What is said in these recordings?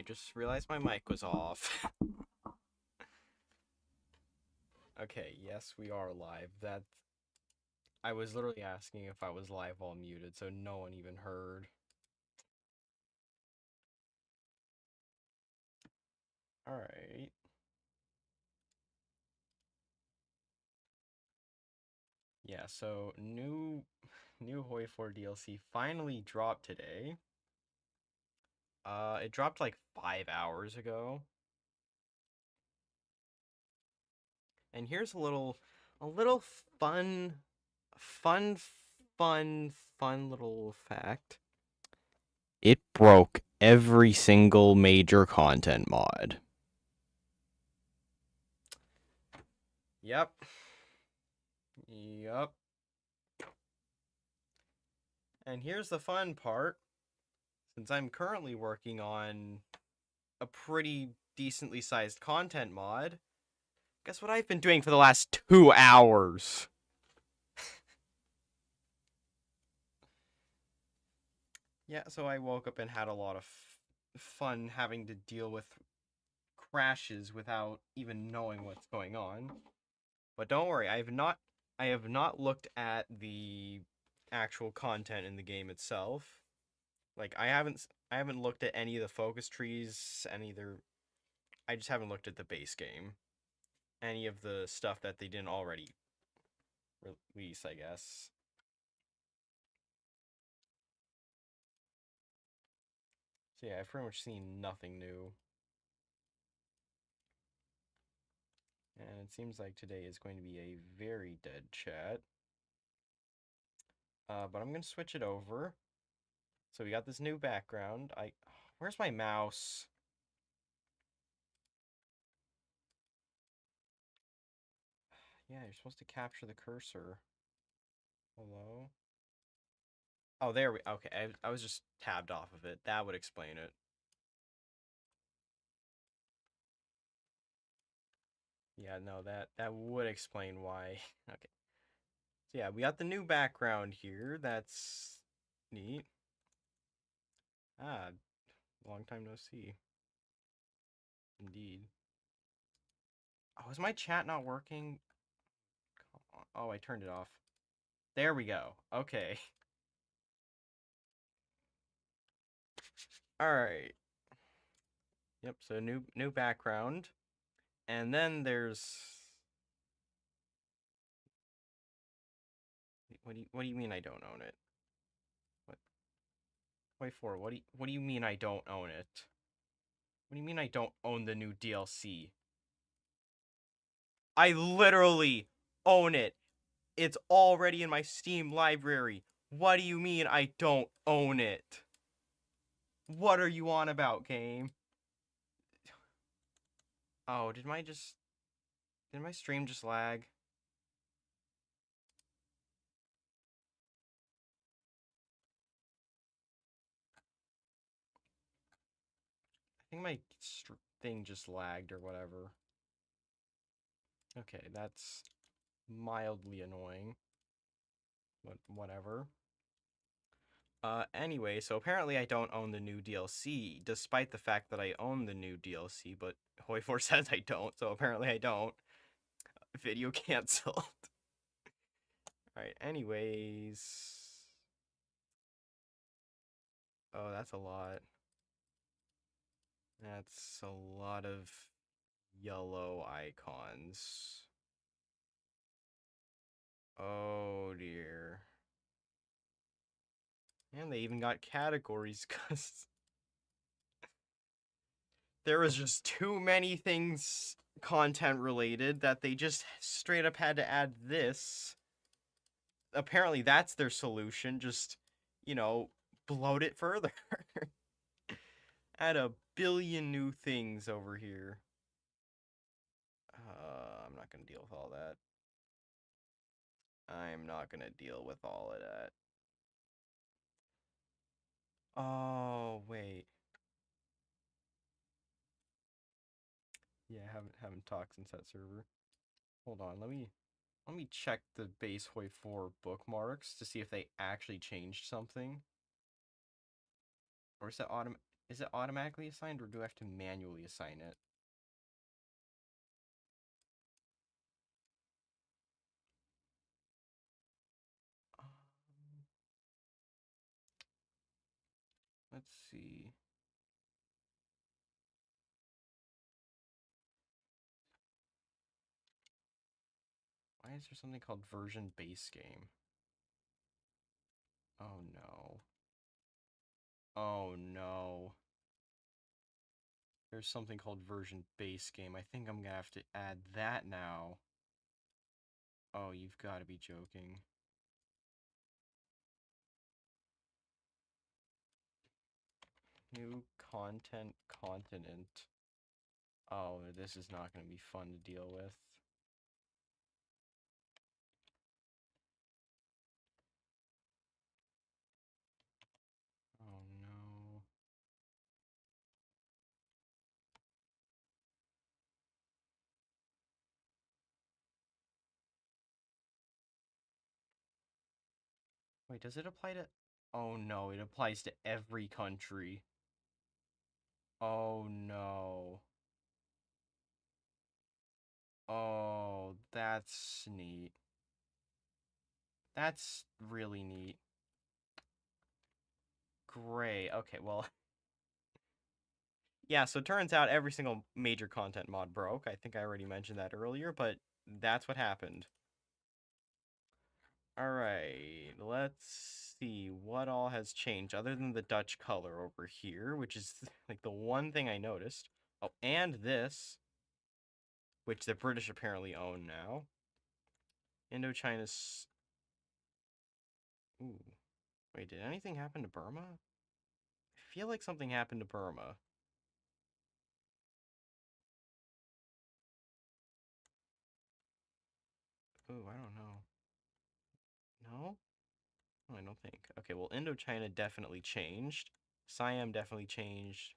I just realized my mic was off. Okay, yes, we are live. I was literally asking if I was live while muted, so no one even heard. Alright. Yeah, so new HoI4 DLC finally dropped today. It dropped like 5 hours ago. And here's a little fun, fun, fun little fact. It broke every single major content mod. Yep. Yep. And here's the fun part. Since I'm currently working on a pretty decently sized content mod, guess what I've been doing for the last 2 hours? Yeah, so I woke up and had a lot of fun having to deal with crashes without even knowing what's going on. But don't worry, I have not looked at the actual content in the game itself. Like I haven't looked at any of the focus trees, I just haven't looked at the base game. Any of the stuff that they didn't already release, I guess. So yeah, I've pretty much seen nothing new. And it seems like today is going to be a very dead chat. But I'm going to switch it over. So we got this new background. Where's my mouse? Yeah, you're supposed to capture the cursor. Hello? Oh, there we... Okay, I was just tabbed off of it. That would explain it. Yeah, no, that would explain why. Okay. So yeah, we got the new background here. That's neat. Ah, long time no see. Indeed. Oh, is my chat not working? Oh, I turned it off. There we go. Okay. Alright. Yep, so new background. And then there's... what do you mean I don't own it? What? Wait for what do you mean I don't own it? What do you mean I don't own the new DLC? I literally own it. It's already in my Steam library. What do you mean I don't own it? What are you on about, game? Oh, did my stream just lag? I think my thing just lagged or whatever. Okay, that's mildly annoying. But whatever. Anyway, so apparently I don't own the new DLC, despite the fact that I own the new DLC, but HoI4 says I don't, so apparently I don't. Video canceled. Alright, anyways. Oh, that's a lot. That's a lot of yellow icons. Oh dear. And they even got categories because there was just too many things content related that they just straight up had to add this. Apparently that's their solution, just, bloat it further. Add a billion new things over here. I'm not gonna deal with all that. I'm not gonna deal with all of that. Oh, wait. Yeah, haven't talked since that server. Hold on, let me check the base HoI4 bookmarks to see if they actually changed something. Or is Is it automatically assigned, or do I have to manually assign it? Um, let's see. Why is there something called version base game? Oh no. Oh no. There's something called version base game. I think I'm gonna have to add that now. Oh, you've got to be joking. New content continent. Oh, this is not going to be fun to deal with. Oh no. Wait, does it apply to... Oh no, it applies to every country. Oh no. Oh, that's neat. That's really neat. Great. Okay, well, yeah, so it turns out every single major content mod broke. I think I already mentioned that earlier, but that's what happened. Alright, let's see what all has changed other than the Dutch color over here, which is like the one thing I noticed. Oh, and this, which the British apparently own now. Indochina's... Ooh. Wait, did anything happen to Burma? I feel like something happened to Burma. Ooh, I don't know. No? Oh, I don't think. Okay, well, Indochina definitely changed. Siam definitely changed.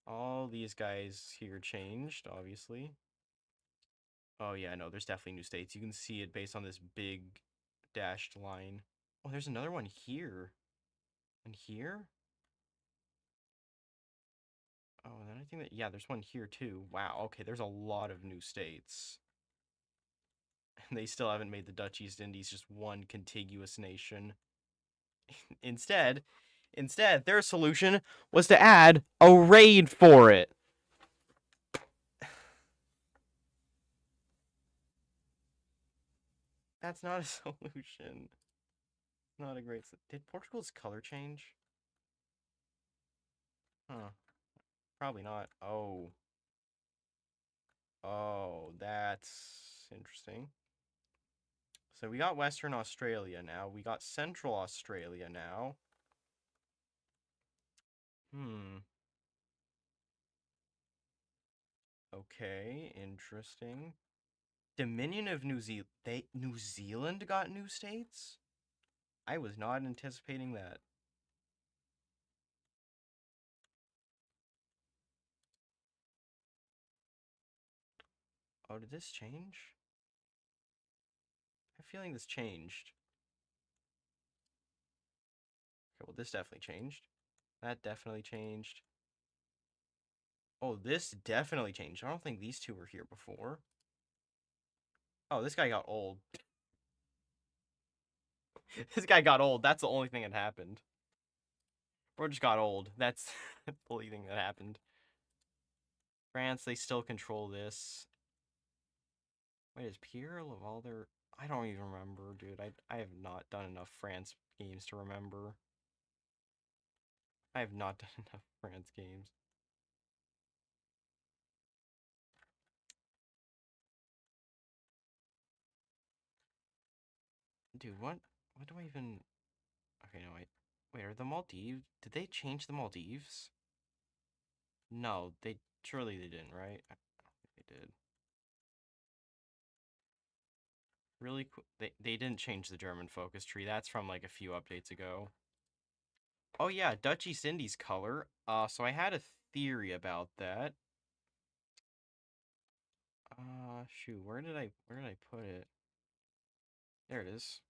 All these guys here changed, obviously. Oh, yeah, no, there's definitely new states. You can see it based on this big dashed line. Oh, there's another one here. And here? Oh, and then I think that, yeah, there's one here too. Wow, okay, there's a lot of new states. And they still haven't made the Dutch East Indies just one contiguous nation. Instead, their solution was to add a raid for it. That's not a solution. Not a great... Did Portugal's color change? Huh. Probably not. Oh. Oh, that's interesting. So we got Western Australia now. We got Central Australia now. Hmm. Okay, interesting. Dominion of New Zealand. New Zealand got new states? I was not anticipating that. Oh, did this change? I have a feeling this changed. Okay, well, this definitely changed. That definitely changed. Oh, this definitely changed. I don't think these two were here before. Oh, this guy got old. This guy got old. That's the only thing that happened. Bro just got old. That's the only thing that happened. France, they still control this. Wait, is Pierre Lavalder? I don't even remember, dude. I have not done enough France games to remember. I have not done enough France games. Dude, what do I even... Okay, no, wait, are the Maldives... Did they change the Maldives? No, surely they didn't, right? I don't think they did. Really quick, they didn't change the German focus tree. That's from like a few updates ago. Oh yeah, Dutch East Indies color. So I had a theory about that. Shoot, where did I put it? There it is.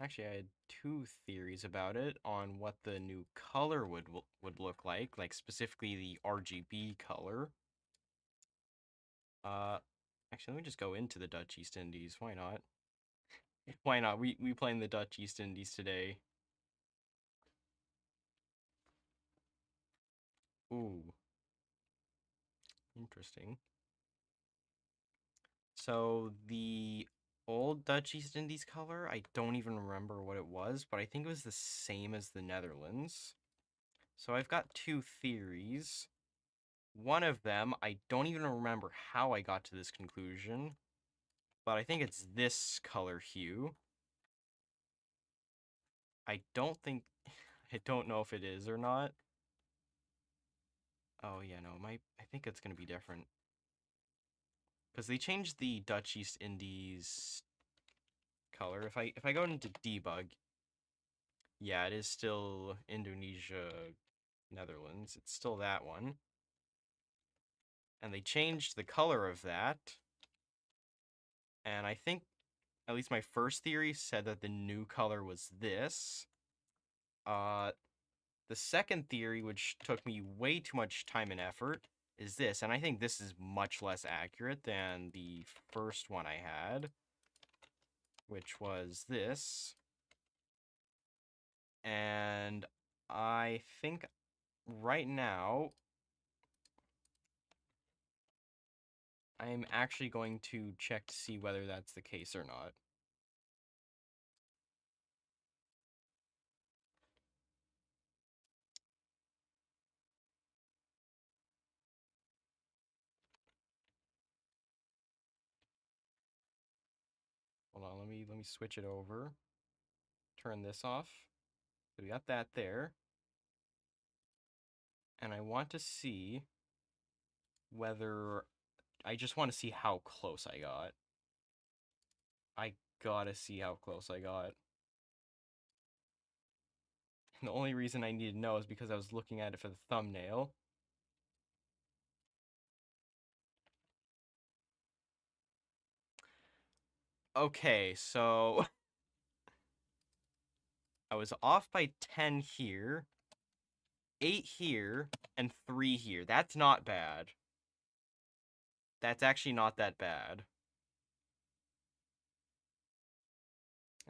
Actually, I had two theories about it on what the new color would look like specifically the RGB color. Uh, actually, let me just go into the Dutch East Indies. Why not? Why not? We playing the Dutch East Indies today. Ooh, interesting. So the old Dutch East Indies color, I don't even remember what it was, but I think it was the same as the Netherlands. So I've got two theories. One of them, I don't even remember how I got to this conclusion, but I think it's this color hue. I don't think, I don't know if it is or not. Oh yeah, no, I think it's gonna be different. Because they changed the Dutch East Indies color. If I go into debug, yeah, it is still Indonesia, Netherlands. It's still that one. And they changed the color of that. And I think at least my first theory said that the new color was this. The second theory, which took me way too much time and effort, is this. And I think this is much less accurate than the first one I had, which was this. And I think right now I'm actually going to check to see whether that's the case or not. Hold on, let me switch it over. Turn this off. So we got that there. And I want to see whether I just want to see how close I got. I gotta see how close I got. The only reason I need to know is because I was looking at it for the thumbnail. Okay, so I was off by 10 here, 8 here, and 3 here. That's not bad. That's actually not that bad.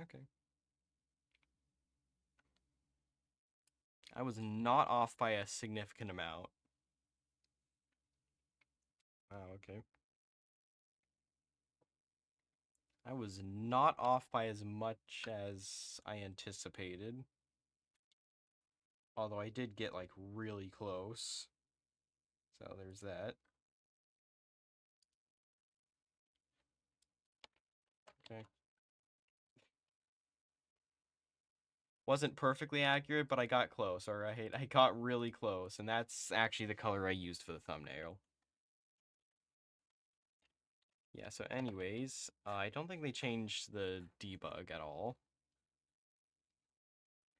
Okay. I was not off by a significant amount. Oh, okay. I was not off by as much as I anticipated. Although I did get, like, really close. So there's that. Okay. Wasn't perfectly accurate, but I got close, alright? I got really close, and that's actually the color I used for the thumbnail. Yeah, so anyways, I don't think they changed the debug at all.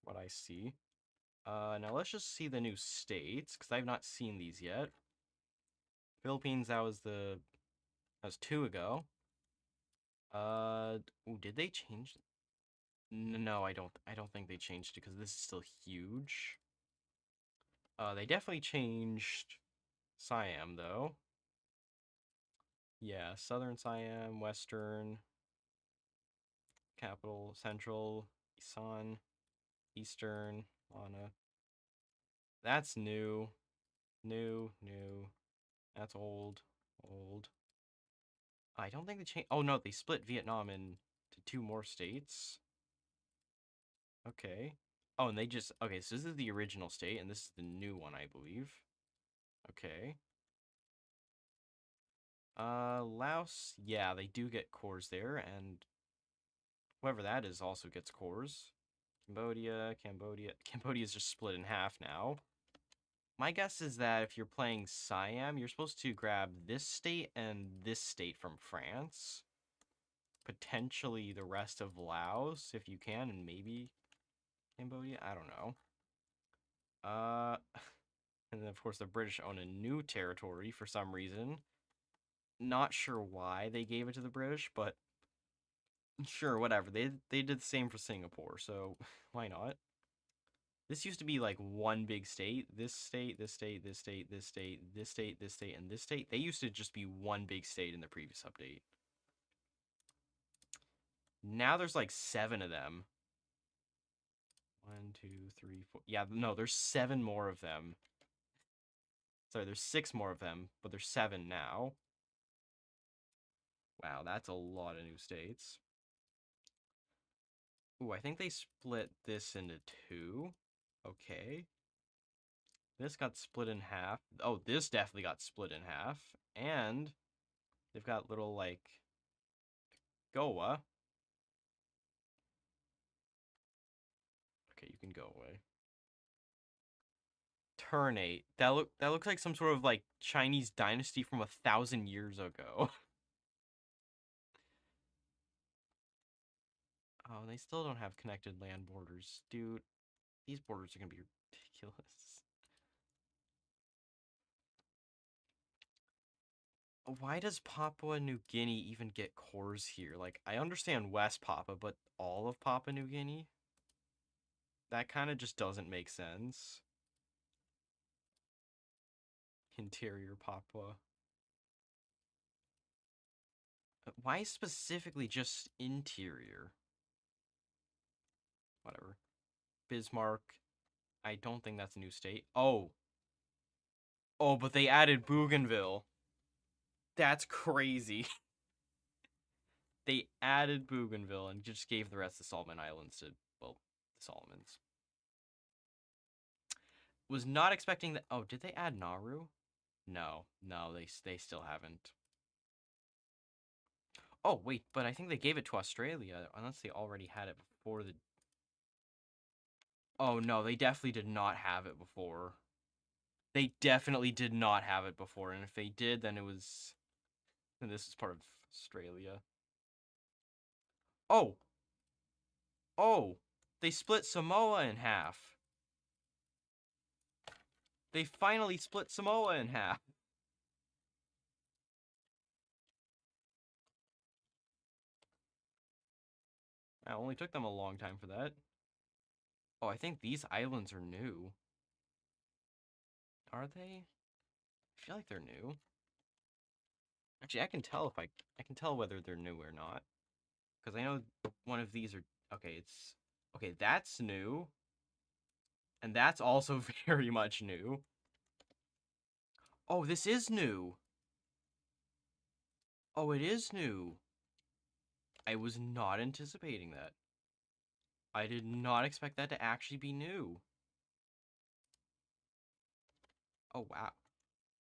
What I see. Now let's just see the new states, because I've not seen these yet. Philippines, that was 2 ago. Ooh, did they change? No, I don't think they changed it, because this is still huge. They definitely changed Siam, though. Yeah, Southern Siam, Western, Capital, Central, Isan, Eastern, Lana. That's new. New. That's old. Old. I don't think they changed. Oh no, they split Vietnam into 2 more states. Okay. Oh, and they just. Okay, so this is the original state, and this is the new one, I believe. Okay. Laos. Yeah, they do get cores there, and whoever that is also gets cores. Cambodia is just split in half now. My guess is that if you're playing Siam, you're supposed to grab this state and this state from France. Potentially the rest of Laos, if you can, and maybe Cambodia. I don't know. And then of course the British own a new territory for some reason. Not sure why they gave it to the British, but Sure, whatever. They did the same for Singapore, so why not? This used to be like one big state. This state, this state, this state, this state, this state, this state, and this state. They used to just be one big state in the previous update. Now there's like 7 of them. 1, 2, 3, 4. Yeah, no, there's 7 more of them. Sorry, there's 6 more of them, but there's 7 now. Wow, that's a lot of new states. Ooh, I think they split this into 2. Okay. This got split in half. Oh, this definitely got split in half. And they've got little, like, Goa. Okay, you can go away. Ternate. That looks like some sort of, like, Chinese dynasty from 1,000 years ago. Oh, and they still don't have connected land borders. Dude, these borders are gonna be ridiculous. Why does Papua New Guinea even get cores here? Like, I understand West Papua, but all of Papua New Guinea? That kind of just doesn't make sense. Interior Papua. Why specifically just interior? Whatever. Bismarck. I don't think that's a new state. Oh. Oh, but they added Bougainville. That's crazy. They added Bougainville and just gave the rest of the Solomon Islands to, well, the Solomons. Was not expecting that. Oh, did they add Nauru? No, no, they still haven't. Oh, wait, but I think they gave it to Australia, unless they already had it before the... Oh, no, they definitely did not have it before. They definitely did not have it before, and if they did, then it was... Then this is part of Australia. Oh! Oh! They split Samoa in half. They finally split Samoa in half. It only took them a long time for that. Oh, I think these islands are new. Are they? I feel like they're new. Actually, I can tell if I can tell whether they're new or not. Because I know one of these are... Okay, it's... Okay, that's new. And that's also very much new. Oh, this is new. Oh, it is new. I was not anticipating that. I did not expect that to actually be new. Oh, wow.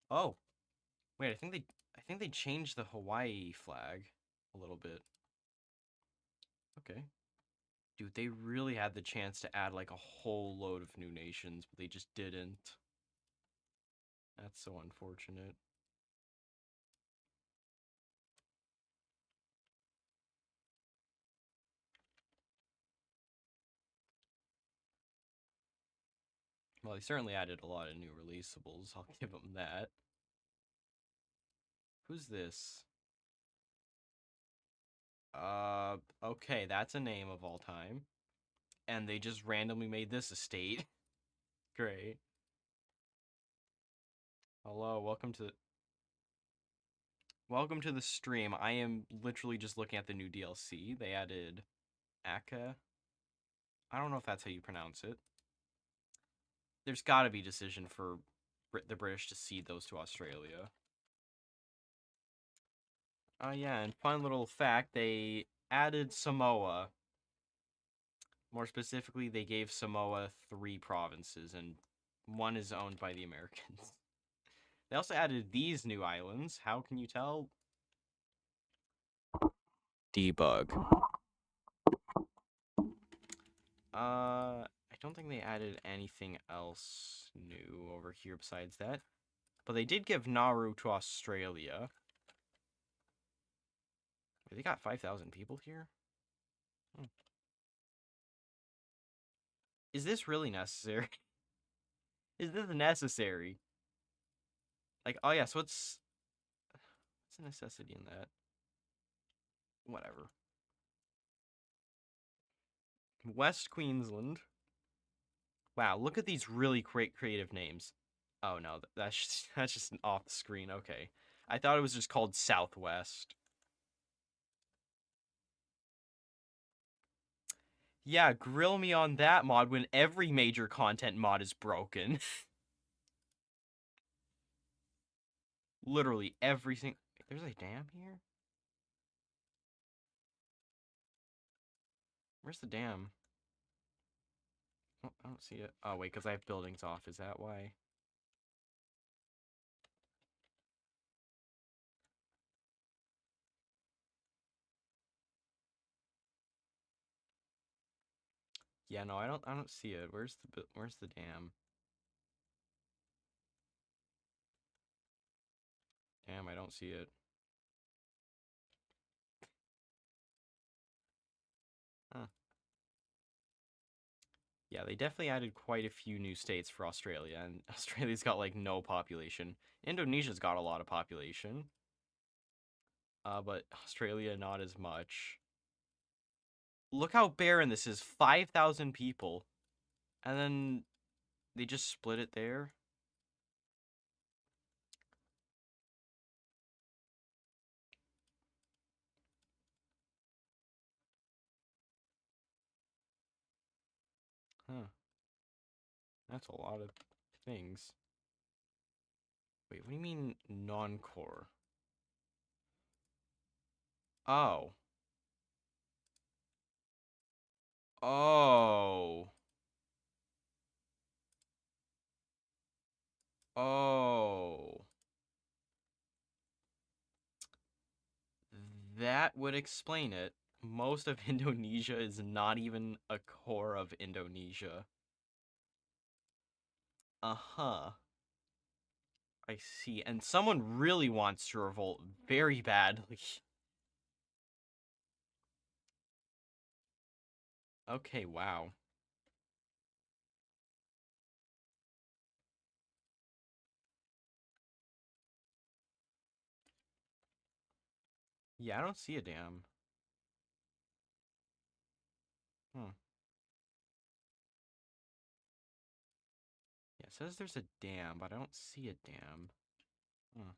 Oh. Wait, I think they changed the Hawaii flag a little bit. Okay. Dude, they really had the chance to add like a whole load of new nations, but they just didn't. That's so unfortunate. Well, they certainly added a lot of new releasables. I'll give them that. Who's this? Okay, that's a name of all time. And they just randomly made this a state. Great. Hello, welcome to the stream. I am literally just looking at the new DLC. They added Aka. I don't know if that's how you pronounce it. There's got to be a decision for the British to cede those to Australia. Oh yeah, and fun little fact, they added Samoa. More specifically, they gave Samoa 3 provinces, and one is owned by the Americans. They also added these new islands. How can you tell? Debug. I don't think they added anything else new over here besides that. But they did give Nauru to Australia. Wait, they got 5,000 people here? Hmm. Is this really necessary? Is this necessary? Like, oh yeah, so what's the necessity in that? Whatever. West Queensland. Wow, look at these really great creative names. Oh no, that's just off the screen. Okay. I thought it was just called Southwest. Yeah, grill me on that mod when every major content mod is broken. Literally everything. There's a dam here? Where's the dam? Oh, I don't see it. Oh, wait, because I have buildings off. Is that why? Yeah, no, I don't see it. Where's the dam? Damn, I don't see it. Huh. Yeah, they definitely added quite a few new states for Australia, and Australia's got like no population. Indonesia's got a lot of population, but Australia not as much. Look how barren this is, 5,000 people. And then they just split it there. Huh. That's a lot of things. Wait, what do you mean non-core? Oh. Oh. Oh. That would explain it. Most of Indonesia is not even a core of Indonesia. Uh-huh. I see. And someone really wants to revolt very badly. Okay, wow. Yeah, I don't see a dam. Hmm. Yeah, it says there's a dam, but I don't see a dam. Hmm.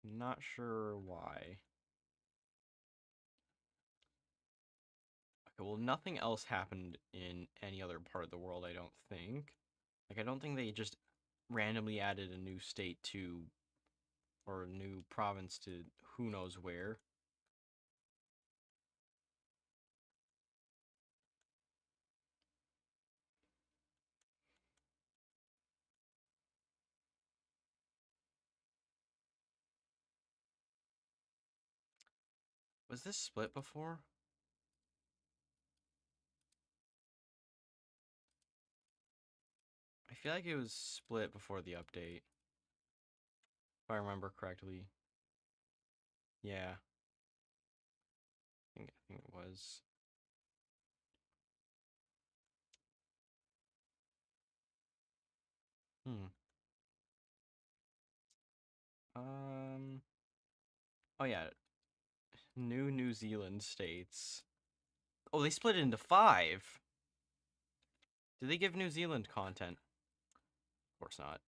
Not sure why. Okay, well, nothing else happened in any other part of the world, I don't think. Like, I don't think they just randomly added a new state to, or a new province to who knows where. Was this split before? I feel like it was split before the update, if I remember correctly. Yeah, I think it was. Hmm. Um. Oh yeah, new New Zealand states. Oh, they split it into five. Did they give New Zealand content? Of course not.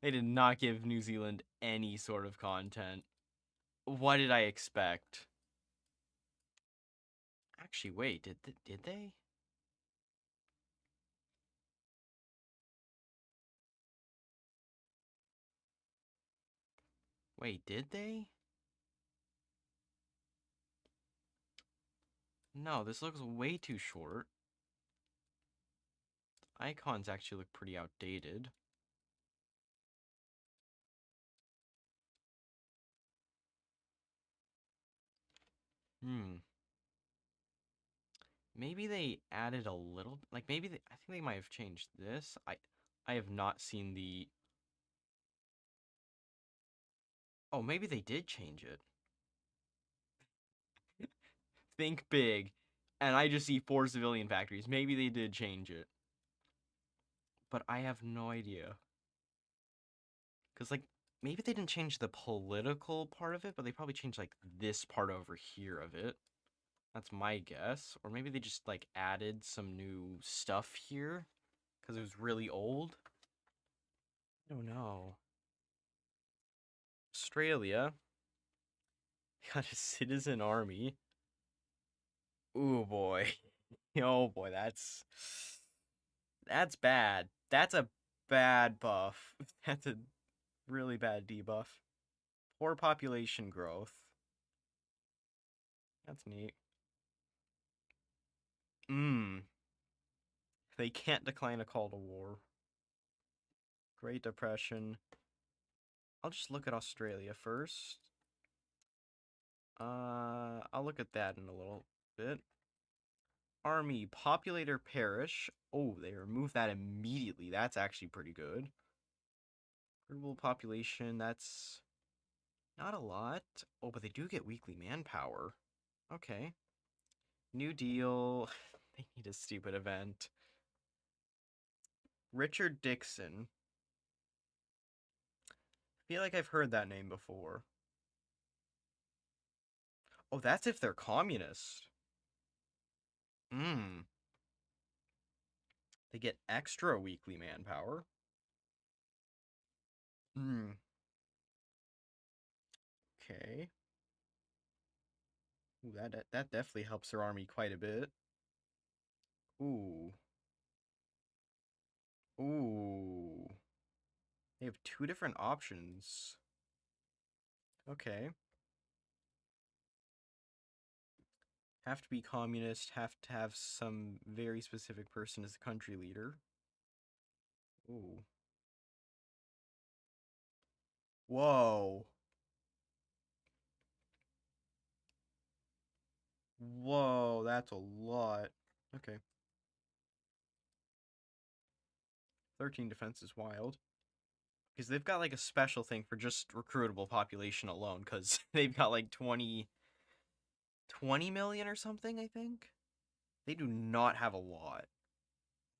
They did not give New Zealand any sort of content. What did I expect? Actually, wait, did they? Wait, did they? No, this looks way too short. Icons actually look pretty outdated. Hmm. Maybe they added a little, like I think they might have changed this. I have not seen the. Oh, maybe they did change it. Think big. And I just see four civilian factories. Maybe they did change it. But I have no idea. Because, like, maybe they didn't change the political part of it, but they probably changed, like, this part over here of it. That's my guess. Or maybe they just like added some new stuff here because it was really old. I don't know. Australia got a citizen army. Ooh boy. Oh boy, that's bad. That's a bad buff. That's a really bad debuff. Poor population growth. That's neat. Mmm. They can't decline a call to war. Great Depression. I'll just look at Australia first. I'll look at that in a little bit. Army, populator parish. Oh, they removed that immediately. That's actually pretty good. Rural population, that's not a lot. Oh, but they do get weekly manpower. Okay. New Deal. They need a stupid event. Richard Dixon. I feel like I've heard that name before. Oh, that's if they're communist. Hmm. They get extra weekly manpower. Hmm. Okay. Ooh, that definitely helps their army quite a bit. Ooh. Ooh. They have two different options. Okay. Have to be communist, have to have some very specific person as the country leader. Ooh. Whoa. Whoa, that's a lot. Okay. 13 defense is wild. Because they've got like a special thing for just recruitable population alone, because they've got like 20 million or something, I think. They do not have a lot.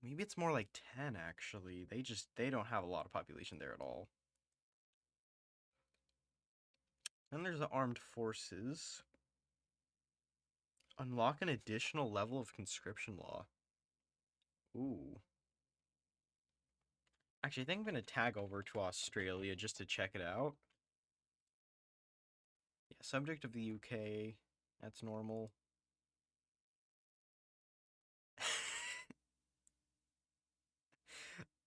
Maybe it's more like 10 actually. They don't have a lot of population there at all. Then there's the armed forces. Unlock an additional level of conscription law. Ooh. Actually, I think I'm gonna tag over to Australia just to check it out. Yeah, subject of the UK. That's normal.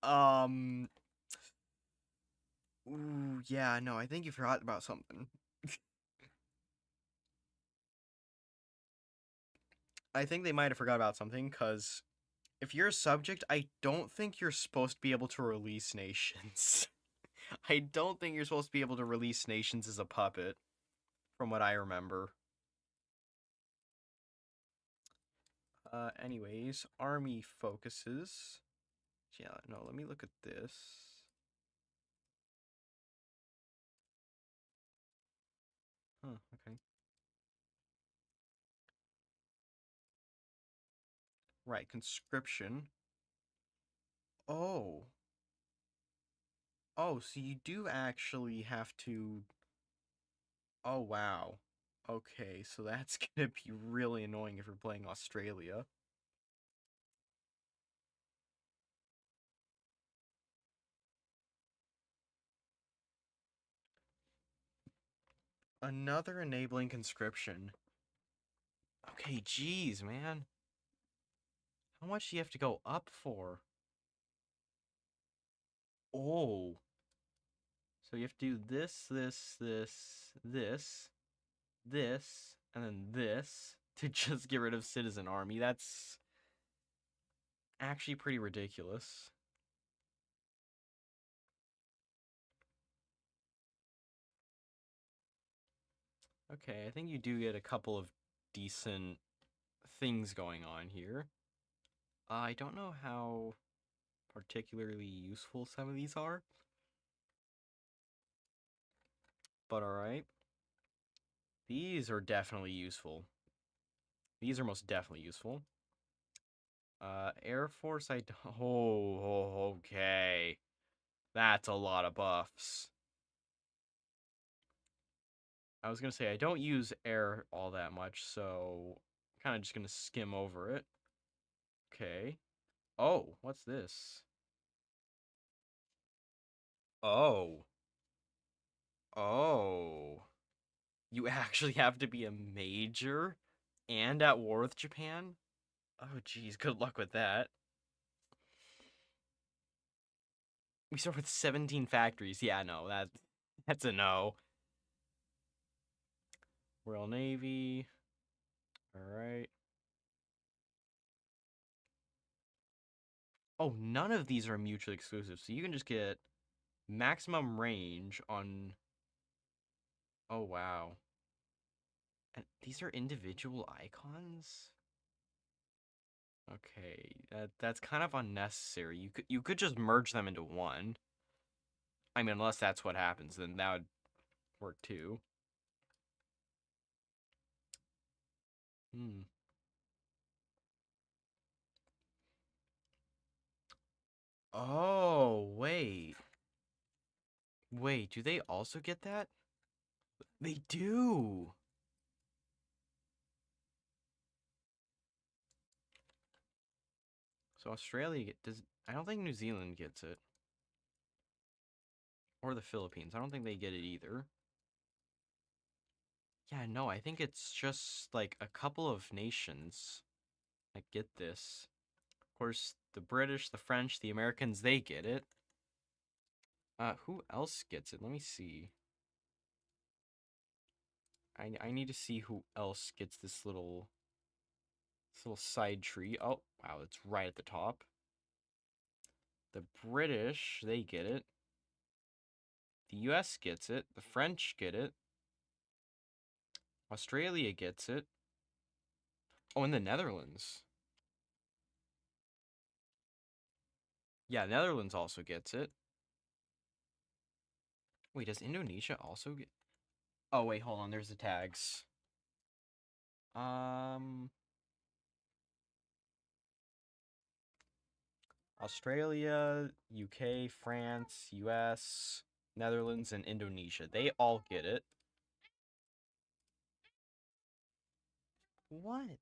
um. Ooh, yeah, no, I think you forgot about something. I think they might have forgot about something, because if you're a subject, I don't think you're supposed to be able to release nations. I don't think you're supposed to be able to release nations as a puppet, from what I remember. Anyways, army focuses. Yeah, no, let me look at this. Huh, okay. Right, conscription. Oh. Oh, so you do actually have to... Oh, wow. Okay, so that's gonna be really annoying if you're playing Australia. Another enabling conscription. Okay, geez, man. How much do you have to go up for? Oh. So you have to do this, and then this to just get rid of Citizen Army. That's actually pretty ridiculous. Okay, I think you do get a couple of decent things going on here. I don't know how particularly useful some of these are, but alright. These are definitely useful. These are most definitely useful. Air Force, I don't... Oh, okay. That's a lot of buffs. I was gonna say, I don't use air all that much, so Kind of just gonna skim over it. Okay. Oh, what's this? Oh. Oh. You actually have to be a major and at war with Japan? Oh, geez. Good luck with that. We start with 17 factories. Yeah, no, that's a no. Royal Navy. All right. Oh, none of these are mutually exclusive, so you can just get maximum range on. Oh, wow. And these are individual icons? Okay, that's kind of unnecessary. You could just merge them into one. I mean, unless that's what happens, then that would work too. Hmm. Oh, wait. Wait, do they also get that? They do. So Australia does. I don't think New Zealand gets it, or the Philippines. I don't think they get it either. Yeah, no, I think it's just like a couple of nations that get this. Of course, the British, the French, the Americans, they get it. Who else gets it? Let me see. I need to see who else gets this little side tree. Oh, wow, it's right at the top. The British, they get it. The US gets it. The French get it. Australia gets it. Oh, and the Netherlands. Yeah, Netherlands also gets it. Wait, does Indonesia also get? Oh, wait, hold on. There's the tags. Um, Australia, UK, France, US, Netherlands, and Indonesia. They all get it. What?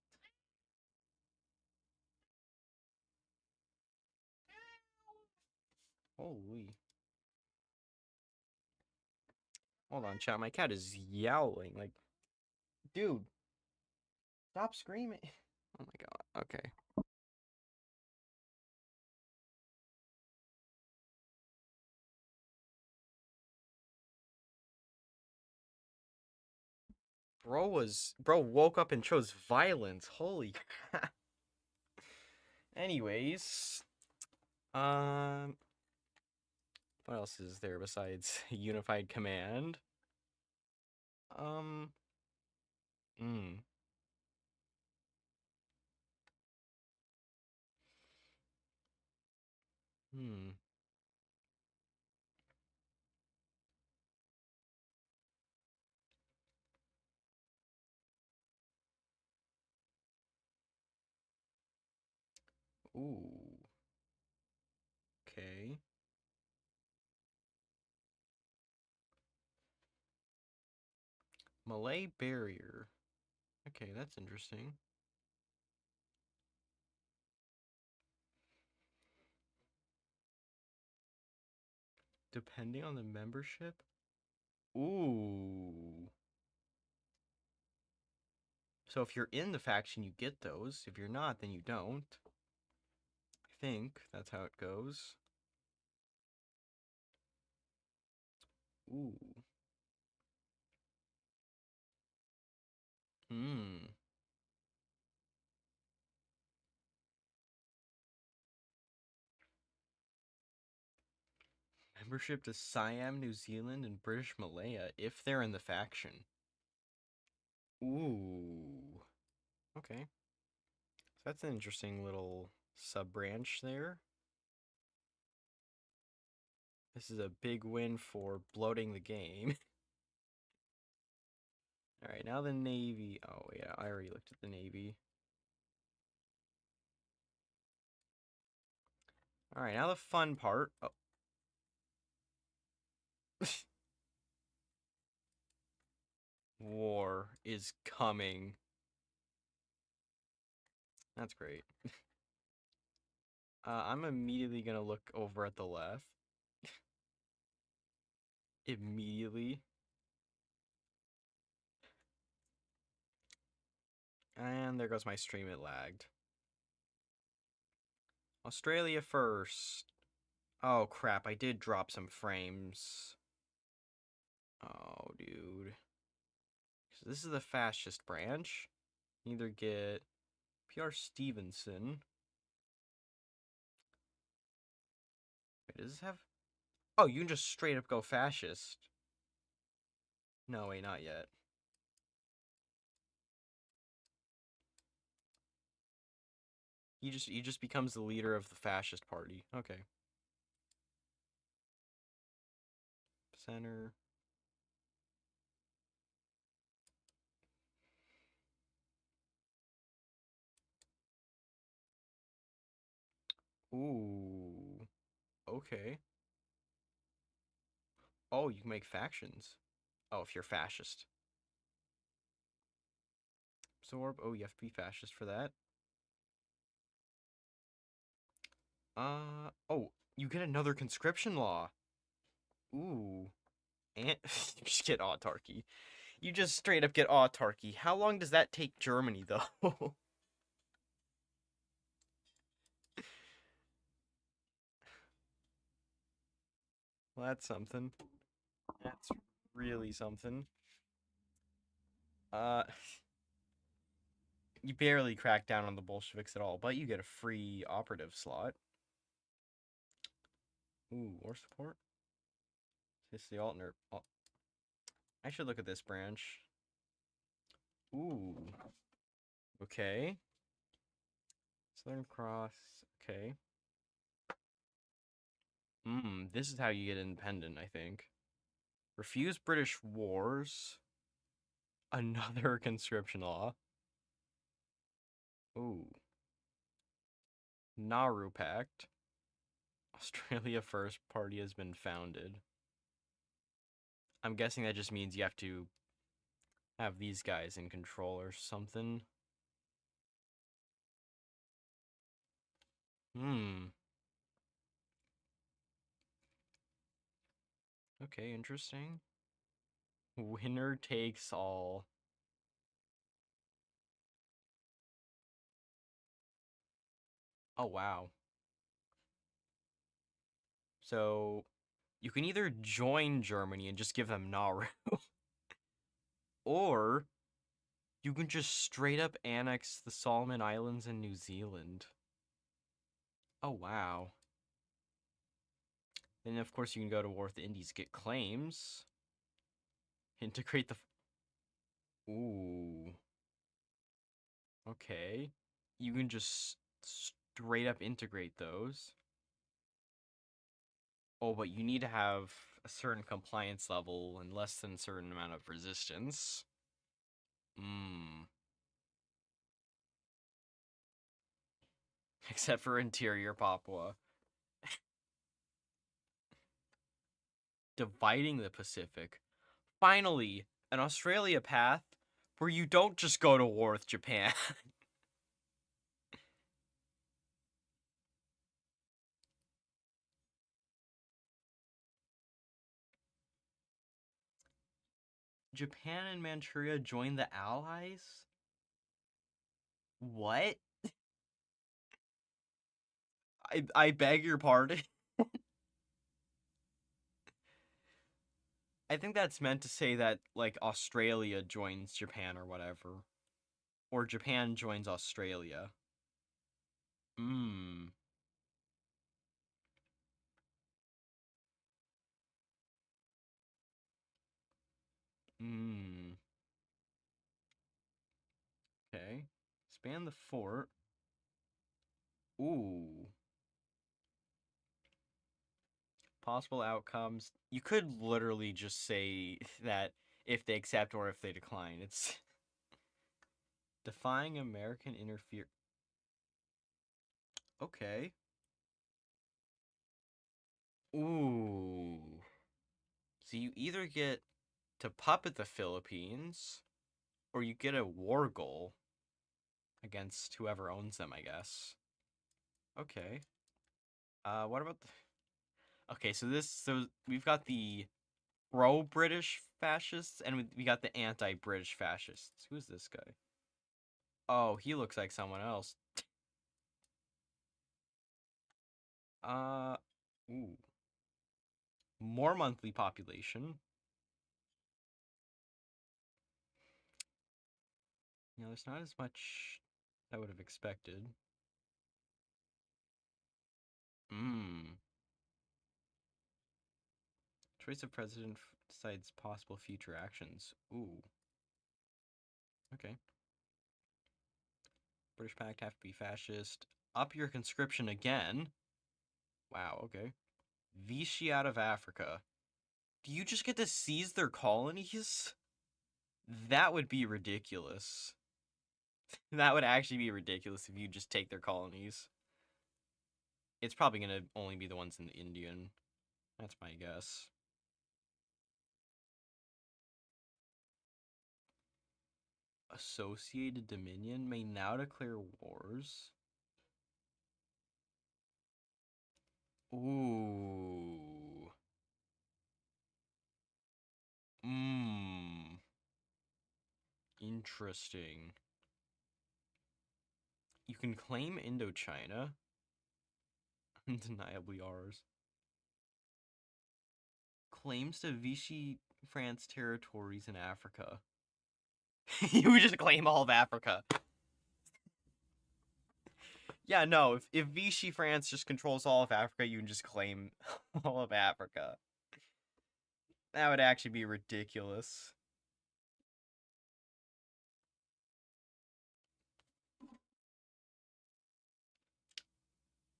Holy. Hold on, chat. My cat is yowling. Like, dude, stop screaming. Oh my god. Okay. Bro woke up and chose violence. Holy crap. Anyways, um what else is there besides unified command? Um mm, hmm. Ooh. Okay. Malay barrier. Okay, that's interesting. Depending on the membership? Ooh. So if you're in the faction, you get those. If you're not, then you don't. I think that's how it goes. Ooh. Hmm. Membership to Siam, New Zealand, and British Malaya if they're in the faction. Ooh. Okay. So that's an interesting little sub branch there. This is a big win for bloating the game. Alright, now the Navy. Oh, yeah, I already looked at the Navy. Alright, now the fun part. Oh. War is coming. That's great. I'm immediately gonna look over at the left. Immediately. And there goes my stream, it lagged. Australia first. Oh crap, I did drop some frames. Oh, dude. So this is the fascist branch. Either get PR Stevenson. Wait, does this have... Oh, you can just straight up go fascist. No, wait, not yet. He just becomes the leader of the fascist party. Okay. Center. Ooh. Okay. Oh, you can make factions. Oh, if you're fascist. Absorb. Oh, you have to be fascist for that. Oh, you get another conscription law. Ooh. And you just get autarky. You just straight up get autarky. How long does that take Germany, though? Well, that's something. That's really something. Uh, you barely crack down on the Bolsheviks at all, but you get a free operative slot. Ooh, war support? It's the alternate. I should look at this branch. Ooh. Okay. Southern Cross. Okay. This is how you get independent, I think. Refuse British wars. Another conscription law. Ooh. Nauru Pact. Australia First Party has been founded. I'm guessing that just means you have to have these guys in control or something. Hmm. Okay, interesting. Winner takes all. Oh, wow. So, you can either join Germany and just give them Nauru, or you can just straight up annex the Solomon Islands and New Zealand. Oh, wow. Then, of course, you can go to war with the Indies, get claims, integrate the... Ooh. Okay. You can just straight up integrate those. Oh, but you need to have a certain compliance level and less than a certain amount of resistance. Hmm. Except for interior Papua. Dividing the Pacific. Finally, an Australia path where you don't just go to war with Japan. Japan and Manchuria join the Allies? What? I beg your pardon? I think that's meant to say that, like, Australia joins Japan or whatever. Or Japan joins Australia. Hmm. Hmm. Okay. Span the fort. Ooh. Possible outcomes. You could literally just say that if they accept or if they decline. It's defying American interfere. Okay. Ooh. So you either get to puppet the Philippines or you get a war goal. against whoever owns them, I guess. Okay. What about okay, so we've got the pro-British fascists and we got the anti-British fascists. Who's this guy? Oh, he looks like someone else. Uh, ooh. More monthly population. There's not as much I would have expected. Mmm. Choice of president decides possible future actions. Ooh. Okay. British Pact have to be fascist. Up your conscription again. Wow, okay. Vichy out of Africa. Do you just get to seize their colonies? That would be ridiculous. That would actually be ridiculous if you just take their colonies. It's probably going to only be the ones in the Indian. That's my guess. Associated Dominion may now declare wars. Ooh. Mmm. Interesting. You can claim Indochina. Undeniably ours. Claims to Vichy France territories in Africa. You just claim all of Africa. Yeah, no, if Vichy France just controls all of Africa, you can just claim all of Africa. That would actually be ridiculous.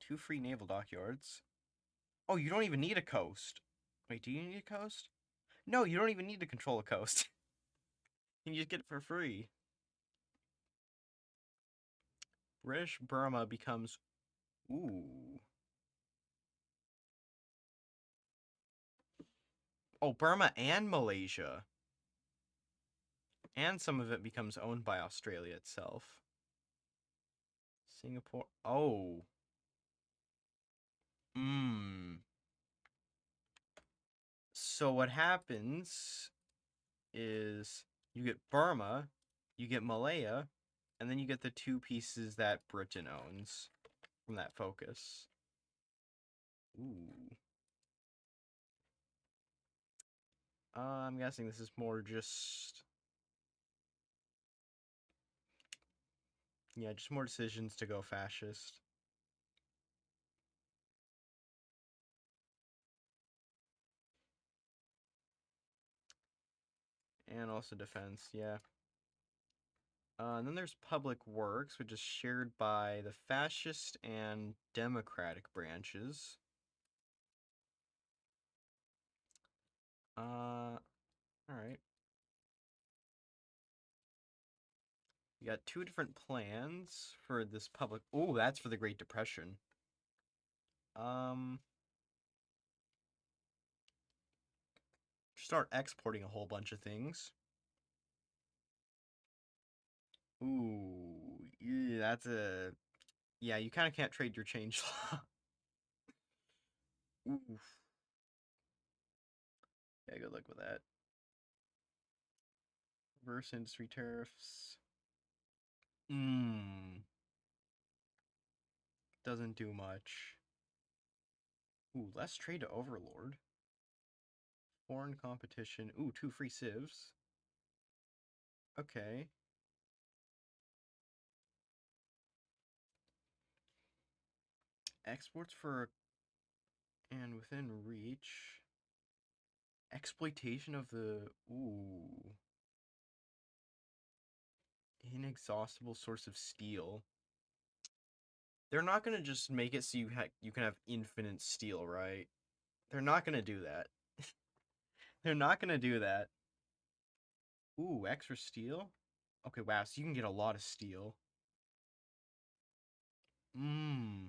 Two free naval dockyards. Oh, you don't even need a coast. Wait, do you need a coast? No, you don't even need to control a coast. You can just get it for free. British Burma becomes... Ooh. Oh, Burma and Malaysia. And some of it becomes owned by Australia itself. Singapore. Oh. Mmm. So what happens is you get Burma, you get Malaya, and then you get the two pieces that Britain owns from that focus. Ooh. I'm guessing this is more just... Yeah, just more decisions to go fascist. And also defense, yeah. And then there's public works, which is shared by the fascist and democratic branches. Alright. You got two different plans for this public... Oh, that's for the Great Depression. Start exporting a whole bunch of things. Ooh, yeah, that's a... Yeah, you kind of can't trade your change law. Oof. Yeah, good luck with that. Reverse industry tariffs. Mmm. Doesn't do much. Ooh, less trade to Overlord. Foreign competition. Ooh, two free civs. Okay. Exports for... And within reach. Exploitation of the... Ooh. Inexhaustible source of steel. They're not gonna just make it so you can have infinite steel, right? They're not gonna do that. They're not gonna do that. Ooh, extra steel? Okay, wow, so you can get a lot of steel. Mmm.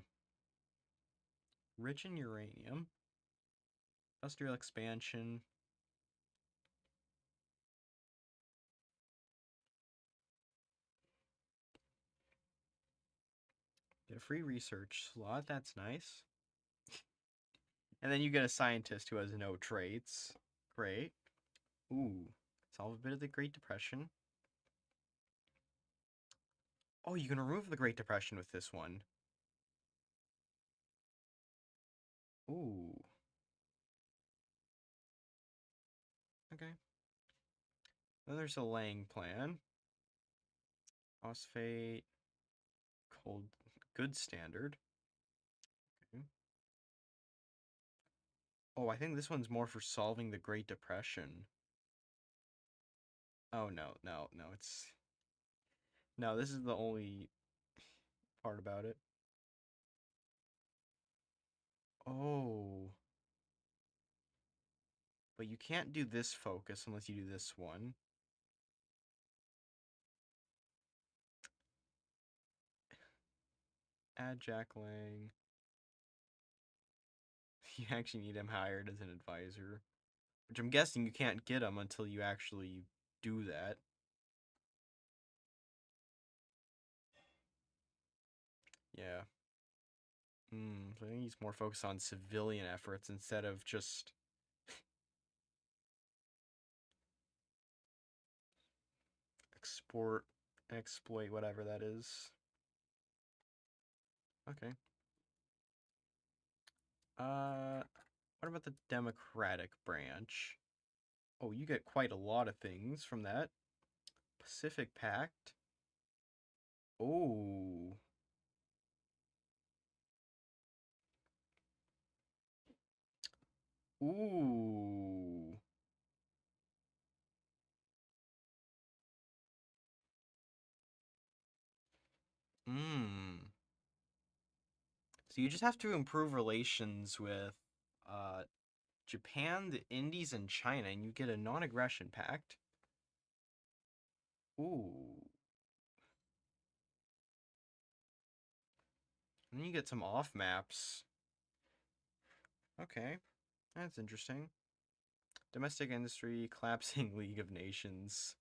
Rich in uranium. Industrial expansion. a free research slot. That's nice. And then you get a scientist who has no traits. Great. Ooh. Solve a bit of the Great Depression. Oh, you can remove the Great Depression with this one. Ooh. Okay. Then there's a laying plan. Phosphate. Cold. Good standard. Okay. Oh, I think this one's more for solving the Great Depression. Oh, no, no, no, it's... No, this is the only part about it. Oh. But you can't do this focus unless you do this one. Add Jack Lang. You actually need him hired as an advisor. Which I'm guessing you can't get him until you actually do that. Yeah. So I think he's more focused on civilian efforts instead of just export, exploit, whatever that is. Okay. What about the Democratic branch? Oh, you get quite a lot of things from that. Pacific Pact. Oh. Ooh. Mmm. So you just have to improve relations with uh Japan, the Indies, and China, and you get a non-aggression pact. Ooh. And then you get some off maps. Okay. That's interesting. Domestic industry, collapsing League of Nations.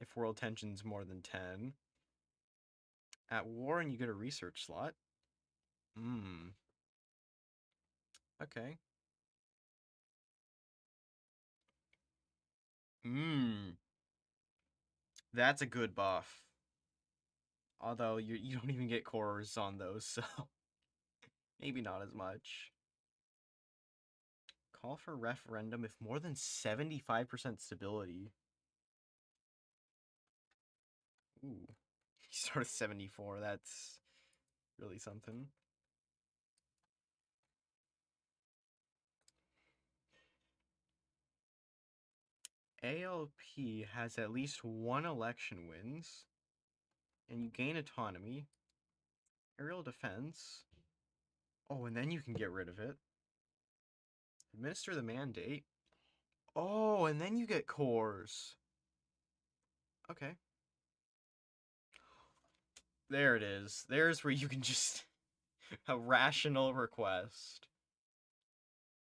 If world tension's more than 10. At war and you get a research slot. Hmm. Okay. Hmm. That's a good buff. Although you don't even get cores on those, so maybe not as much. Call for referendum if more than 75% stability. Ooh. You start with 74, that's really something. ALP has at least one election wins, and you gain autonomy. Aerial defense. Oh, and then you can get rid of it. Administer the mandate. Oh, and then you get cores. Okay. There it is. There's where you can just... a rational request.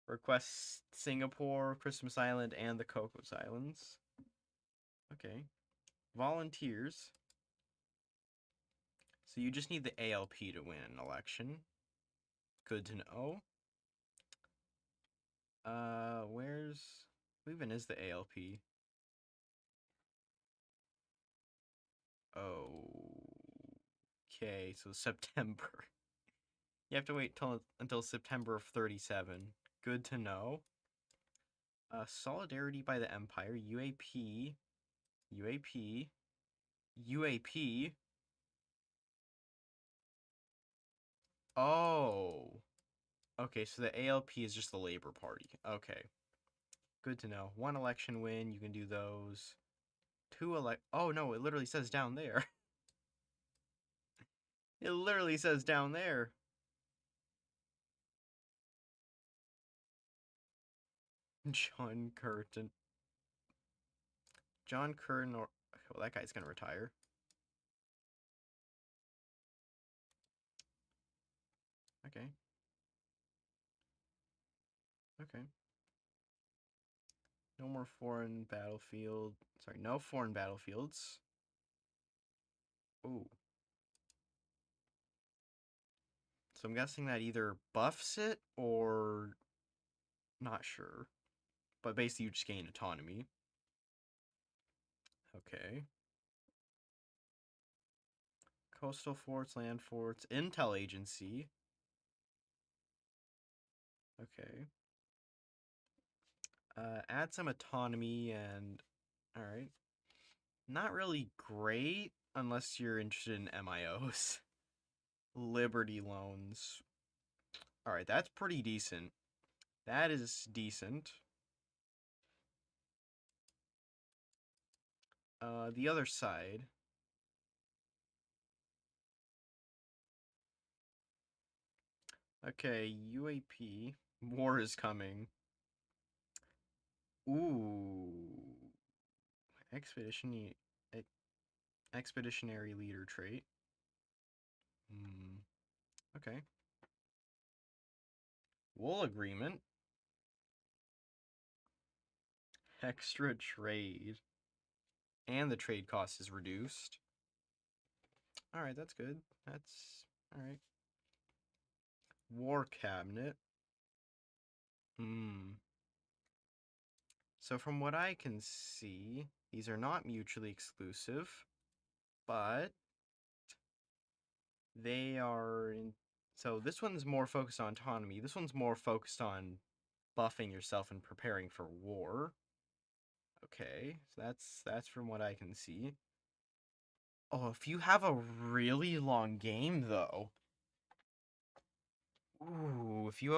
Request Singapore, Christmas Island, and the Cocos Islands. Okay. Volunteers. So you just need the ALP to win an election. Good to know. Where's... Who even is the ALP? Okay, so September. You have to wait until September of 37. Good to know. Solidarity by the Empire, UAP, UAP, UAP. Oh. Okay, so the ALP is just the Labor Party. Okay. Good to know. One election win, you can do those. Oh no, it literally says down there. It literally says down there. John Curtin. John Curtin or... Well, that guy's gonna retire. Okay. Okay. No more foreign battlefield. Sorry, no foreign battlefields. Ooh. So I'm guessing that either buffs it or not sure. But basically you just gain autonomy. Okay. Coastal forts, land forts, intel agency. Okay. Add some autonomy and alright. Not really great unless you're interested in MIOs. Liberty loans. Alright, that's pretty decent. That is decent. The other side. Okay, UAP. War is coming. Ooh. Expedition expeditionary leader trait. Hmm. Okay. Wool agreement. Extra trade. And the trade cost is reduced. Alright, that's good. That's alright. War cabinet. Hmm. So from what I can see, these are not mutually exclusive, but they are in. So this one's more focused on autonomy. This one's more focused on buffing yourself and preparing for war. Okay, so that's from what I can see. Oh, if you have a really long game though. Ooh, if you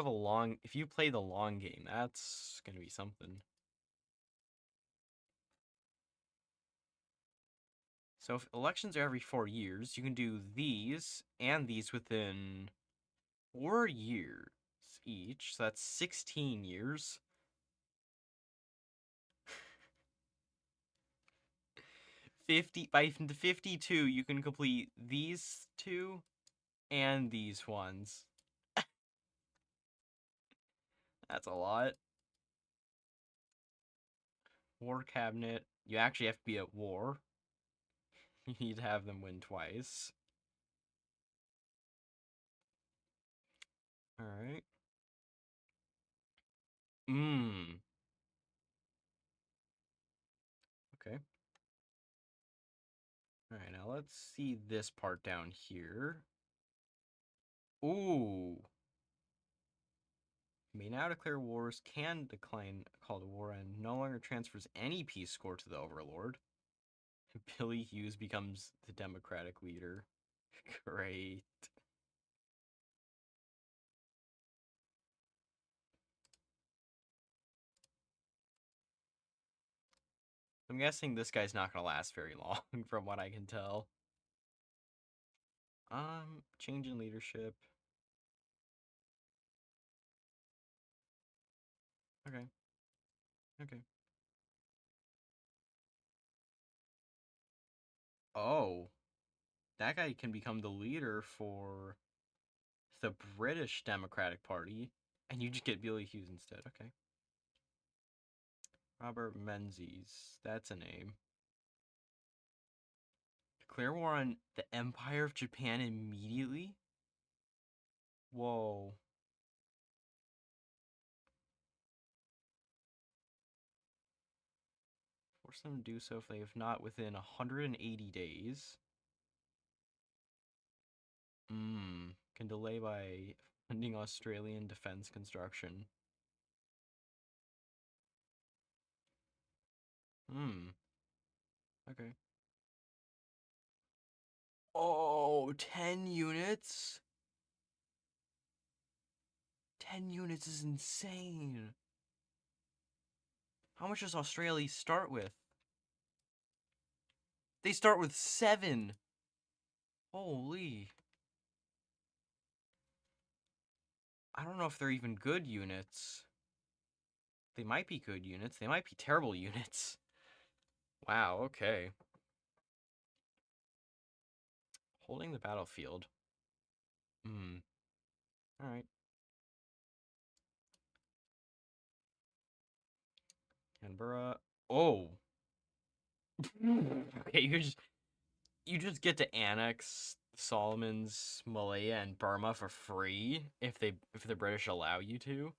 play the long game, that's gonna be something. So if elections are every 4 years, you can do these and these within 4 years each. So that's 16 years. 50 by 52, you can complete these two and these ones. That's a lot. War cabinet. You actually have to be at war. You need to have them win twice. All right. Mmm. Okay. All right, now let's see this part down here. Ooh. May now declare wars, can decline a call to war, and no longer transfers any peace score to the overlord. Billy Hughes becomes the Democratic leader. Great. I'm guessing this guy's not gonna last very long, from what I can tell. Change in leadership. Okay. Okay. Oh, that guy can become the leader for the British Democratic Party, and you just get Billy Hughes instead. Okay. Robert Menzies. That's a name. Declare war on the Empire of Japan immediately? Whoa. Force them to do so if they have not within 180 days. Can delay by funding Australian defense construction. Okay. Oh, 10 units? 10 units is insane. How much does Australia start with? They start with 7. Holy. I don't know if they're even good units. They might be good units. They might be terrible units. Wow, okay. Holding the battlefield. Alright. Canberra. Oh. Okay, you just get to annex Solomons, Malaya, and Burma for free if the British allow you to.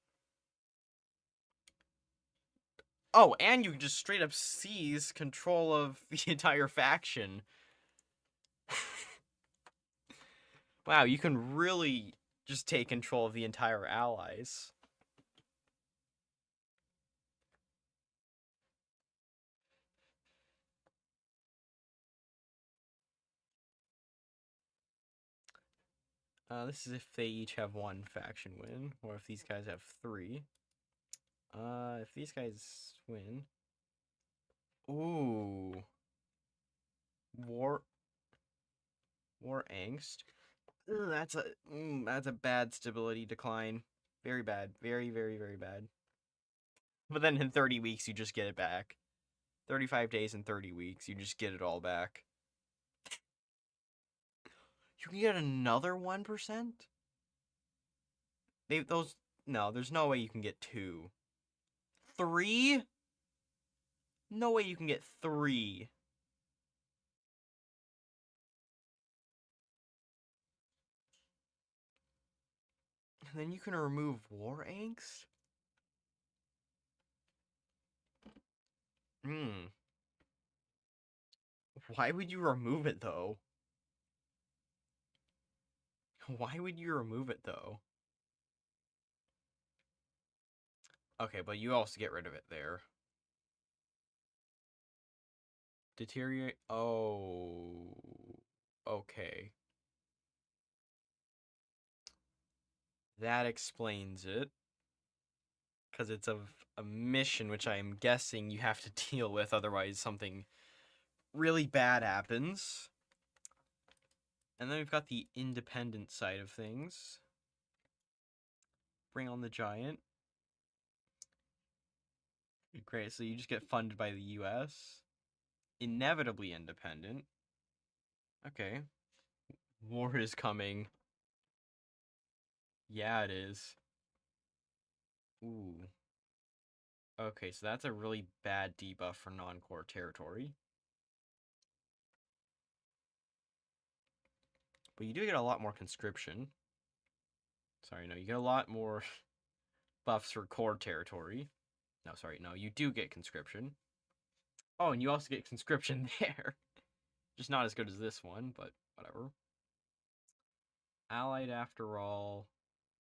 Oh, and you just straight up seize control of the entire faction. Wow, you can really just take control of the entire allies. This is if they each have one faction win, or if these guys have three. If these guys win. Ooh. War angst. Ugh, that's a bad stability decline. Very bad. Very, very, very bad. But then in 30 weeks you just get it back. 35 days and 30 weeks, you just get it all back. You can get another 1%? No, there's no way you can get 2. 3? No way you can get 3. And then you can remove war angst? Hmm. Why would you remove it though? Why would you remove it though? Okay, but you also get rid of it there. Deteriorate. Oh. Okay. That explains it. Because it's a mission which I am guessing you have to deal with, otherwise something really bad happens. And then we've got the independent side of things. Bring on the giant. Great, so you just get funded by the US. Inevitably independent. Okay. War is coming. Yeah, it is. Ooh. Okay, so that's a really bad debuff for non-core territory. But you do get a lot more conscription. Sorry, no, you get a lot more buffs for core territory. No, sorry, no, you do get conscription. Oh, and you also get conscription there. Just not as good as this one, but whatever. Allied after all.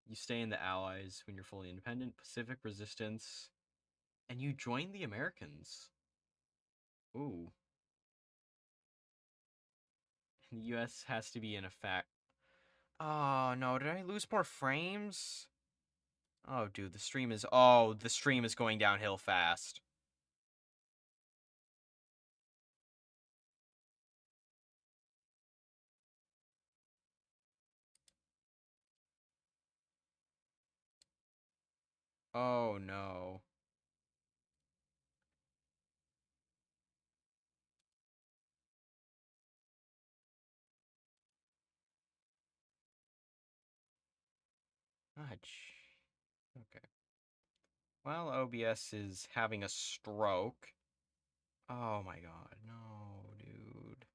You stay in the Allies when you're fully independent. Pacific Resistance. And you join the Americans. Ooh. The US has to be in effect. Oh, no, did I lose more frames? Oh, dude, the stream is... Oh, the stream is going downhill fast. Oh, no. Okay. Well, OBS is having a stroke. Oh my god, no, dude.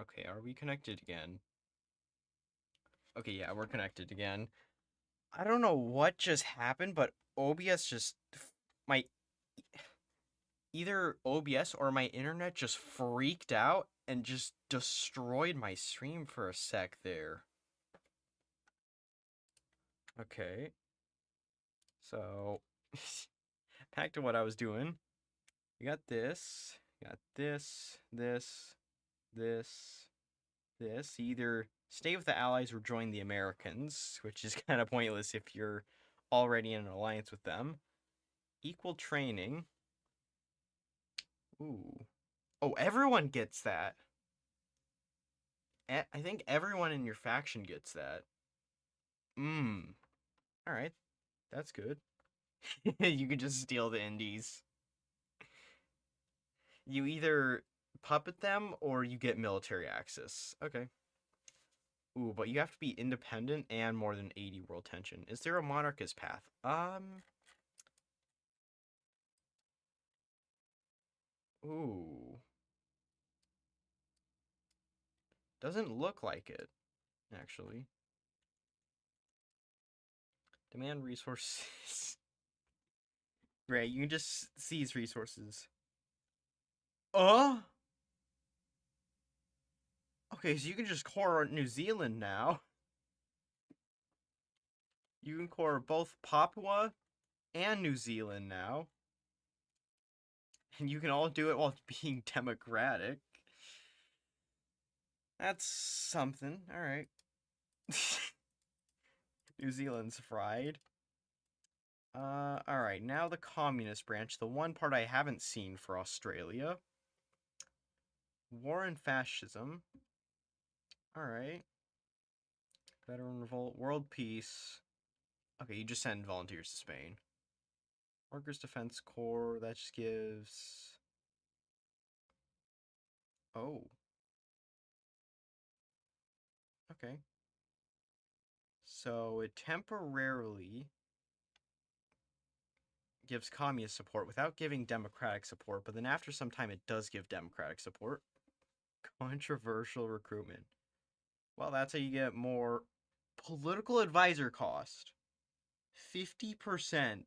Okay, are we connected again? Okay, yeah, we're connected again. I don't know what just happened, but OBS just my either OBS or my internet just freaked out and just destroyed my stream for a sec there. Okay. So back to what I was doing. You got this. You got this, this, this. You either stay with the Allies or join the Americans, which is kind of pointless if you're already in an alliance with them. Equal training. Ooh. Oh, everyone gets that. I think everyone in your faction gets that. Mmm. Alright. That's good. You can just steal the indies. You either puppet them or you get military access. Okay. Ooh, but you have to be independent and more than 80 world tension. Is there a monarchist path? Ooh. Doesn't look like it, actually. Demand resources. Right, you can just seize resources. Okay, so you can just core New Zealand now. You can core both Papua and New Zealand now. And you can all do it while being democratic. That's something. Alright. New Zealand's fried. Alright, now the communist branch. The one part I haven't seen for Australia. War and fascism. Alright. Veteran revolt. World peace. Okay, you just send volunteers to Spain. Workers' Defense Corps. That just gives... Oh. Okay. So it temporarily gives communist support without giving democratic support, but then after some time it does give democratic support. Controversial recruitment. Well, that's how you get more political advisor cost. 50%.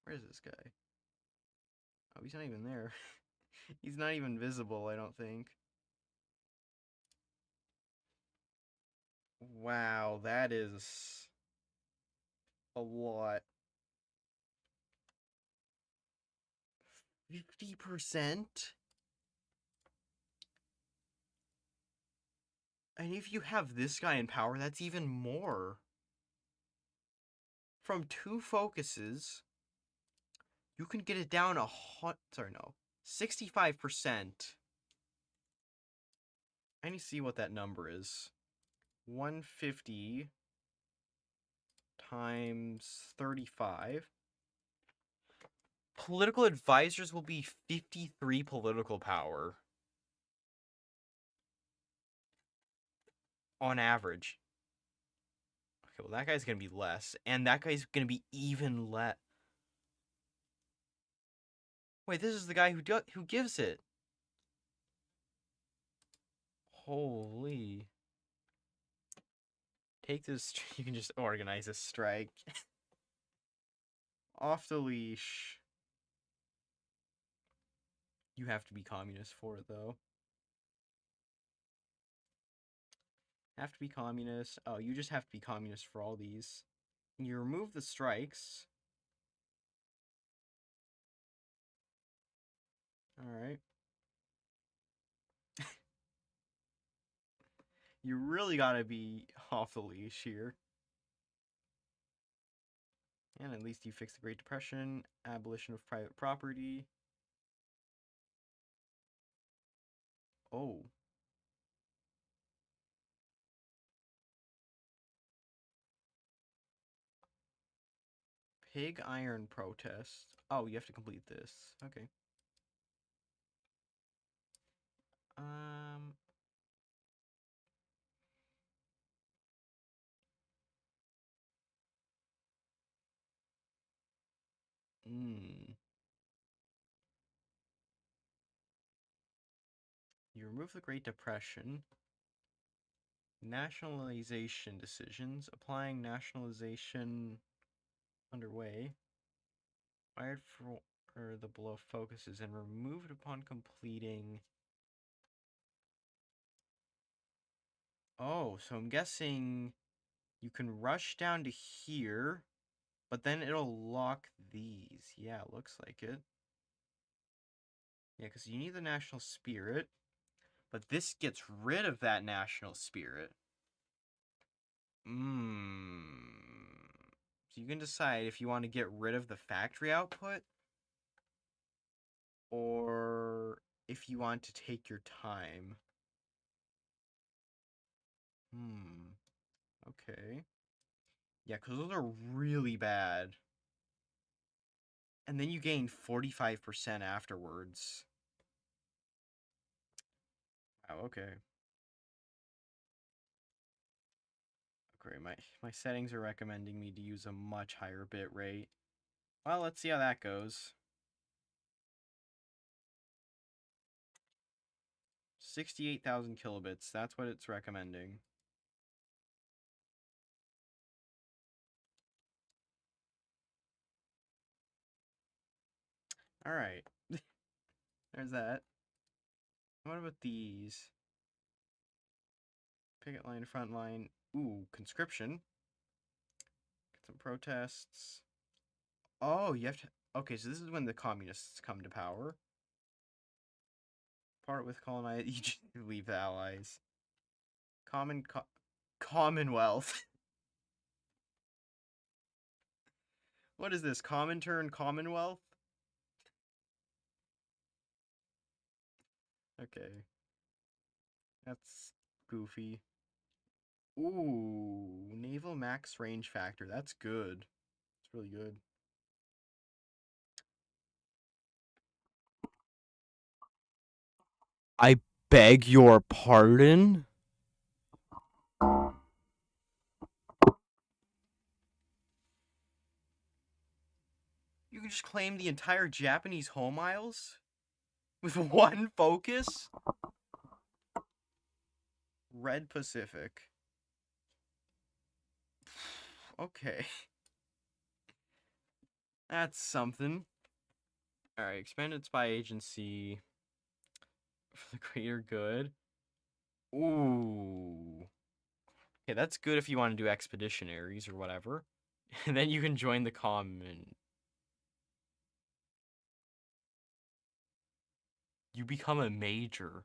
Where is this guy? Oh, he's not even there. He's not even visible, I don't think. Wow, that is a lot. 50%? And if you have this guy in power, that's even more. From 2 focuses, you can get it down 65%. I need to see what that number is. 150 times 35. Political advisors will be 53 political power. On average. Okay, well that guy's gonna be less. And that guy's gonna be even less. Wait, this is the guy who gives it. Holy. Take this. You can just organize a strike. Off the leash. You have to be communist for it, though. Have to be communist. Oh, you just have to be communist for all these. You remove the strikes. Alright. You really gotta be off the leash here. And at least you fix the Great Depression, abolition of private property. Oh. Pig iron protest. Oh, you have to complete this. Okay. Um. You remove the Great Depression. Nationalization decisions. Applying nationalization underway. Fired for the below focuses and removed upon completing. Oh, so I'm guessing you can rush down to here, but then it'll lock these. Yeah, it looks like it. Yeah, because you need the national spirit, but this gets rid of that national spirit. So you can decide if you want to get rid of the factory output or if you want to take your time. Okay. Yeah, because those are really bad. And then you gain 45% afterwards. Wow, okay. Okay, my settings are recommending me to use a much higher bit rate. Well, let's see how that goes. 68,000 kilobits, that's what it's recommending. Alright. There's that. What about these? Picket line, front line. Ooh, conscription. Get some protests. Oh, you have to... Okay, so this is when the communists come to power. Part with colonize... You just leave the allies. Commonwealth. What is this? Comintern Commonwealth? Okay. That's goofy. Ooh, naval max range factor. That's good. It's really good. I beg your pardon? You can just claim the entire Japanese home isles? With one focus? Red Pacific. Okay. That's something. Alright, expanded spy agency for the greater good. Ooh. Okay, that's good if you want to do expeditionaries or whatever. And then you can join the common. You become a major.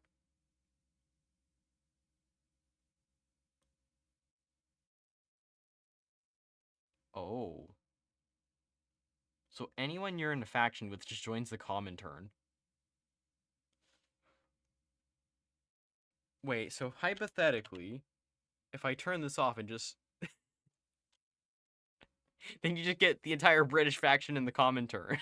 Oh. So anyone you're in a faction with just joins the common turn. Wait, so hypothetically, if I turn this off and just... then you just get the entire British faction in the common turn.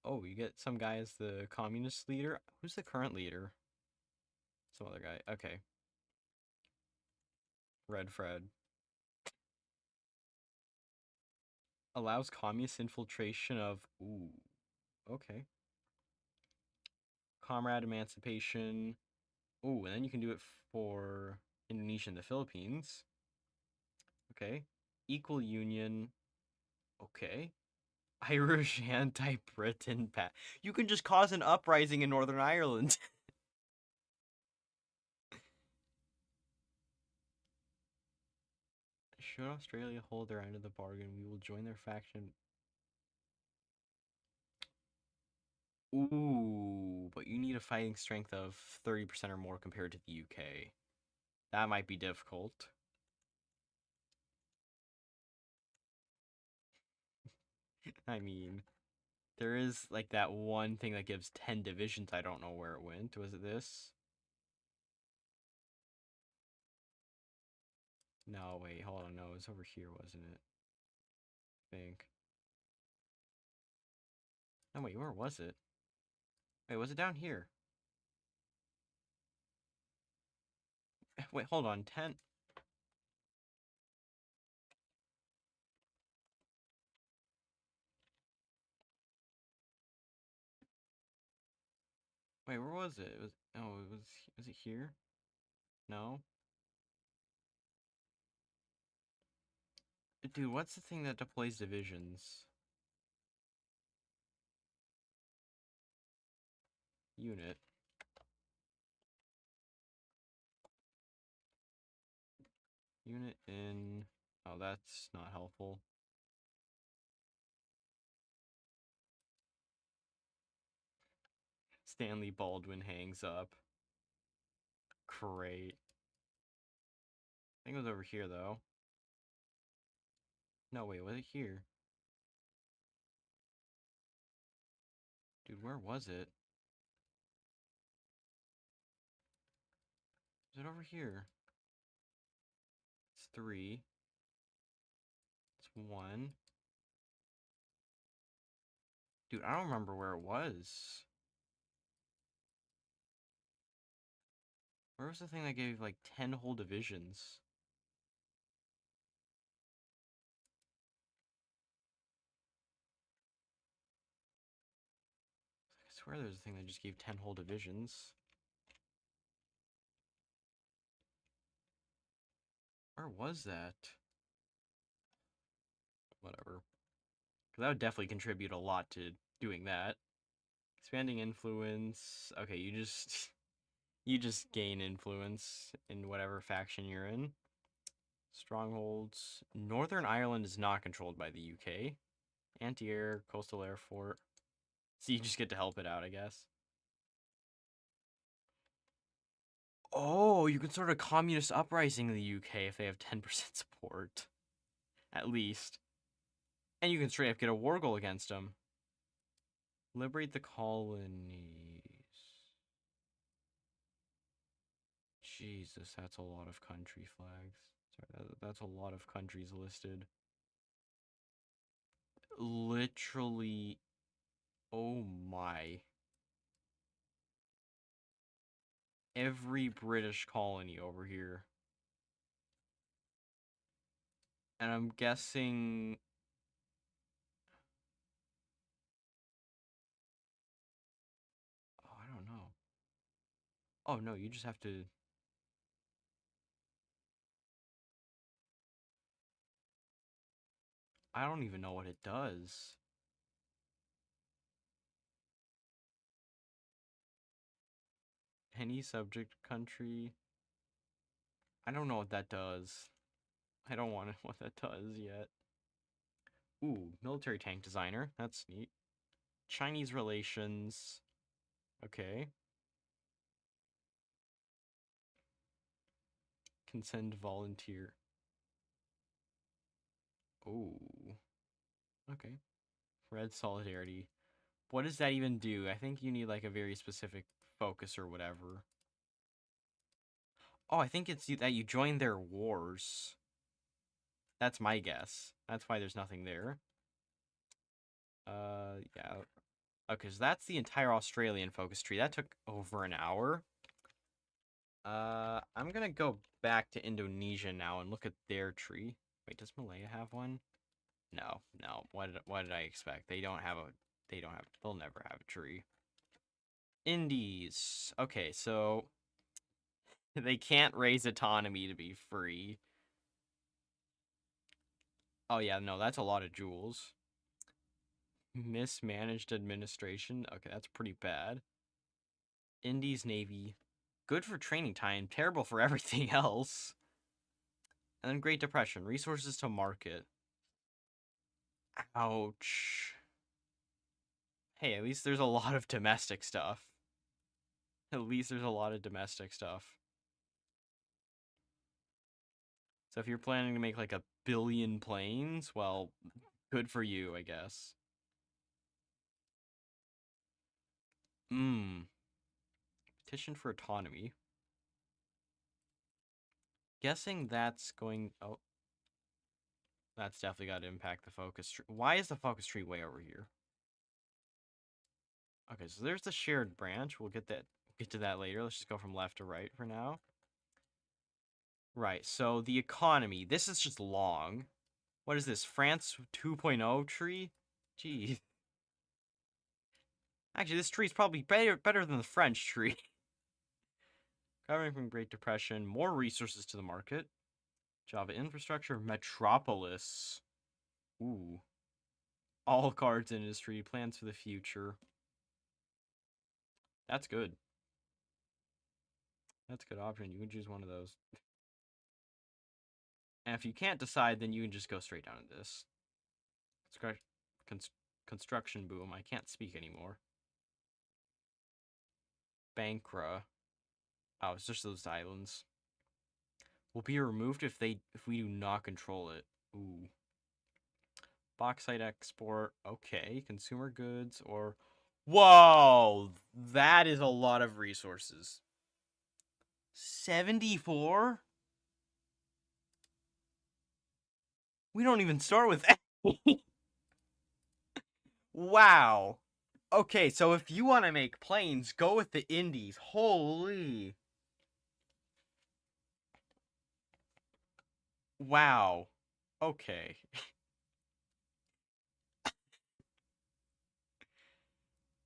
Oh, you get some guy as the communist leader? Who's the current leader? Some other guy. Okay. Red Fred. Allows communist infiltration of... Ooh. Okay. Comrade emancipation. Ooh, and then you can do it for Indonesia and the Philippines. Okay. Equal union. Okay. Irish anti-Britain pat. You can just cause an uprising in Northern Ireland. Should Australia hold their end of the bargain, we will join their faction. Ooh, but you need a fighting strength of 30% or more compared to the UK. That might be difficult. I mean, there is like that one thing that gives 10 divisions. I don't know where it went. Was it this? No, wait, hold on. No, it was over here, wasn't it? I think. No, wait, where was it? Wait, was it down here? Wait, hold on. 10. Wait, where was it? It was was it here? No? Dude, what's the thing that deploys divisions? Unit. Unit in... Oh, that's not helpful. Stanley Baldwin hangs up. Great. I think it was over here, though. No, wait, was it here? Dude, where was it? Is it over here? It's 3. It's 1. Dude, I don't remember where it was. Where was the thing that gave, like, 10 whole divisions? I swear there's a thing that just gave 10 whole divisions. Where was that? Whatever. Because that would definitely contribute a lot to doing that. Expanding influence. Okay, you just... You just gain influence in whatever faction you're in. Strongholds. Northern Ireland is not controlled by the UK. Anti-air, coastal air fort. So you just get to help it out, I guess. Oh, you can start a communist uprising in the UK if they have 10% support. At least. And you can straight up get a war goal against them. Liberate the colonies. Jesus, that's a lot of country flags. Sorry, that's a lot of countries listed. Literally, oh my. Every British colony over here. And I'm guessing... Oh, I don't know. Oh, no, you just have to... I don't even know what it does. Any subject country... I don't know what that does. I don't want to know what that does yet. Ooh, military tank designer. That's neat. Chinese relations. Okay. Consent volunteer. Oh. Okay. Red solidarity. What does that even do? I think you need like a very specific focus or whatever. Oh, I think it's that you join their wars. That's my guess. That's why there's nothing there. Yeah. Okay, so that's the entire Australian focus tree. That took over an hour. I'm gonna go back to Indonesia now and look at their tree. Wait, does Malaya have one? No, no. What did I expect? They don't have a. They don't have. They'll never have a tree. Indies. Okay, so they can't raise autonomy to be free. Oh yeah, no, that's a lot of jewels. Mismanaged administration. Okay, that's pretty bad. Indies Navy. Good for training time, terrible for everything else. And then Great Depression. Resources to market. Ouch. Hey, at least there's a lot of domestic stuff. At least there's a lot of domestic stuff. So if you're planning to make like 1 billion planes, well, good for you, I guess. Petition for autonomy. Guessing that's going... Oh. That's definitely got to impact the focus tree. Why is the focus tree way over here? Okay, so there's the shared branch. We'll get to that later. Let's just go from left to right for now. Right, so the economy. This is just long. What is this? France 2.0 tree? Geez. Actually, this tree's probably better than the French tree. Recovering from Great Depression, more resources to the market. Java infrastructure, Metropolis. Ooh. All cards industry, plans for the future. That's good. That's a good option. You can choose one of those. And if you can't decide, then you can just go straight down to this. Construction boom. I can't speak anymore. Bankra. Oh, it's just those islands. Will be removed if we do not control it. Ooh. Bauxite export. Okay. Consumer goods or... Whoa! That is a lot of resources. 74? We don't even start with that. Wow. Okay, so if you want to make planes, go with the Indies. Holy. Wow. Okay.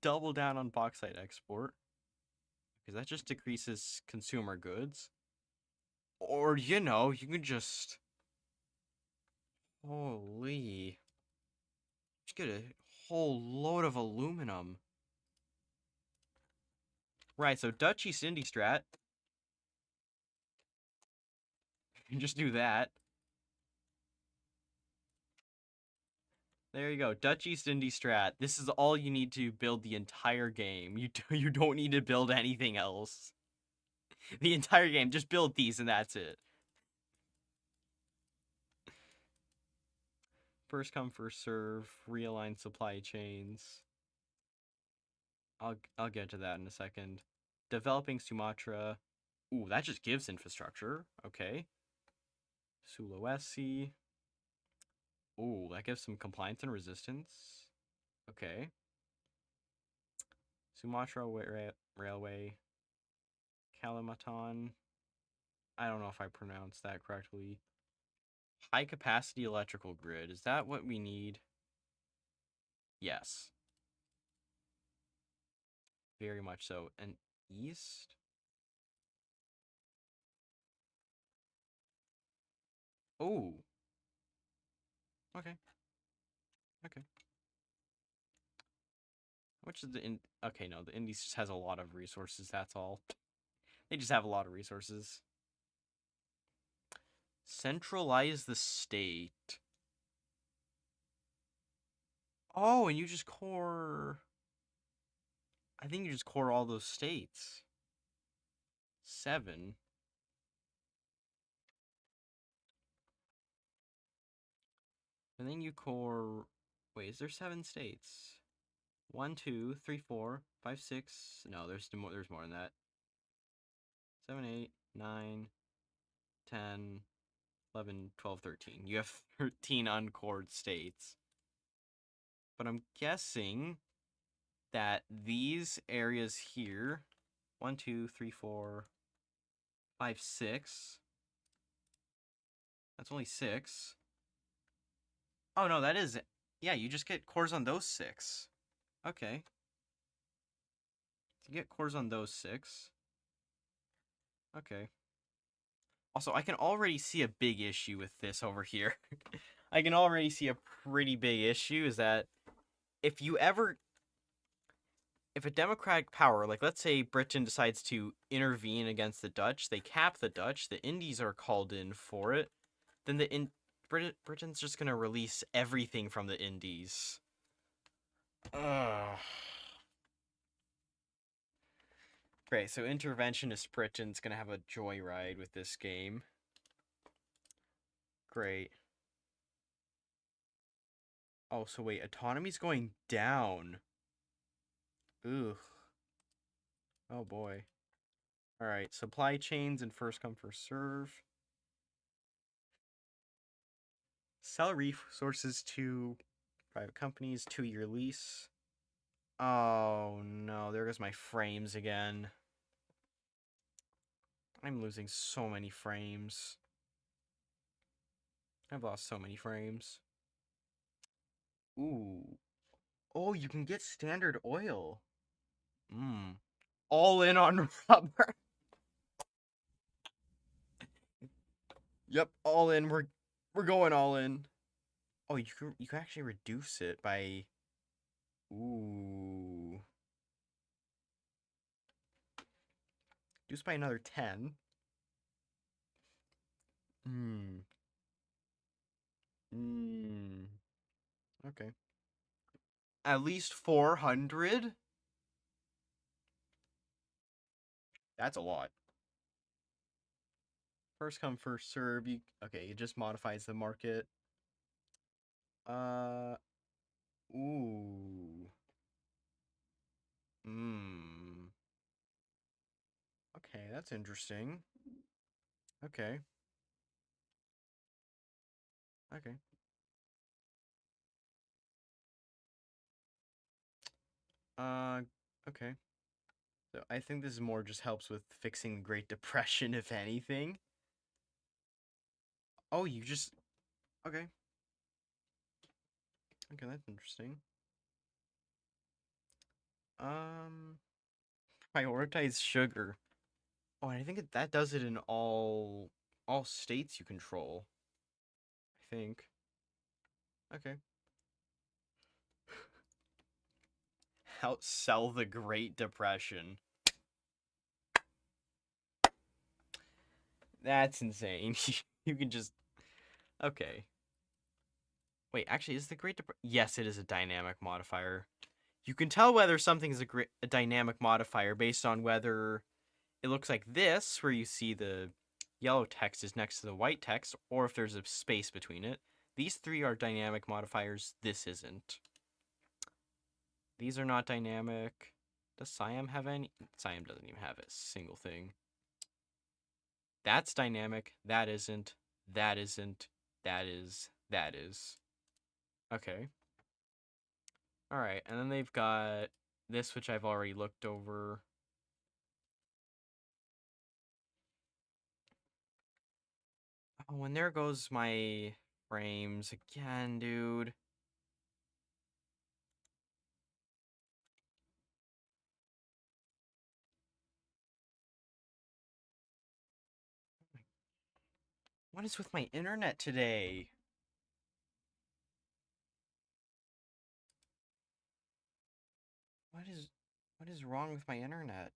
Double down on bauxite export. Because that just decreases consumer goods. Or, you know, you can just... Holy. Just get a whole load of aluminum. Right, so Dutch East Indie Strat. You can just do that. There you go, Dutch East Indie Strat. This is all you need to build the entire game. You don't need to build anything else. The entire game, just build these and that's it. First come, first serve, realign supply chains. I'll get to that in a second. Developing Sumatra. Ooh, that just gives infrastructure. Okay. Sulawesi. Ooh, that gives some compliance and resistance. Okay. Sumatra Railway. Kalimantan. I don't know if I pronounced that correctly. High capacity electrical grid. Is that what we need? Yes. Very much so. And east? Oh. Okay. Okay. Which is okay, no, the Indies just has a lot of resources, that's all. They just have a lot of resources. Centralize the state. Oh, and you just core... I think you just core all those states. 7. And then you core... Wait, is there 7 states? 1, 2, 3, 4, 5, 6... No, there's more than that. 7, 8, 9, 10, 11, 12, 13. You have 13 uncored states. But I'm guessing that these areas here, 1, 2, 3, 4, 5, 6. That's only 6. Oh no, that is... Yeah, you just get cores on those 6. Okay. You get cores on those 6. Okay. Also, I can already see a big issue with this over here. I can already see a pretty big issue is that if you ever... If a democratic power, like let's say Britain decides to intervene against the Dutch, they cap the Dutch, the Indies are called in for it, then Britain's just gonna release everything from the Indies. Ugh. Great, so interventionist Britain's gonna have a joyride with this game. Great. Oh, so wait, autonomy's going down. Ugh. Oh boy. Alright, supply chains and first come, first serve. Sell resources to private companies, 2-year lease. Oh no, there goes my frames again. I'm losing so many frames. I've lost so many frames. Ooh. Oh, you can get standard oil. Mm. All in on rubber. Yep, all in. We're going all in. Oh, you can actually reduce it by. Ooh. Reduce by another 10. Hmm. Hmm. Okay. At least 400? That's a lot. First come, first serve. Okay, it just modifies the market. Uh ooh. Hmm. Okay, that's interesting. Okay. Okay. Uh okay. So I think this more just helps with fixing the Great Depression, if anything. Oh, you just okay. Okay, that's interesting. Um Prioritize sugar. Oh, I think that does it in all states you control. I think. Okay. Outsell the Great Depression. That's insane. You can just okay. Wait, actually, is the Great Depression? Yes, it is a dynamic modifier. You can tell whether something is a dynamic modifier based on whether it looks like this, where you see the yellow text is next to the white text, or if there's a space between it. These three are dynamic modifiers. This isn't. These are not dynamic. Does Siam have any? Siam doesn't even have a single thing. That's dynamic. That isn't. That isn't. That is. That is. Okay. All right. And then they've got this, which I've already looked over. Oh, and there goes my frames again, dude. What is with my internet today? What is what is wrong with my internet?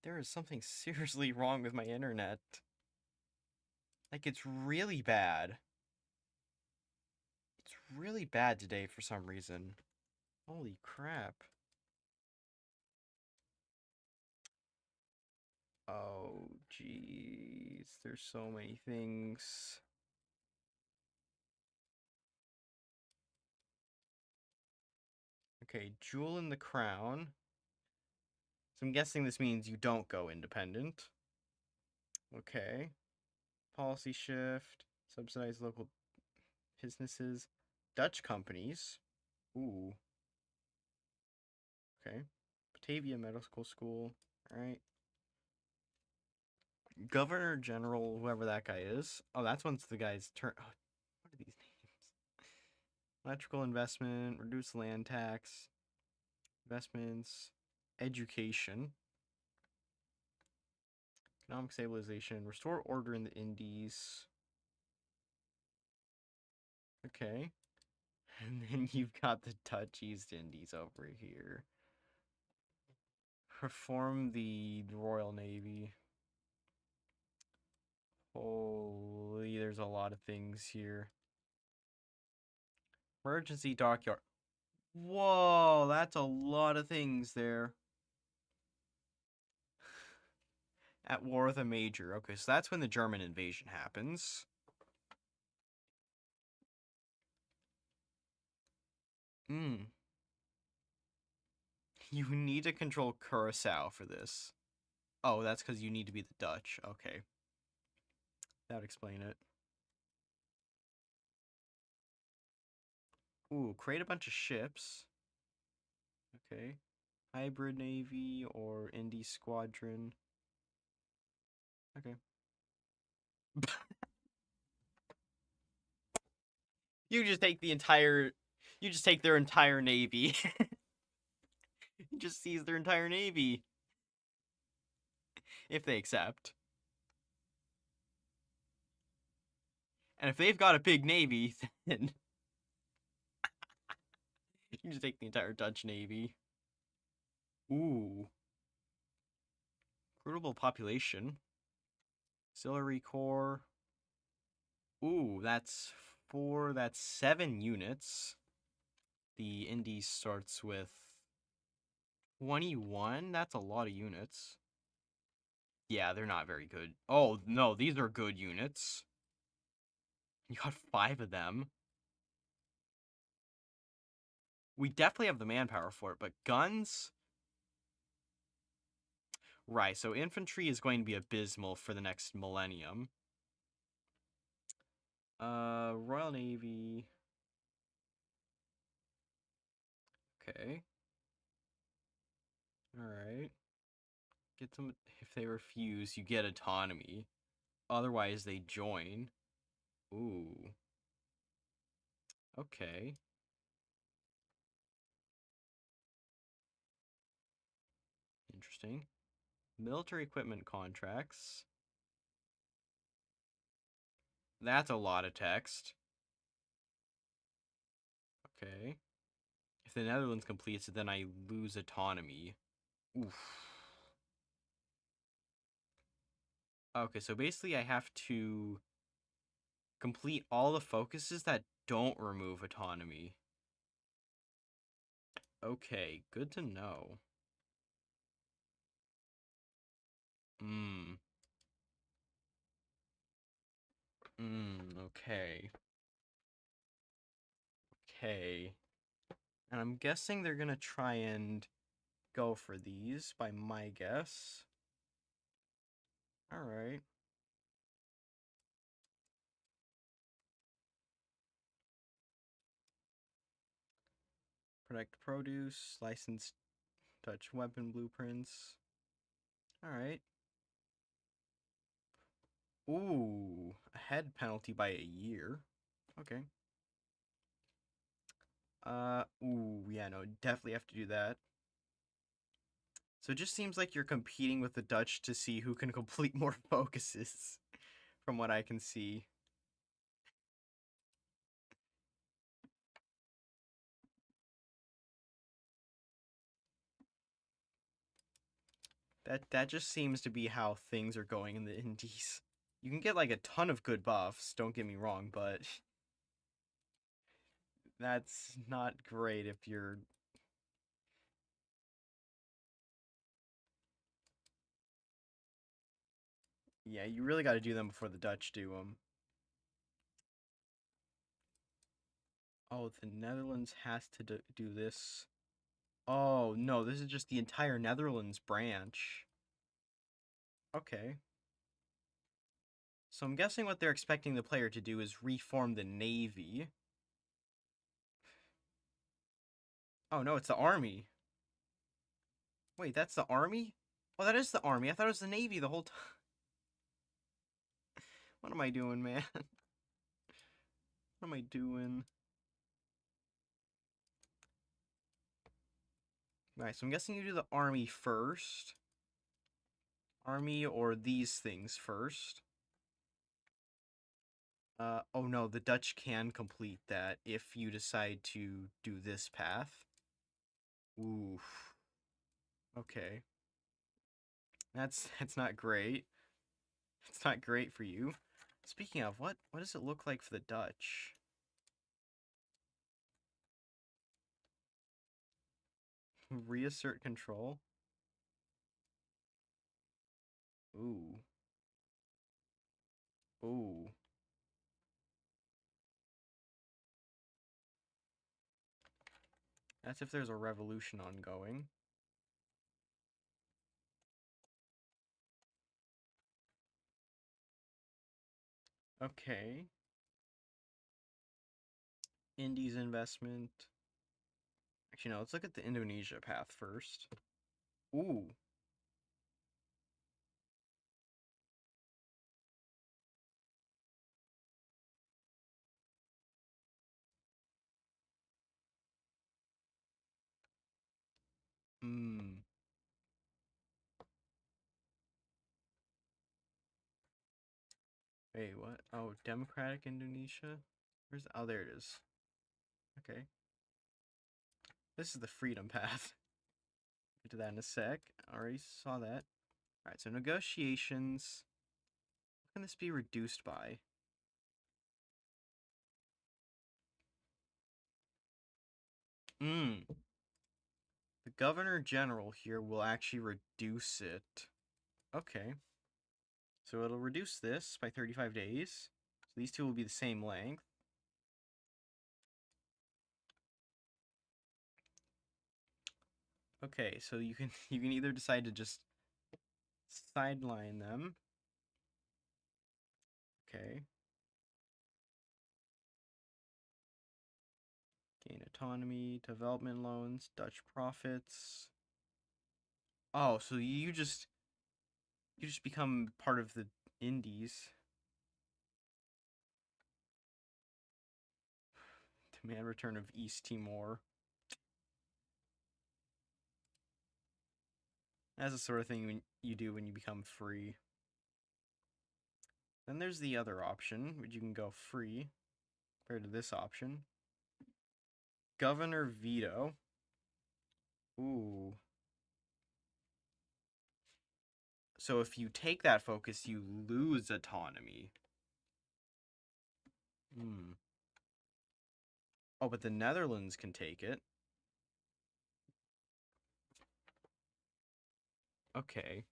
There is something seriously wrong with my internet. Like it's really bad. It's really bad today for some reason. Holy crap. Oh, jeez. There's so many things. Okay, Jewel in the Crown. So I'm guessing this means you don't go independent. Okay. Policy shift. Subsidize local businesses. Dutch companies. Ooh. Okay. Batavia Medical School. Alright. Governor General, whoever that guy is. Oh, that's once the guy's turn. Oh, what are these names? Electrical investment, reduce land tax, investments, education, economic stabilization, restore order in the Indies. Okay. And then you've got the Dutch East Indies over here. Reform the Royal Navy. Holy, there's a lot of things here. Emergency dockyard. Whoa, that's a lot of things there. At war with a major. Okay, so that's when the German invasion happens. Hmm. You need to control Curacao for this. Oh, that's because you need to be the Dutch. Okay. That would explain it. Ooh, create a bunch of ships. Okay. Hybrid Navy or Indie Squadron. Okay. You just take the entire... You just take their entire navy. Just seize their entire navy. If they accept. And if they've got a big navy, then you can just take the entire Dutch navy. Ooh. Recruitable population. Auxiliary corps. Ooh, that's 7 units. The Indies starts with 21. That's a lot of units. Yeah, they're not very good. Oh, no, these are good units. You got 5 of them. We definitely have the manpower for it, but guns? Right, so infantry is going to be abysmal for the next millennium. Royal Navy. Okay. Alright. Get them. If they refuse, you get autonomy. Otherwise, they join. Ooh. Okay. Interesting. Military equipment contracts. That's a lot of text. Okay. If the Netherlands completes it, then I lose autonomy. Oof. Okay, so basically I have to complete all the focuses that don't remove autonomy. Okay, good to know. Hmm. Okay. Okay. And I'm guessing they're gonna try and go for these, by my guess. Alright. Protect produce, licensed Dutch weapon blueprints. Alright. Ooh, a head penalty by a year. Okay. Ooh, yeah, no, definitely have to do that. So it just seems like you're competing with the Dutch to see who can complete more focuses, from what I can see. That just seems to be how things are going in the Indies. You can get like a ton of good buffs, don't get me wrong, but that's not great if you're... Yeah, you really got to do them before the Dutch do them. Oh, the Netherlands has to do this. Oh, no, this is just the entire Netherlands branch. Okay. So I'm guessing what they're expecting the player to do is reform the navy. Oh, no, it's the army. Wait, that's the army? Oh, that is the army. I thought it was the navy the whole time. What am I doing, man? What am I doing? Right, so I'm guessing you do the army first. Army or these things first. Oh no, the Dutch can complete that if you decide to do this path. Oof. Okay. That's not great. It's not great for you. Speaking of, what does it look like for the Dutch? Reassert control. Ooh. Ooh. That's if there's a revolution ongoing. Okay. Indies investment. Actually, no, let's look at the Indonesia path first. Ooh. Hmm. Wait, what? Oh, Democratic Indonesia? Oh, there it is. Okay. This is the freedom path. Get to that in a sec. Already saw that. Alright, so negotiations. What can this be reduced by? The Governor General here will actually reduce it. Okay. So it'll reduce this by 35 days. So these two will be the same length. Okay, so you can either decide to just sideline them. Okay. Gain autonomy, development loans, Dutch profits. Oh, so you just become part of the Indies. Demand return of East Timor. That's the sort of thing you do when you become free. Then there's the other option, which you can go free, compared to this option. Governor veto. Ooh. So if you take that focus, you lose autonomy. Hmm. Oh, but the Netherlands can take it. Okay.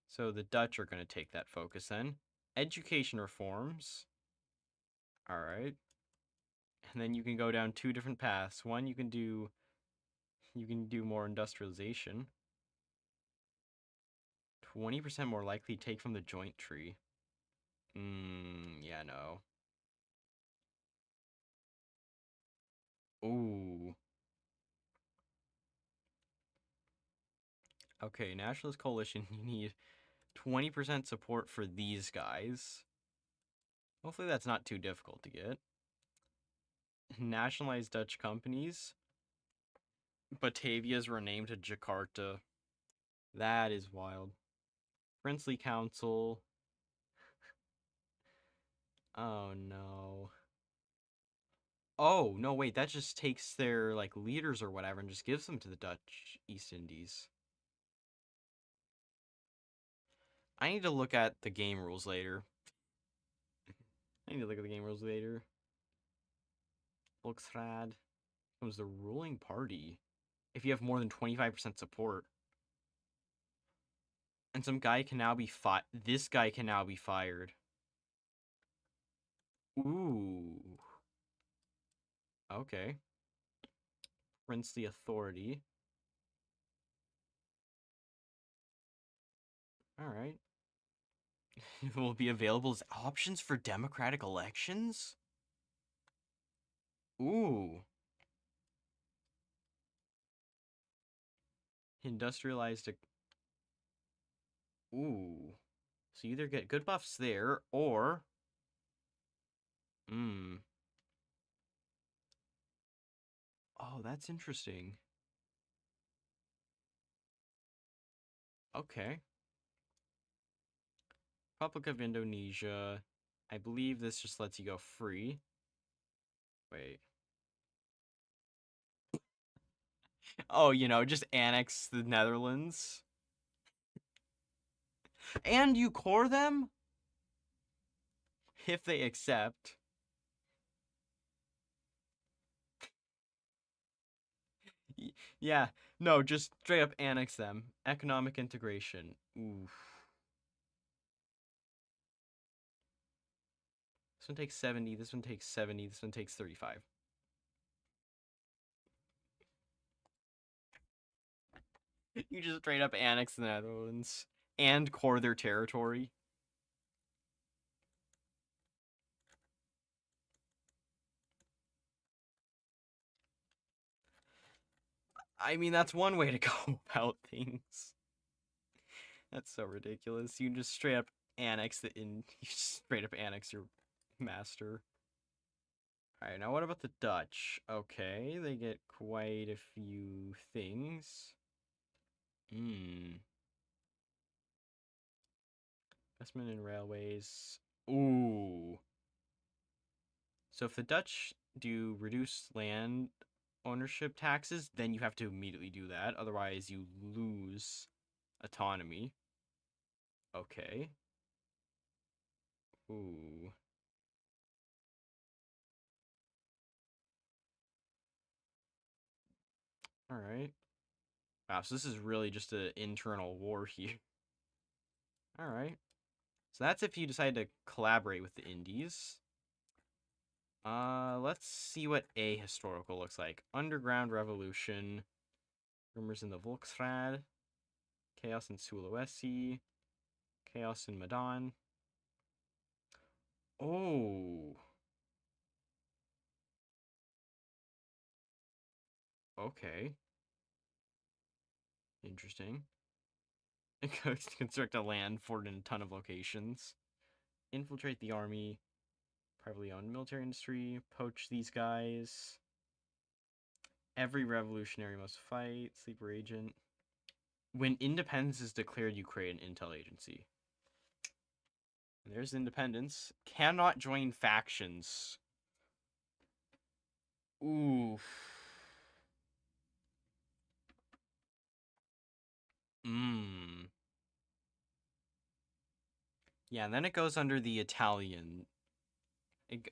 So the Dutch are going to take that focus then. Education reforms. All right. And then you can go down two different paths. One, you can do more industrialization. 20% more likely to take from the joint tree. Yeah, no. Ooh. Okay, Nationalist Coalition, you need 20% support for these guys. Hopefully that's not too difficult to get. Nationalized Dutch companies. Batavia's renamed to Jakarta. That is wild. Princely Council. Oh no. Oh, no, wait, that just takes their like leaders or whatever and just gives them to the Dutch East Indies. I need to look at the game rules later. I need to look at the game rules later. Volksraad becomes the ruling party if you have more than 25% support. And some guy can now be this guy can now be fired. Ooh. Okay. Princely authority. Alright. Will be available as options for democratic elections? Ooh. Industrialized. Ooh. So you either get good buffs there, or... Oh, that's interesting. Okay. Republic of Indonesia. I believe this just lets you go free. Wait. Oh, just annex the Netherlands. And you core them? If they accept. Yeah. No, just straight up annex them. Economic integration. Oof. This one takes 70, this one takes 70, this one takes 35. You just straight up annex the Netherlands and core their territory. I mean, that's one way to go about things. That's so ridiculous. You just straight up annex you just straight up annex your master. Alright, now what about the Dutch? Okay, they get quite a few things. Investment in railways. Ooh. So if the Dutch do reduce land ownership taxes, then you have to immediately do that. Otherwise, you lose autonomy. Okay. Ooh. Alright. Wow, so this is really just an internal war here. Alright. So that's if you decide to collaborate with the Indies. Let's see what a historical looks like. Underground Revolution. Rumors in the Volksraad. Chaos in Sulawesi. Chaos in Medan. Oh. Okay. Interesting. Construct a land fort in a ton of locations. Infiltrate the army. Privately owned military industry. Poach these guys. Every revolutionary must fight. Sleeper agent. When independence is declared, you create an intel agency. And there's independence. Cannot join factions. Ooh. Mmm. Yeah, and then it goes under the Italian. If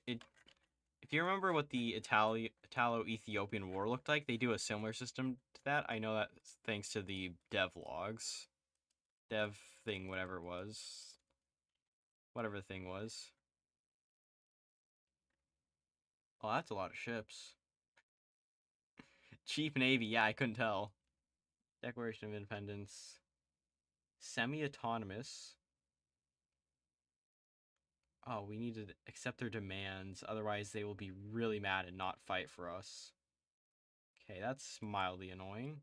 you remember what the Italo-Ethiopian War looked like, they do a similar system to that. I know that thanks to the dev logs. Dev thing, whatever it was. Whatever the thing was. Oh, that's a lot of ships. Cheap Navy, yeah, I couldn't tell. Declaration of Independence. Semi-autonomous. Oh, we need to accept their demands, otherwise they will be really mad and not fight for us. Okay, that's mildly annoying.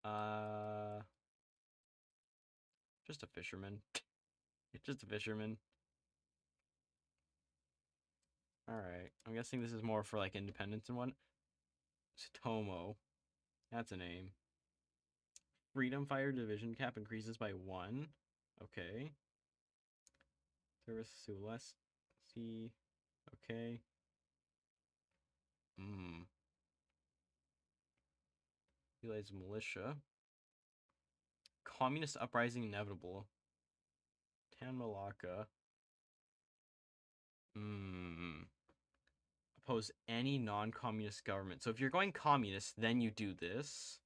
Uh, just a fisherman. Just a fisherman. Alright, I'm guessing this is more for, like, independence and what? Tomo. That's a name. Freedom Fire Division cap increases by 1. Okay. Service to less. C. Okay. Utilize militia. Communist uprising inevitable. Tan Malacca. Oppose any non-communist government. So if you're going communist, then you do this.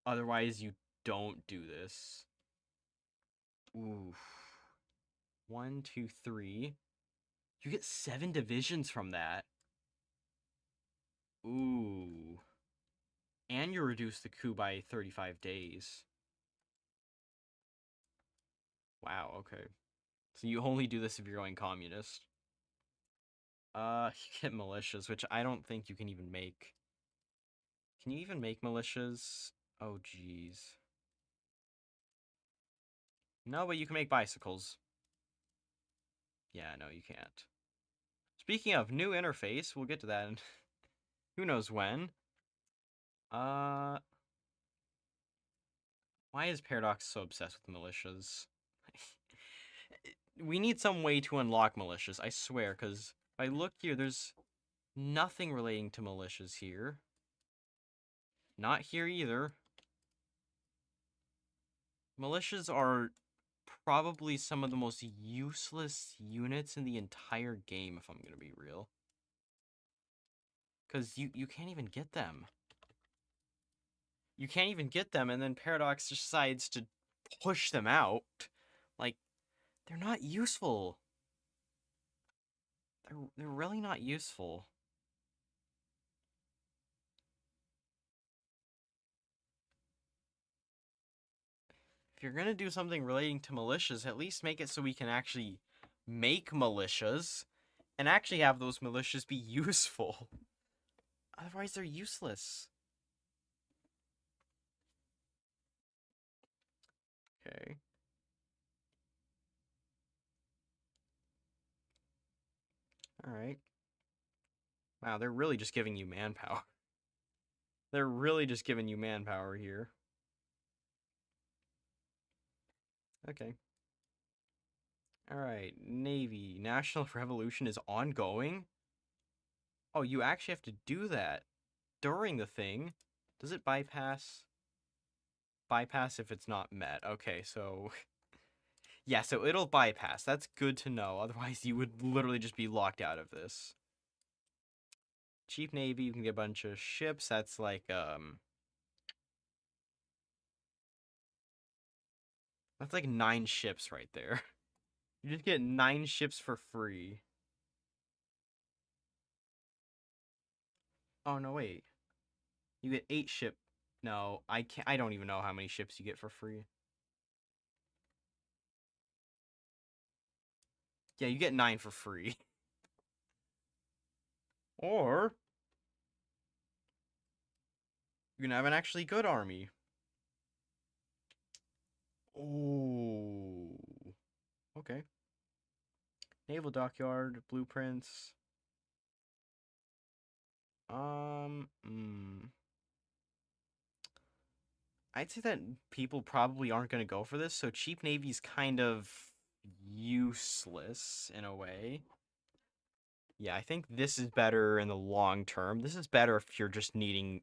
Otherwise, you don't do this. Oof. 1, 2, 3. You get 7 divisions from that. Ooh. And you reduce the coup by 35 days. Wow, okay. So you only do this if you're going communist. You get militias, which I don't think you can even make. Can you even make militias? Oh, jeez. No, but you can make bicycles. Yeah, no, you can't. Speaking of new interface, we'll get to that in who knows when. Why is Paradox so obsessed with militias? We need some way to unlock militias, I swear, because if I look here, there's nothing relating to militias here. Not here either. Militias are probably some of the most useless units in the entire game, if I'm going to be real. Because you can't even get them. You can't even get them, and then Paradox decides to push them out. Like, they're not useful. They're really not useful. If you're gonna do something relating to militias, at least make it so we can actually make militias and actually have those militias be useful. Otherwise, they're useless. Okay. Alright. Wow, they're really just giving you manpower. They're really just giving you manpower here. Okay. Alright, Navy. National Revolution is ongoing? Oh, you actually have to do that during the thing. Does it bypass? Bypass if it's not met. Okay, so... Yeah, so it'll bypass. That's good to know. Otherwise, you would literally just be locked out of this. Cheap Navy, you can get a bunch of ships. That's like, That's like 9 ships right there. You just get 9 ships for free. Oh, no, wait. You get 8 ship. No, I can't. I don't even know how many ships you get for free. Yeah, you get 9 for free. Or you can have an actually good army. Oh. Okay. Naval dockyard, blueprints. Um, mm, I'd say that people probably aren't going to go for this, so cheap navy's kind of useless in a way. Yeah, I think this is better in the long term. This is better if you're just needing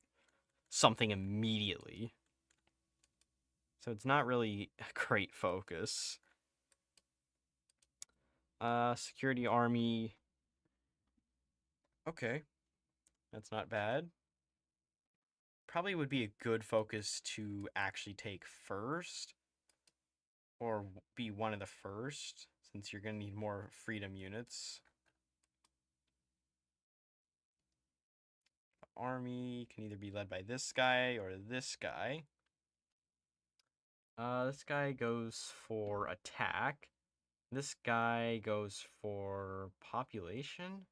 something immediately. So it's not really a great focus. Security army. Okay. That's not bad. Probably would be a good focus to actually take first. Or be one of the first, since you're going to need more freedom units. The army can either be led by this guy or this guy. This guy goes for attack. This guy goes for population.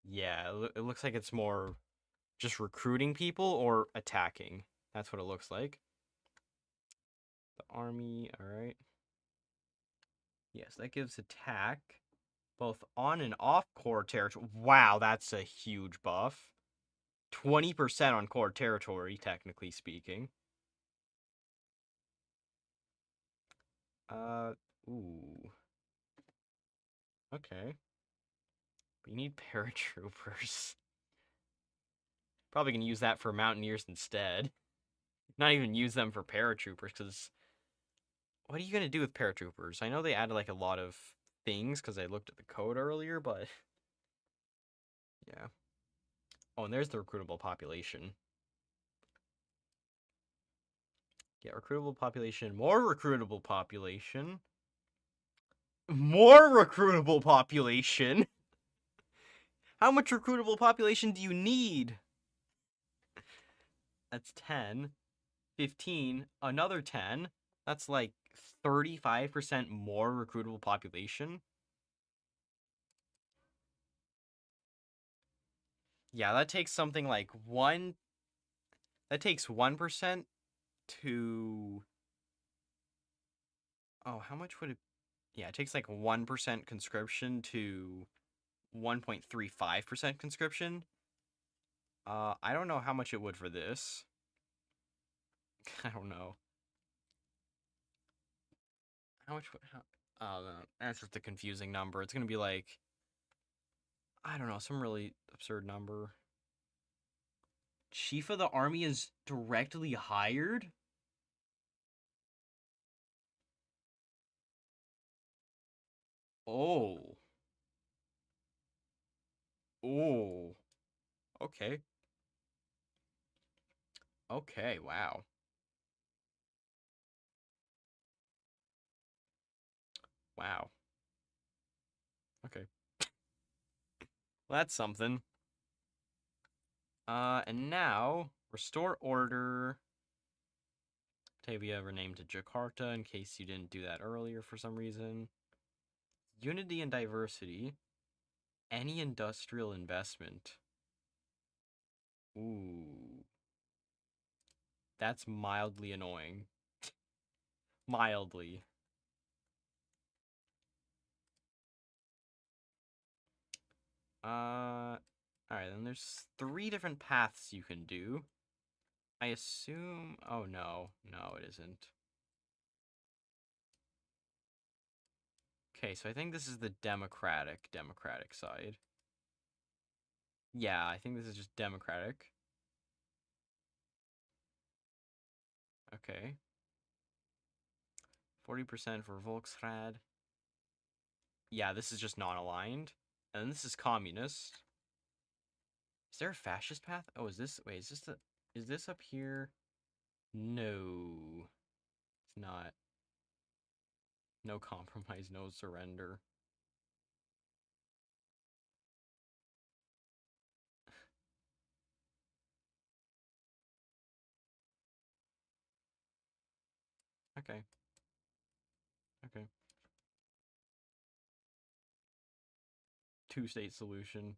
Yeah, it looks like it's more just recruiting people or attacking. That's what it looks like. The army, alright. Yes, that gives attack, both on and off core territory. Wow, that's a huge buff. 20% on core territory, technically speaking. Uh, ooh. Okay. We need paratroopers. Probably gonna use that for mountaineers instead. Not even use them for paratroopers, because what are you gonna do with paratroopers? I know they added like a lot of things because I looked at the code earlier, but yeah. Oh, and there's the recruitable population. Yeah, recruitable population, more recruitable population. More recruitable population. How much recruitable population do you need? That's 10, 15, another 10. That's like 35% more recruitable population. Yeah, that takes something like that takes 1% to, oh, how much would it, yeah, it takes like 1% conscription to 1.35% conscription. I don't know how much it would for this. I don't know. How much would, oh, no, that's just a confusing number. It's gonna be like, I don't know, some really absurd number. Chief of the army is directly hired? Oh. Oh. Okay. Okay, wow. Wow. Okay. Well, that's something. And now, restore order. Tavia renamed to Jakarta in case you didn't do that earlier for some reason. Unity and diversity. Any industrial investment. Ooh. That's mildly annoying. Mildly. Alright, then there's 3 different paths you can do. I assume... Oh, no. No, it isn't. Okay, so I think this is the Democratic side. Yeah, I think this is just Democratic. Okay. 40% for Volksrad. Yeah, this is just non-aligned. And then this is Communist. Is there a fascist path? Oh, is this... Wait, is this up here? No. It's not. No compromise, no surrender. Okay. Okay. Two-state solution.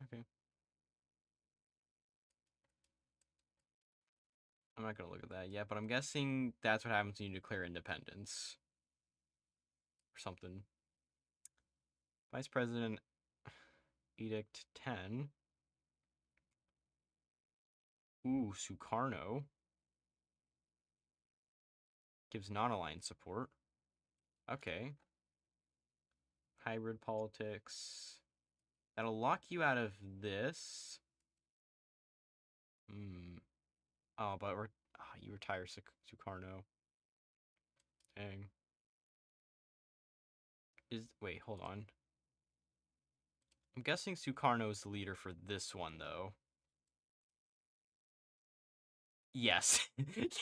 Okay. I'm not gonna look at that yet, but I'm guessing that's what happens when you declare independence. Or something. Vice President Edict 10. Ooh, Sukarno. Gives non-aligned support. Okay. Hybrid politics. That'll lock you out of this. Hmm. Oh, but you retire Sukarno. Dang. Wait, hold on. I'm guessing Sukarno's the leader for this one, though. Yes.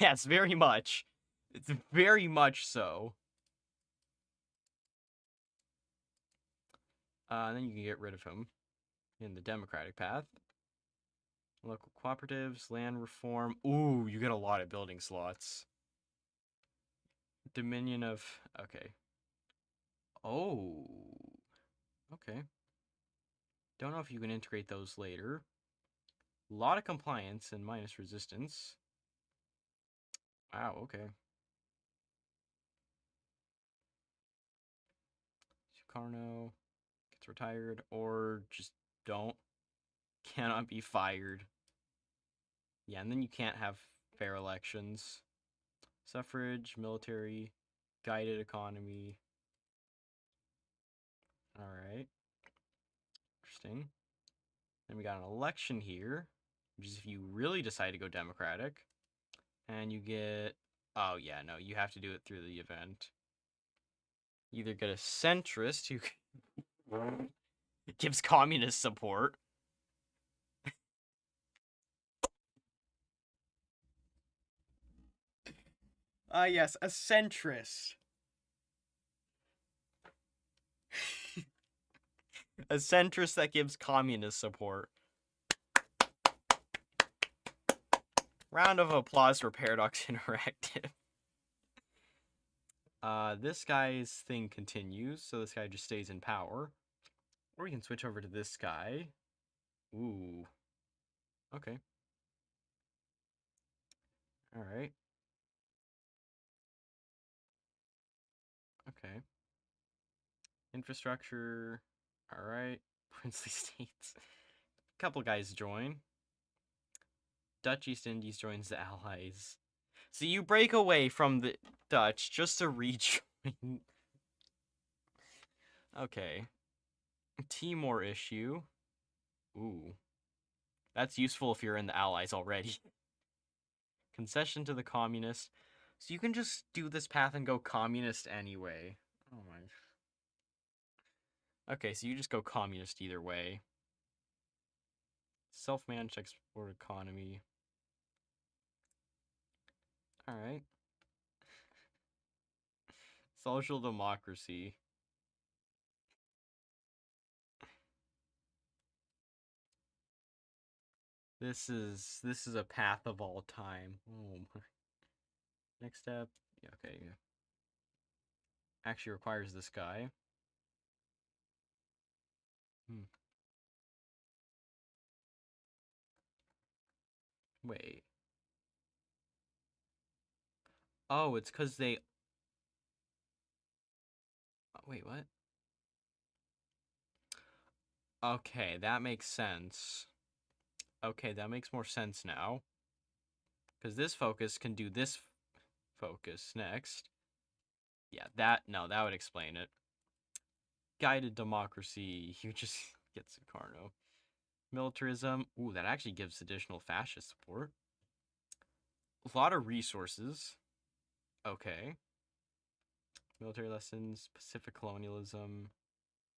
Yes, very much. It's very much so. And then you can get rid of him in the Democratic path. Local cooperatives, land reform. Ooh, you get a lot of building slots. Dominion of... Okay. Oh. Okay. Don't know if you can integrate those later. A lot of compliance and minus resistance. Wow, okay. Sukarno gets retired, or just don't. Cannot be fired. Yeah, and then you can't have fair elections. Suffrage, military, guided economy. Alright. Interesting. Then we got an election here, which is if you really decide to go Democratic. And you get... Oh, yeah, no, you have to do it through the event. You either get a centrist who gives communist support. Yes, a centrist. A centrist that gives communist support. Round of applause for Paradox Interactive. This guy's thing continues, so this guy just stays in power. Or we can switch over to this guy. Ooh. Okay. Alright. Okay. Infrastructure. Alright. Princely States. A couple guys join. Dutch East Indies joins the Allies. So you break away from the Dutch just to rejoin. Okay. Timor issue. Ooh. That's useful if you're in the Allies already. Concession to the communists. So you can just do this path and go communist anyway. Oh my. Okay, so you just go communist either way. Self-managed export economy. Alright. Social democracy. This is a path of all time. Oh my. Next step. Yeah, okay. Yeah. Actually requires this guy. Hmm. Wait. Oh, it's because they... Wait, what? Okay, that makes sense. Okay, that makes more sense now. Because this focus can do this focus next. Yeah, that would explain it. Guided democracy, you just get Sukarno. Militarism, ooh, that actually gives additional fascist support. A lot of resources. Okay. Military lessons, Pacific colonialism.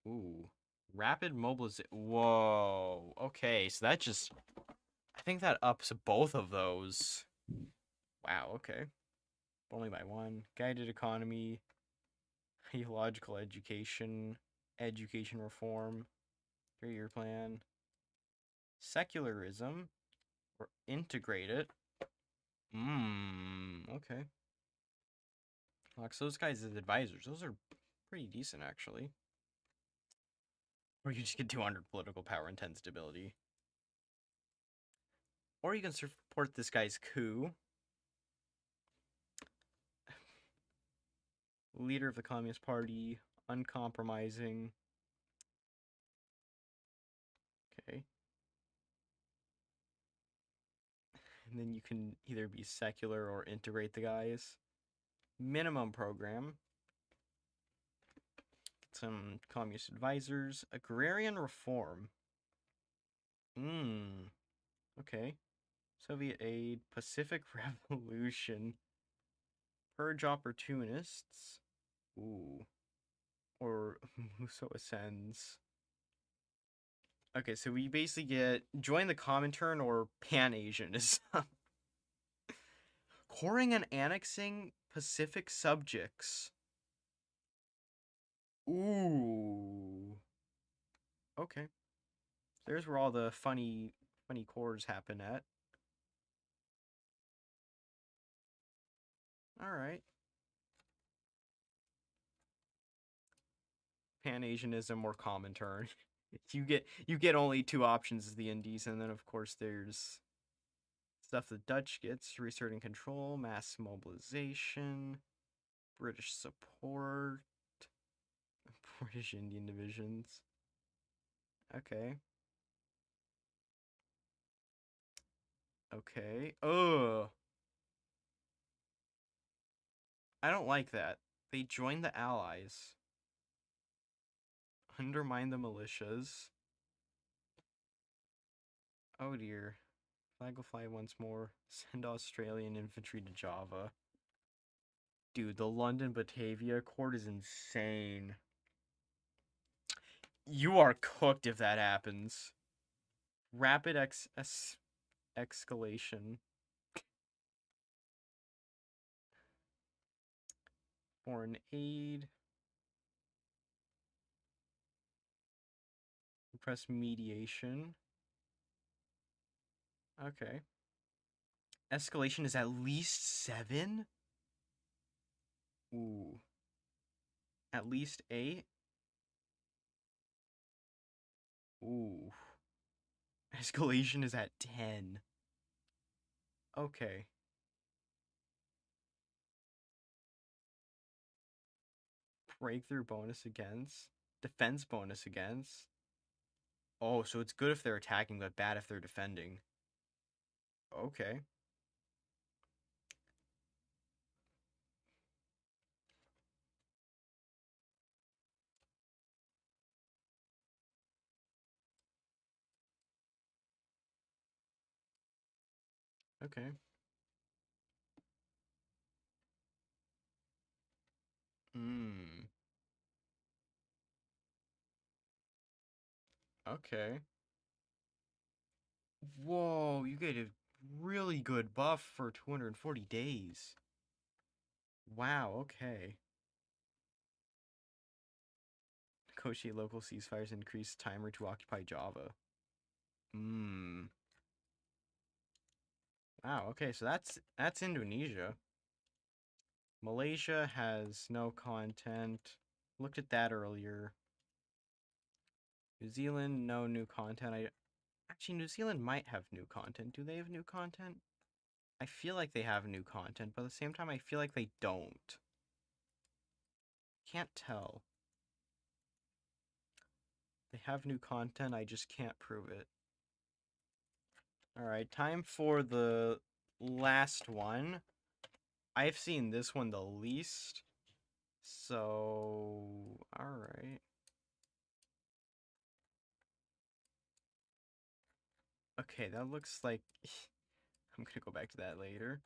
Ooh. Rapid mobilization. Whoa. Okay, so that just... I think that ups both of those. Wow, okay. Only by one. Guided economy. Theological education. Education reform. 3-year plan. Secularism. Or integrate it. Okay. Locks those guys as advisors. Those are pretty decent, actually. Or you just get 200 political power and 10 stability. Or you can support this guy's coup. Leader of the Communist Party. Uncompromising. Okay. And then you can either be secular or integrate the guys. Minimum program. Some communist advisors. Agrarian reform. Okay. Soviet aid. Pacific Revolution. Purge opportunists. Ooh. Or Musso ascends. Okay, so we basically get join the Comintern or Pan-Asianism. Coring and annexing Pacific subjects. Ooh. Okay. There's where all the funny cores happen at. Alright. Pan-Asianism or Comintern. you get only two options as the Indies, and then of course there's stuff the Dutch gets, reasserting control, mass mobilization, British support, British Indian divisions. Okay. Okay. Ugh. I don't like that. They joined the Allies. Undermine the militias. Oh dear. Flag will fly once more. Send Australian infantry to Java. Dude, the London Batavia Accord is insane. You are cooked if that happens. Rapid escalation. Foreign aid. Press mediation. Okay. Escalation is at least 7? Ooh. At least 8? Ooh. Escalation is at 10. Okay. Breakthrough bonus against. Defense bonus against. Oh, so it's good if they're attacking, but bad if they're defending. Okay. Okay. Hmm. Okay. Whoa, you get a really good buff for 240 days. Wow, okay. Negotiate local ceasefires, increase timer to occupy Java. Hmm. Wow, okay, so that's Indonesia. Malaysia has no content. Looked at that earlier. New Zealand, no new content. Actually, New Zealand might have new content. Do they have new content? I feel like they have new content, but at the same time, I feel like they don't. Can't tell. They have new content, I just can't prove it. Alright, time for the last one. I've seen this one the least. So, alright. Okay, that looks like... I'm gonna go back to that later.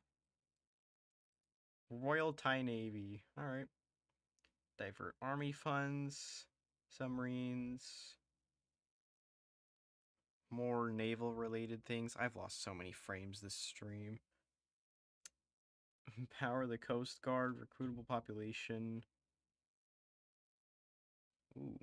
Royal Thai Navy. Alright. Divert army funds. Submarines. More naval related things. I've lost so many frames this stream. Empower the Coast Guard. Recruitable population. Ooh.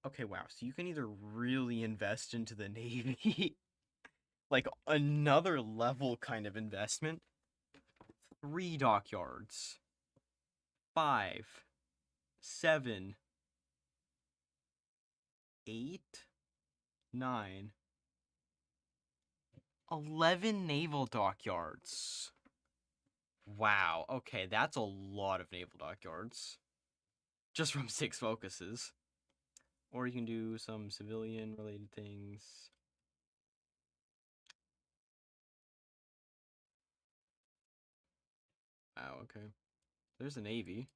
Okay, wow. So you can either really invest into the Navy, like another level kind of investment. 3 dockyards. 5, 7, 8, 9, 11 naval dockyards. Wow. Okay, that's a lot of naval dockyards. Just from 6 focuses. Or you can do some civilian related things. Wow, okay. There's a Navy.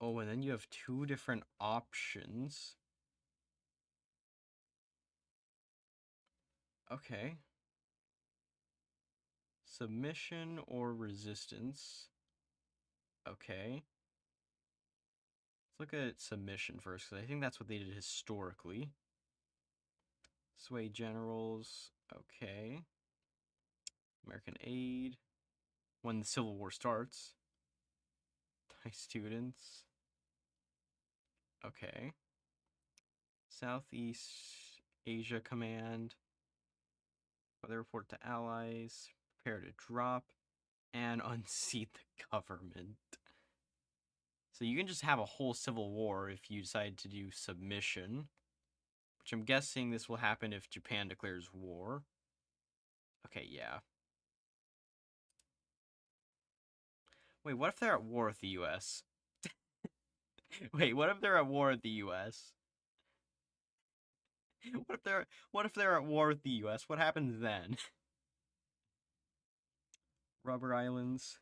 Oh, and then you have 2 different options. Okay. Submission or resistance. Okay. Let's look at submission first, because I think that's what they did historically. Sway generals. Okay. American aid. When the Civil War starts. Thai students. Okay. Southeast Asia Command. Weather report to allies. Prepare to drop. And unseat the government. So you can just have a whole civil war if you decide to do submission. Which I'm guessing this will happen if Japan declares war. Okay, yeah. Wait, what if they're at war with the US? Wait, what if they're at war with the US? What if they're at war with the US? What happens then? Rubber Islands.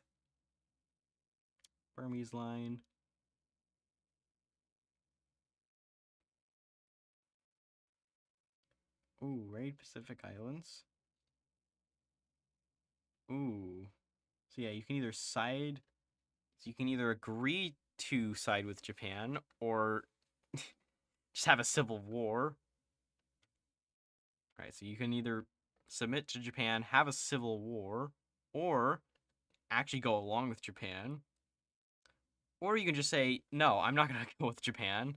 Burmese line. Ooh, raid Pacific Islands. Ooh. So yeah, you can either side... So you can either agree to side with Japan, or just have a civil war. Right, so you can either submit to Japan, have a civil war, or actually go along with Japan. Or you can just say, no, I'm not going to go with Japan.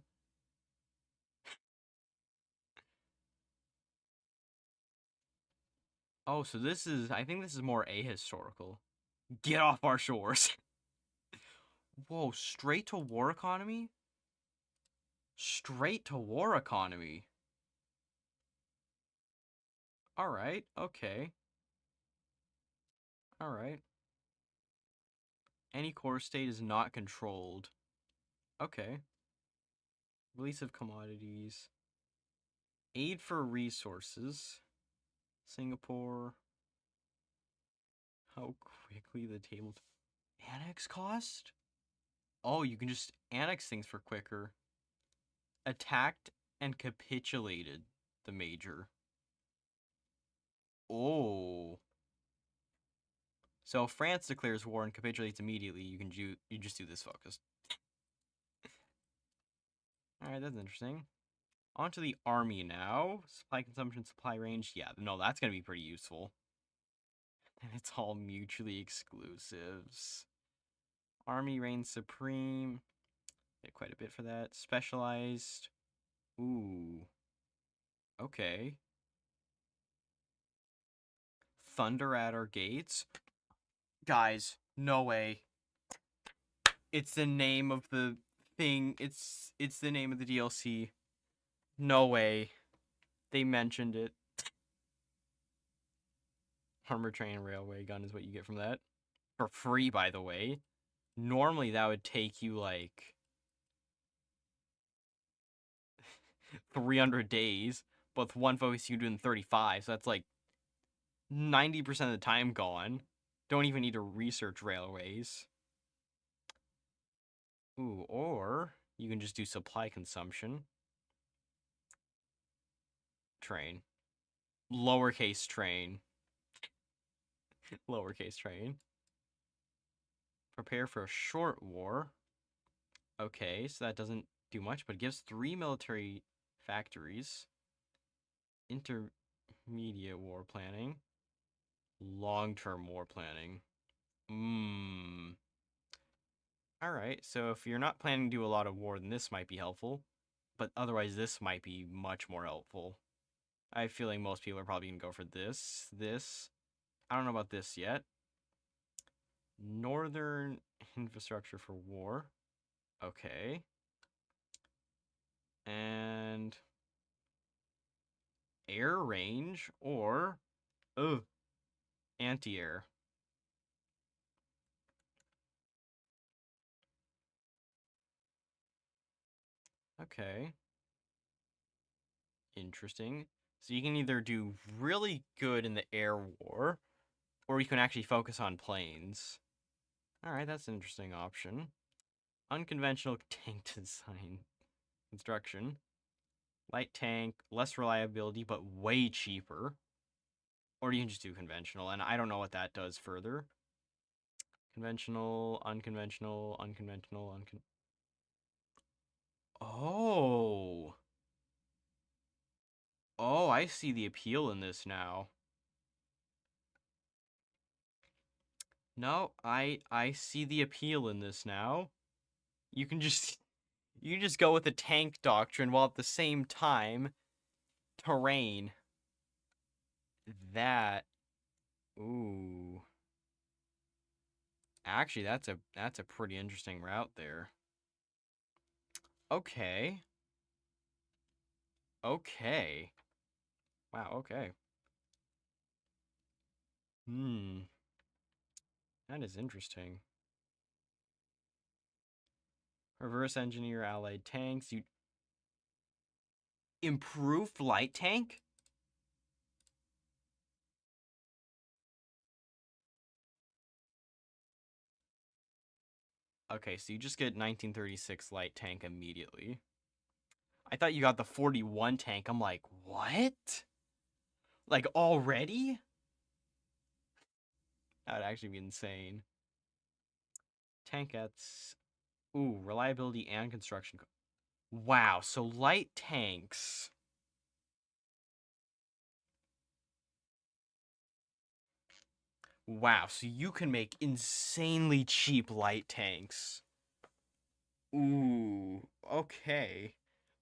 Oh, so this is, I think this is more ahistorical. Get off our shores. Whoa, straight to war economy? Straight to war economy. Alright, okay. Alright. Any core state is not controlled. Okay. Release of commodities. Aid for resources. Singapore. How quickly the table... Annex cost? Oh, you can just annex things for quicker. Attacked and capitulated the major. Oh. So if France declares war and capitulates immediately, you just do this focus. Alright, that's interesting. On to the army now. Supply consumption, supply range. Yeah, no, that's going to be pretty useful. And it's all mutually exclusives. Army reigns supreme. Get quite a bit for that. Specialized. Ooh. Okay. Thunder at our gates. Guys, no way. It's the name of the thing. It's the name of the DLC. No way. They mentioned it. Armor train railway gun is what you get from that. For free, by the way. Normally that would take you like 300 days, but with one focus you do in 35, so that's like 90% of the time gone. Don't even need to research railways. Ooh, or you can just do supply consumption. Train. Lowercase train. Lowercase train. Prepare for a short war. Okay, so that doesn't do much, but it gives 3 military factories. Intermediate war planning. Long-term war planning. Alright, so if you're not planning to do a lot of war, then this might be helpful. But otherwise, this might be much more helpful. I have a feeling most people are probably going to go for this. I don't know about this yet. Northern infrastructure for war. Okay. And air range or anti-air. Okay. Interesting. So you can either do really good in the air war, or you can actually focus on planes. Alright, that's an interesting option. Unconventional tank design. Construction. Light tank, less reliability, but way cheaper. Or you can just do conventional, and I don't know what that does further. Conventional, unconventional, Oh. Oh, I see the appeal in this now. No, I see the appeal in this now. You can just go with the tank doctrine while at the same time terrain. That ooh. Actually, that's a pretty interesting route there. Okay. Okay. Wow, okay. That is interesting. Reverse engineer allied tanks. You improved light tank? Okay, so you just get 1936 light tank immediately. I thought you got the 41 tank. I'm like, what? Like, already? That would actually be insane. Tankettes. Ooh, reliability and construction. Wow, so light tanks. Wow, so you can make insanely cheap light tanks. Ooh, okay.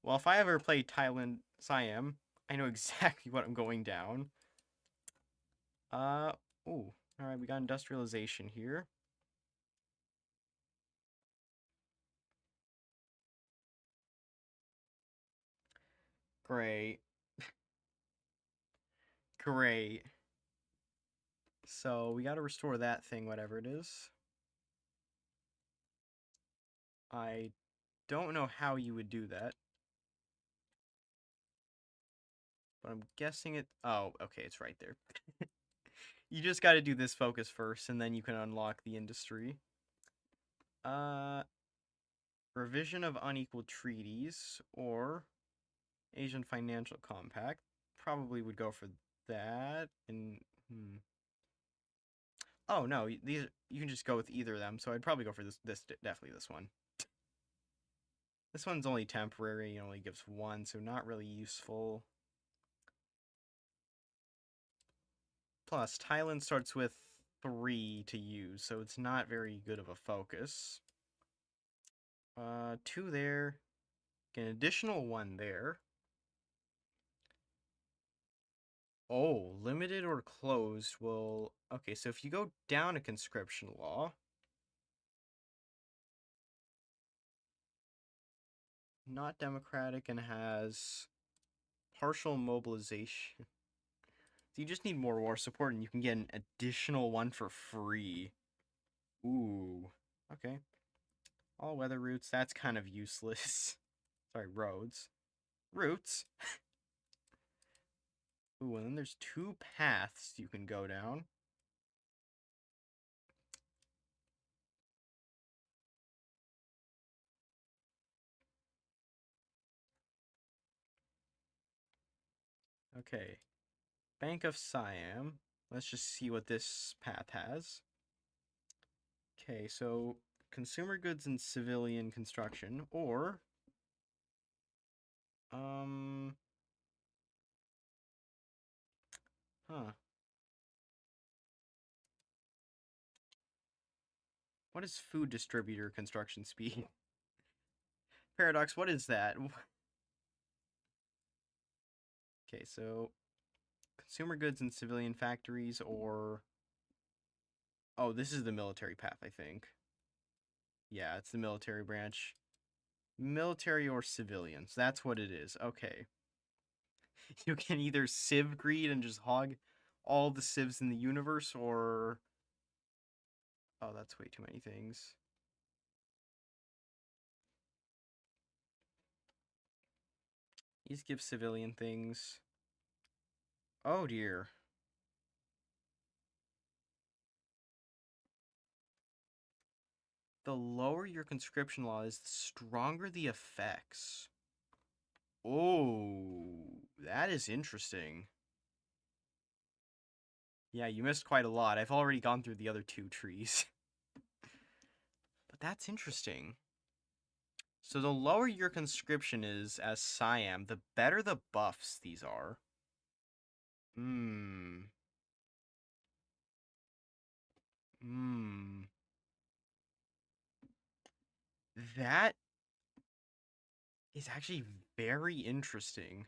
Well, if I ever play Thailand Siam, I know exactly what I'm going down. Uh, ooh. Alright, we got industrialization here. Great. Great. So, we gotta restore that thing, whatever it is. I don't know how you would do that. But I'm guessing it... Oh, okay, it's right there. You just gotta do this focus first, and then you can unlock the industry. Revision of unequal treaties, or Asian Financial Compact. Probably would go for that. And oh no, these you can just go with either of them. So I'd probably go for this definitely this one. This one's only temporary. It only gives one, so not really useful. Plus, Thailand starts with 3 to use, so it's not very good of a focus. 2 there. Get an additional 1 there. Oh, limited or closed will... Okay, so if you go down a conscription law... Not democratic and has partial mobilization. So you just need more war support, and you can get an additional one for free. Ooh. Okay. All weather routes, that's kind of useless. Sorry, roads. Routes? Ooh, and then there's 2 paths you can go down. Okay. Bank of Siam. Let's just see what this path has. Okay, so consumer goods and civilian construction, or um, huh. What is food distributor construction speed? Paradox, what is that? Okay, so consumer goods and civilian factories, or oh, this is the military path, I think. Yeah, it's the military branch. Military or civilians. That's what it is. Okay. You can either civ greed and just hog all the civs in the universe, or oh, that's way too many things. These give civilian things. Oh dear. The lower your conscription law is, the stronger the effects. Oh, that is interesting. Yeah, you missed quite a lot. I've already gone through the other 2 trees. But that's interesting. So the lower your conscription is as Siam, the better the buffs these are. Hmm. Hmm. That is actually very interesting.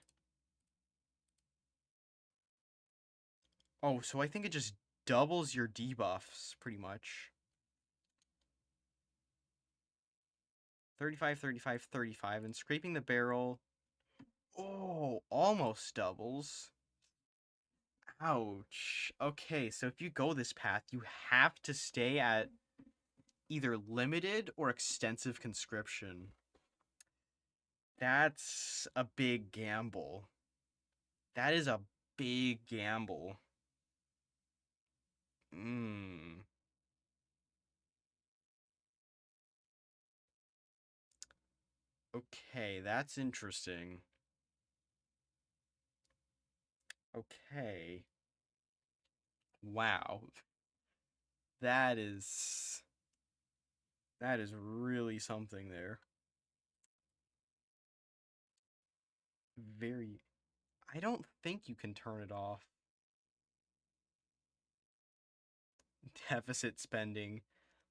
Oh, so I think it just doubles your debuffs, pretty much. 35, 35, 35, and scraping the barrel. Oh, almost doubles. Ouch. Okay, so if you go this path, you have to stay at either limited or extensive conscription. That's a big gamble. That is a big gamble. Hmm. Okay, that's interesting. Okay. Wow. That is really something there. Very I don't think you can turn it off. Deficit spending.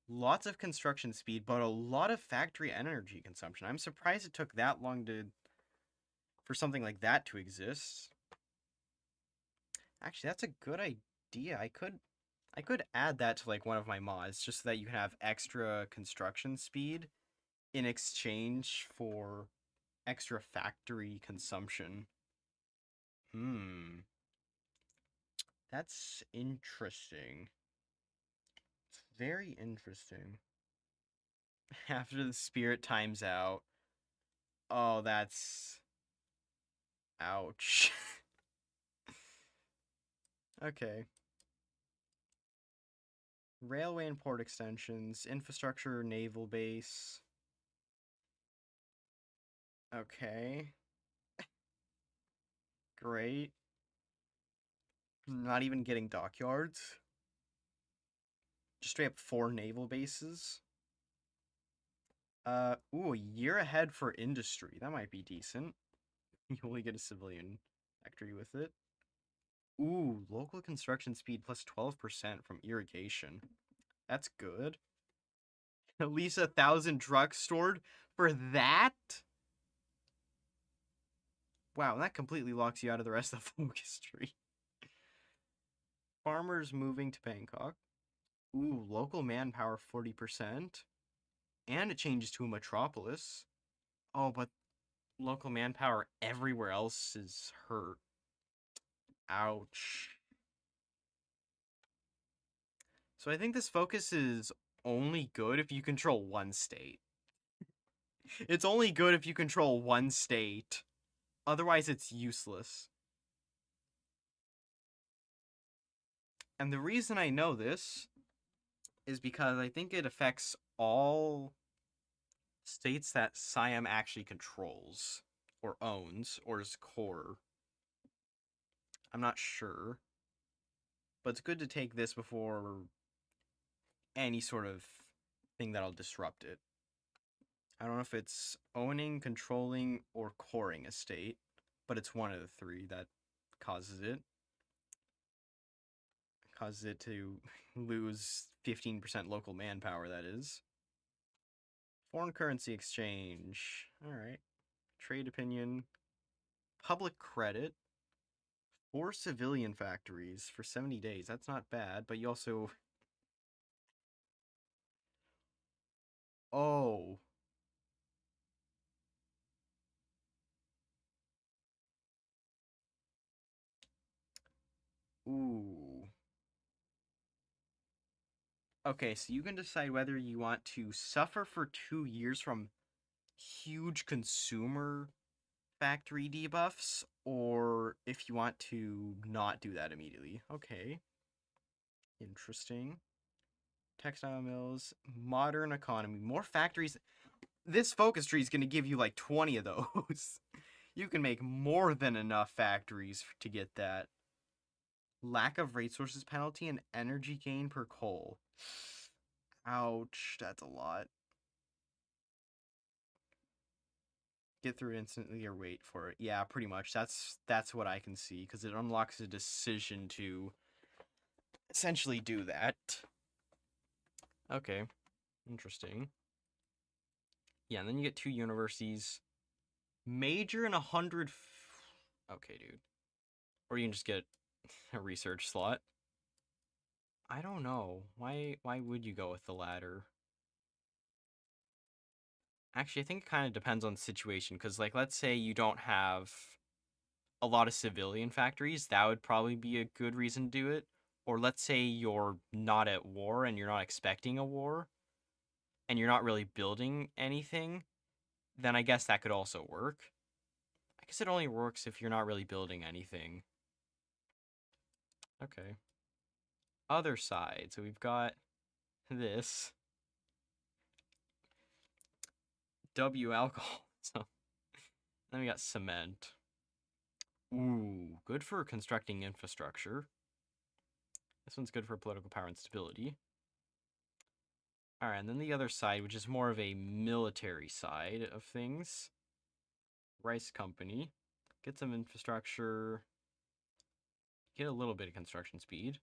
Lots of construction speed, but a lot of factory energy consumption. I'm surprised it took that long for something like that to exist. Actually, that's a good idea. I could add that to like one of my mods just so that you can have extra construction speed in exchange for extra factory consumption. Hmm. That's interesting. It's very interesting. After the spirit times out. Oh, that's ouch. Okay. Railway and port extensions, infrastructure, naval base. Okay. Great. Not even getting dockyards. Just straight up 4 naval bases. Ooh, a year ahead for industry. That might be decent. You only get a civilian factory with it. Ooh, local construction speed plus 12% from irrigation. That's good. At least 1,000 trucks stored for that? Wow, that completely locks you out of the rest of the focus tree. Farmers moving to Bangkok. Ooh, local manpower 40%. And it changes to a metropolis. Oh, but local manpower everywhere else is hurt. Ouch. So I think this focus is only good if you control one state. It's only good if you control one state. Otherwise, it's useless. And the reason I know this is because I think it affects all states that Siam actually controls or owns or is core. I'm not sure. But it's good to take this before any sort of thing that'll disrupt it. I don't know if it's owning, controlling, or coring a state, but it's one of the three that causes it. Causes it to lose 15% local manpower, that is. Foreign currency exchange. Alright. Trade opinion. Public credit. 4 civilian factories for 70 days. That's not bad, but you also. Oh. Ooh. Okay, so you can decide whether you want to suffer for 2 years from huge consumer factory debuffs, or if you want to not do that immediately. Okay. Interesting. Textile mills, modern economy, more factories. This focus tree is going to give you like 20 of those. You can make more than enough factories to get that. Lack of resources penalty and energy gain per coal. Ouch, that's a lot. Get through it instantly or wait for it. Yeah, pretty much. That's what I can see, because it unlocks a decision to essentially do that. Okay, interesting. Yeah, and then you get 2 universities. Major in 100. Okay, dude. Or you can just get a research slot. I don't know. Why would you go with the latter? Actually, I think it kind of depends on the situation, because, like, let's say you don't have a lot of civilian factories, that would probably be a good reason to do it. Or let's say you're not at war and you're not expecting a war, and you're not really building anything, then I guess that could also work. I guess it only works if you're not really building anything. Okay. Other side. So we've got this. W alcohol. So then we got cement. Ooh, good for constructing infrastructure. This one's good for political power and stability. Alright, and then the other side, which is more of a military side of things. Rice Company. Get some infrastructure. Get a little bit of construction speed.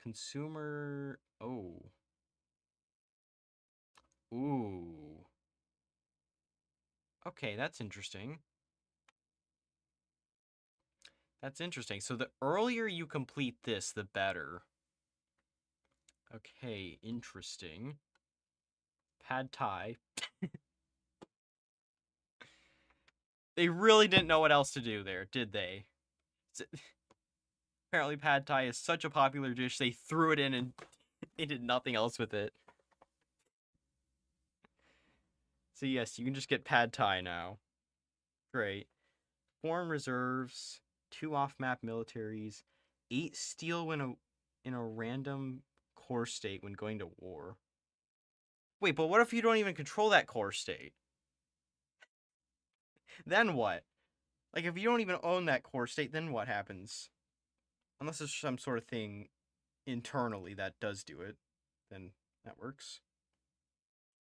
Consumer. Oh. Ooh. Okay, that's interesting. That's interesting. So the earlier you complete this, the better. Okay, interesting. Pad Thai. They really didn't know what else to do there, did they? Apparently Pad Thai is such a popular dish, they threw it in and they did nothing else with it. So yes, you can just get Pad Thai now. Great. Foreign reserves, 2 off-map militaries, 8 steel when in a random core state when going to war. Wait, but what if you don't even control that core state? Then what? Like, if you don't even own that core state, then what happens? Unless there's some sort of thing internally that does do it, then that works.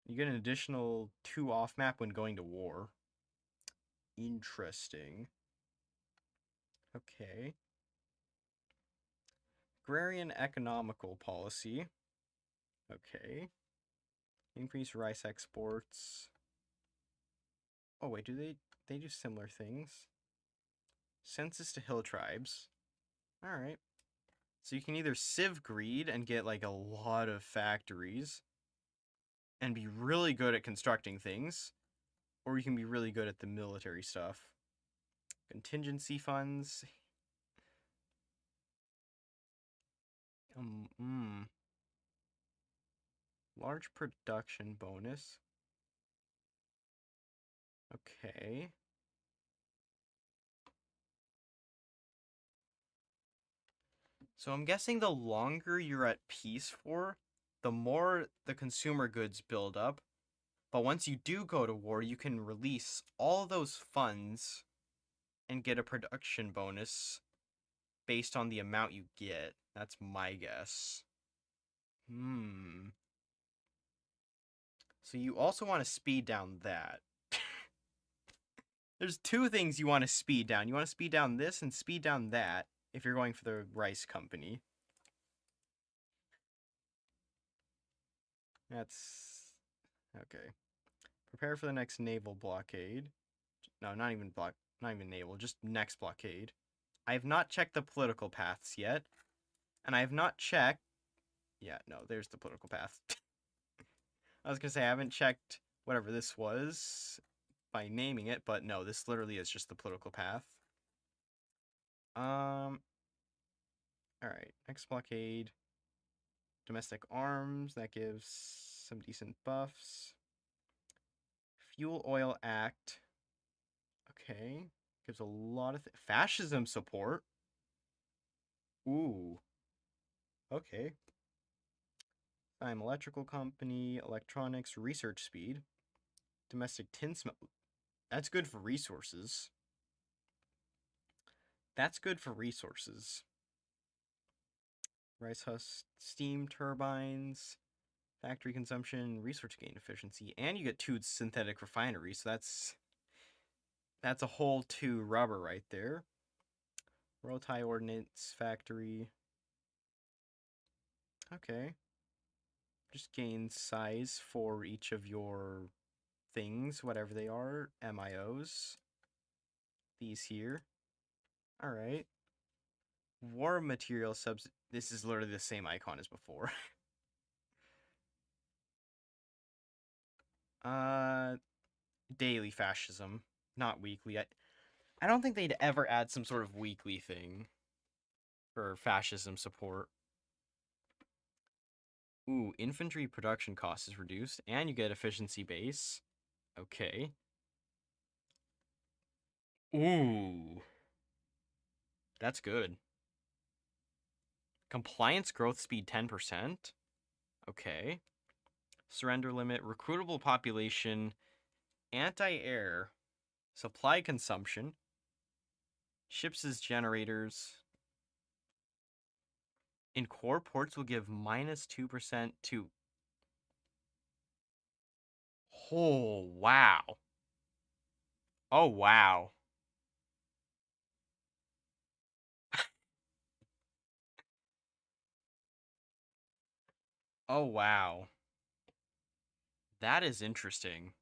You get an additional 2 off map when going to war. Interesting. Okay. Agrarian economical policy. Okay. Increase rice exports. Oh wait, do they do similar things? Census to hill tribes. Alright. So you can either civ greed and get like a lot of factories and be really good at constructing things, or you can be really good at the military stuff. Contingency funds. Hmm. Large production bonus. Okay. So I'm guessing the longer you're at peace for, the more the consumer goods build up. But once you do go to war, you can release all those funds and get a production bonus based on the amount you get. That's my guess. Hmm. So you also want to speed down that. There's two things you want to speed down. You want to speed down this and speed down that if you're going for the rice company. That's okay. Prepare for the next naval blockade. No, not even naval, just next blockade. I have not checked the political paths yet, and I have not checked. Yeah, no, there's the political path. I was gonna say I haven't checked whatever this was by naming it, but no, this literally is just the political path. All right, next blockade. Domestic arms, that gives some decent buffs. Fuel Oil Act. Okay. Gives a lot of fascism support. Ooh. Okay. I'm electrical company, electronics, research speed. Domestic tin smelt. That's good for resources. That's good for resources. Rice husk, steam turbines, factory consumption, research gain efficiency, and you get 2 synthetic refineries, so that's a whole 2 rubber right there. Royal tie ordnance factory. Okay. Just gain size for each of your things, whatever they are, MIOs. These here. Alright. War material subs. This is literally the same icon as before. uh, Daily fascism, not weekly. I don't think they'd ever add some sort of weekly thing for fascism support. Ooh, infantry production cost is reduced, and you get efficiency base. Okay. Ooh, that's good. Compliance growth speed 10%. Okay. Surrender limit, recruitable population, anti-air, supply consumption, ships as generators. In core ports will give minus 2% to. Oh, wow. Oh, wow. Oh, wow. That is interesting.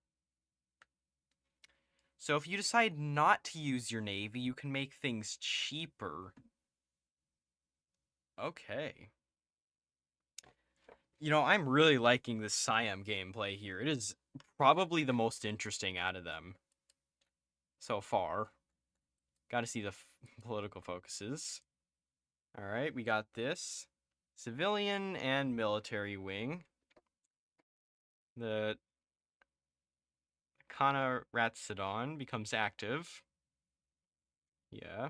So if you decide not to use your navy, you can make things cheaper. Okay. You know, I'm really liking this Siam gameplay here. It is probably the most interesting out of them so far. Got to see the political focuses. All right, we got this. Civilian and military wing. The Kana Ratsadon becomes active. Yeah.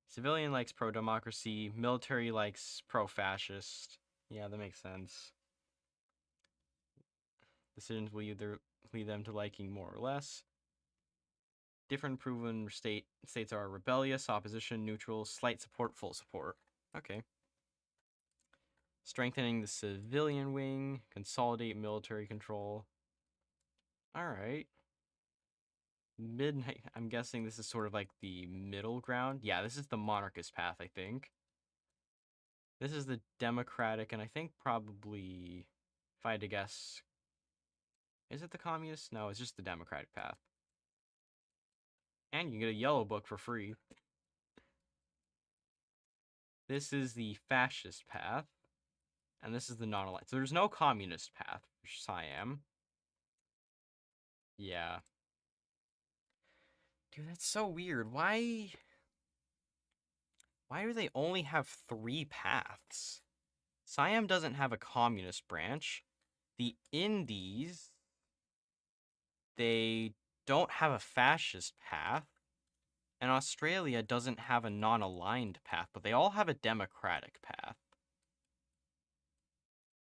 Civilian likes pro-democracy. Military likes pro-fascist. Yeah, that makes sense. Decisions will either lead them to liking more or less. Different proven states are rebellious, opposition, neutral, slight support, full support. Okay. Strengthening the civilian wing, consolidate military control. All right. Midnight. I'm guessing this is sort of like the middle ground. Yeah, this is the monarchist path, I think. This is the democratic, and I think probably, if I had to guess, is it the communist? No, it's just the democratic path. And you get a yellow book for free. This is the fascist path. And this is the non-aligned. So there's no communist path for Siam. Yeah. Dude, that's so weird. Why do they only have 3 paths? Siam doesn't have a communist branch. The Indies, they don't have a fascist path, and Australia doesn't have a non-aligned path, but they all have a democratic path.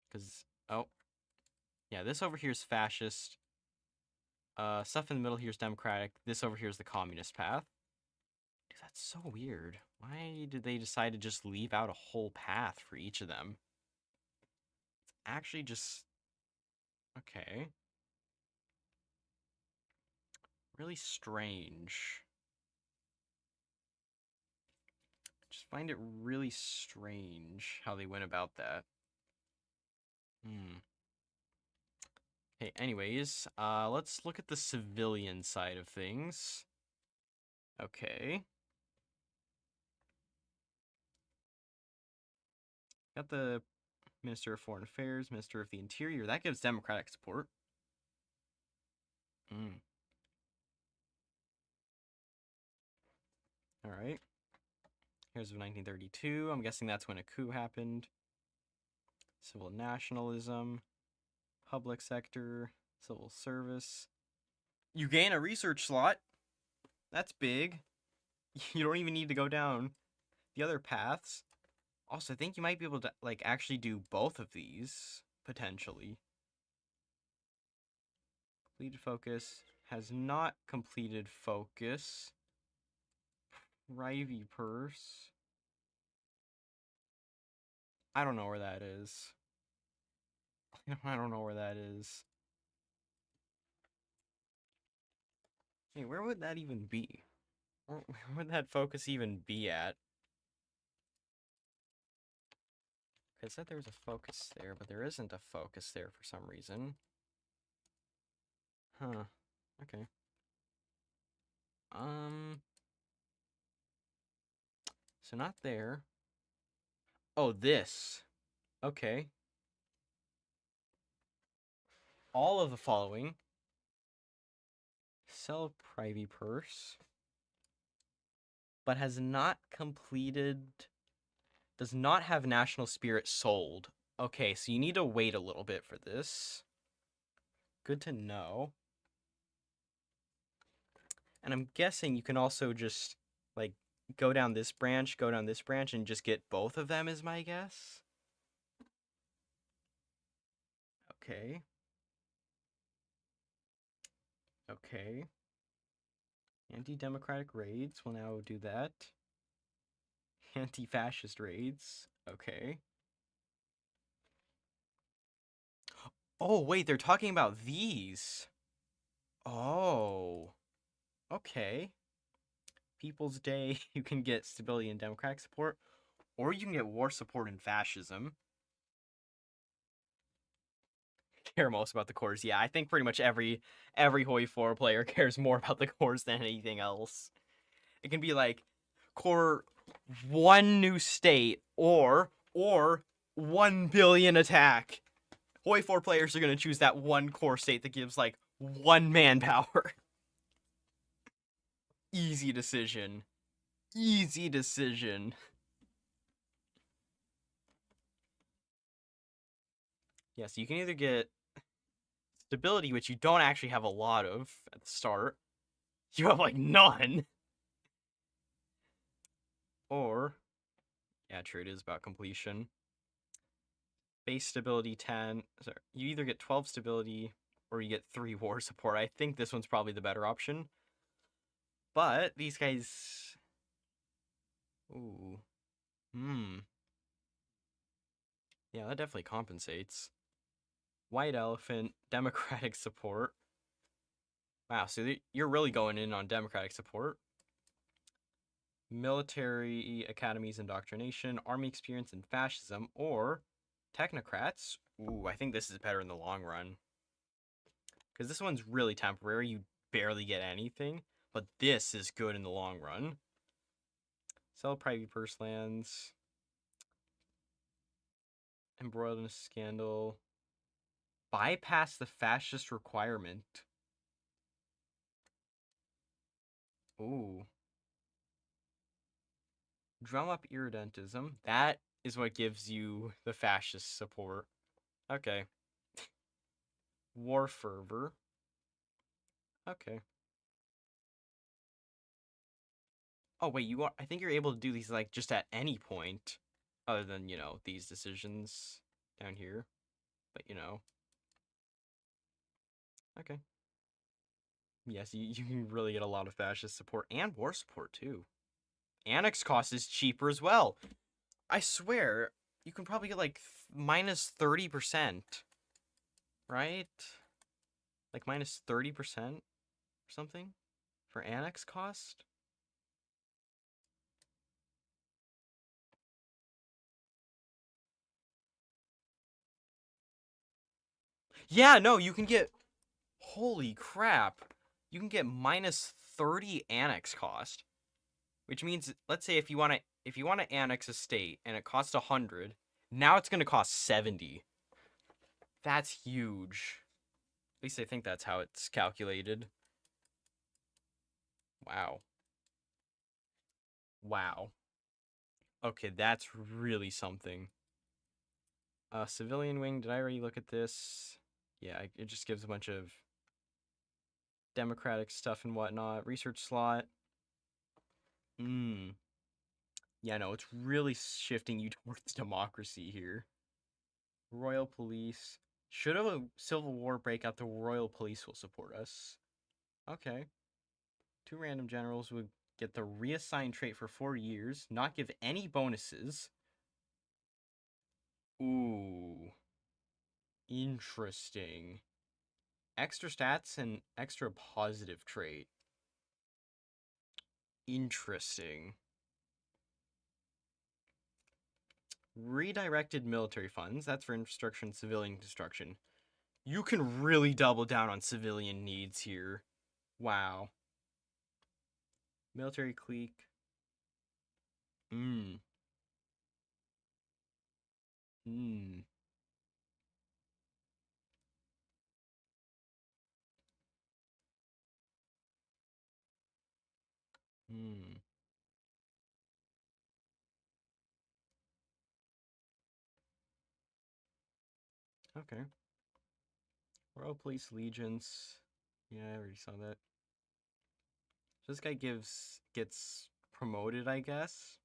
Because, oh, yeah, this over here is fascist. Stuff in the middle here is democratic. This over here is the communist path. Dude, that's so weird. Why did they decide to just leave out a whole path for each of them? It's actually just... okay. Really strange. Just find it really strange how they went about that. Okay, anyways, let's look at the civilian side of things. Okay. Got the Minister of Foreign Affairs, Minister of the Interior. That gives Democratic support. Alright. Here's 1932. I'm guessing that's when a coup happened. Civil nationalism. Public sector. Civil service. You gain a research slot. That's big. You don't even need to go down the other paths. Also, I think you might be able to, like, actually do both of these, potentially. Completed focus. Has not completed focus. Privy purse. I don't know where that is. I don't know where that is. Hey, where would that even be? Where would that focus even be at? I said there was a focus there, but there isn't a focus there for some reason. Huh. Okay. So not there. Oh, this. Okay. All of the following. Sell privy purse. But has not completed... does not have national spirit sold. Okay, so you need to wait a little bit for this. Good to know. And I'm guessing you can also just, like, go down this branch, and just get both of them is my guess. Okay. Okay. Anti-democratic raids, we'll now do that. Anti-fascist raids, okay. Oh, wait, they're talking about these. Oh. Okay. People's Day, you can get stability and democratic support, or you can get war support and fascism. Care most about the cores. Yeah, I think pretty much every HoI4 player cares more about the cores than anything else. It can be like core 1 new state or 1 billion attack. HoI4 players are gonna choose that one core state that gives like 1 manpower. Easy decision. Easy decision. Yeah, so you can either get stability, which you don't actually have a lot of at the start. You have like none. Or, yeah, true, it is about completion. Base stability 10. Sorry, you either get 12 stability or you get 3 war support. I think this one's probably the better option. But these guys... ooh. Yeah, that definitely compensates. White elephant, democratic support. Wow, so you're really going in on democratic support. Military academies indoctrination, army experience and fascism, or technocrats. Ooh, I think this is better in the long run. Because this one's really temporary, you barely get anything. But this is good in the long run. Sell private purse lands. Embroiled in a scandal. Bypass the fascist requirement. Ooh. Drum up irredentism. That is what gives you the fascist support. Okay. War fervor. Okay. Oh wait, you are. I think you're able to do these like just at any point, other than these decisions down here. But okay. Yes, you can really get a lot of fascist support and war support too. Annex cost is cheaper as well. I swear, you can probably get like minus 30%, right? Like minus 30% or something for annex cost. Yeah, no, you can get. Holy crap! You can get minus 30 annex cost, which means let's say if you want to annex a state and it costs 100, now it's gonna cost 70. That's huge. At least I think that's how it's calculated. Wow. Wow. Okay, that's really something. Civilian wing, did I already look at this? Yeah, it just gives a bunch of democratic stuff and whatnot. Research slot. Hmm. Yeah, no, it's really shifting you towards democracy here. Royal police. Should a civil war break out, the royal police will support us. Okay. Two random generals would get the reassigned trait for 4 years, not give any bonuses. Ooh. Interesting. Extra stats and extra positive trait. Interesting. Redirected military funds. That's for infrastructure and civilian construction. You can really double down on civilian needs here. Wow. Military clique. Hmm. Hmm. Hmm. Okay. Royal Police Allegiance. Yeah, I already saw that. So this guy gets promoted, I guess.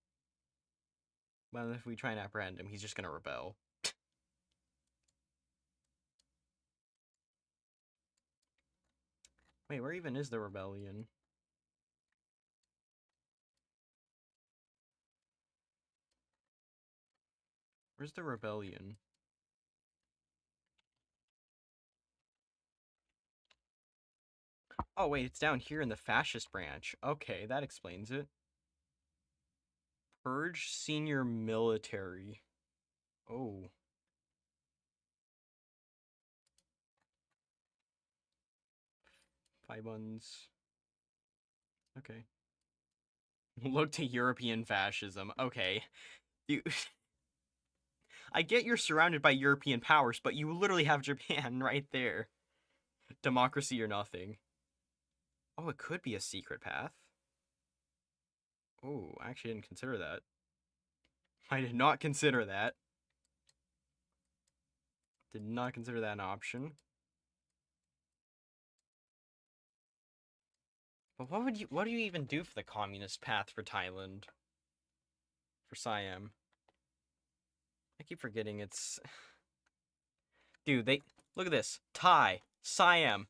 But if we try and apprehend him, he's just gonna rebel. Wait, where even is the rebellion? Where's the rebellion? Oh wait, it's down here in the fascist branch. Okay, that explains it. Purge senior military. Oh. Five buns. Okay. Look to European fascism. Okay. You I get you're surrounded by European powers, but you literally have Japan right there. Democracy or nothing. Oh, it could be a secret path. Oh, I actually didn't consider that. I did not consider that. Did not consider that an option. But what do you even do for the communist path for Thailand? For Siam? I keep forgetting it's dude, they look at this. Thai, Siam.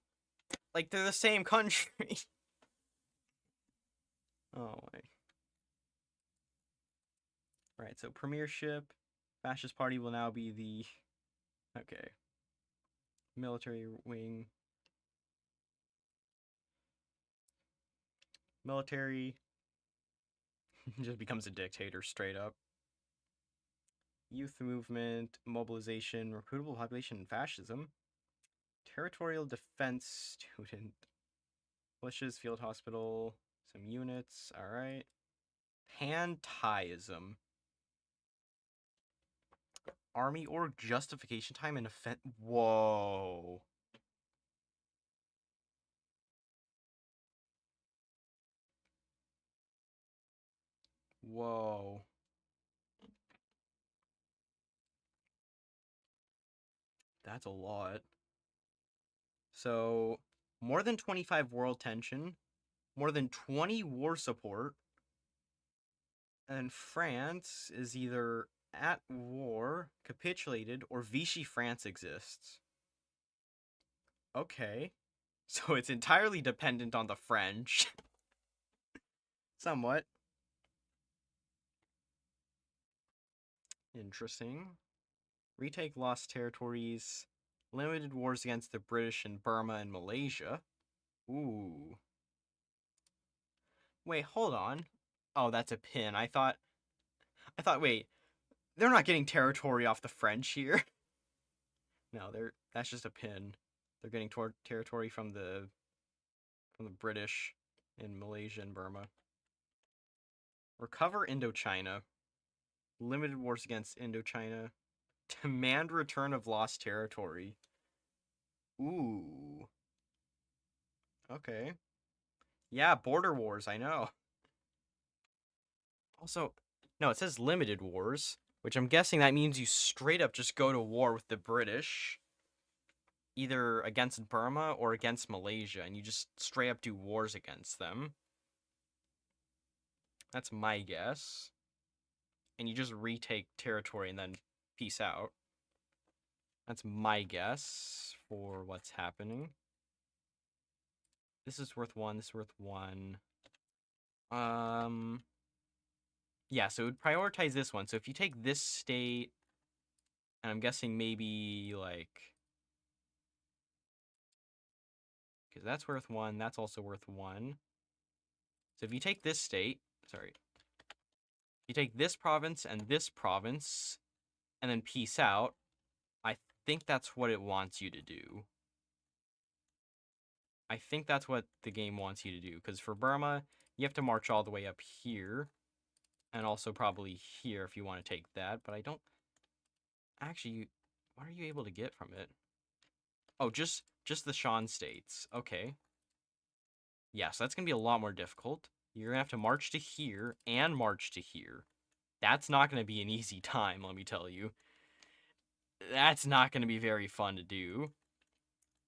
Like they're the same country. Oh my. Right, so premiership, fascist party will now be the okay. Military wing. Military just becomes a dictator straight up. Youth movement, mobilization, recruitable population, and fascism. Territorial defense student. Militias, field hospital, some units. All right. Pan-Thaiism. Army or justification time and offense. Whoa. Whoa. That's a lot. So, more than 25 world tension, more than 20 war support, and France is either at war, capitulated, or Vichy France exists. Okay. So it's entirely dependent on the French. Somewhat. Interesting. Retake lost territories. Limited wars against the British in Burma and Malaysia. Ooh. Wait, hold on. Oh, that's a pin. Wait, they're not getting territory off the French here. No, that's just a pin. They're getting territory from the British in Malaysia and Burma. Recover Indochina. Limited wars against Indochina. Demand return of lost territory. Ooh. Okay. Yeah, border wars, I know. Also, no, it says limited wars, which I'm guessing that means you straight up just go to war with the British, either against Burma or against Malaysia, and you just straight up do wars against them. That's my guess. And you just retake territory and then peace out. That's my guess for what's happening. This is worth 1, this is worth 1. Yeah, so it would prioritize this one. So if you take this state, and I'm guessing maybe like, because that's worth 1, that's also worth 1. So if you take this state, sorry, you take this province, and then peace out, I think that's what it wants you to do. I think that's what the game wants you to do, because for Burma, you have to march all the way up here, and also probably here if you want to take that, but I don't... Actually, what are you able to get from it? Oh, just the Shan states. Okay. Yeah, so that's going to be a lot more difficult. You're going to have to march to here and march to here. That's not going to be an easy time, let me tell you. That's not going to be very fun to do.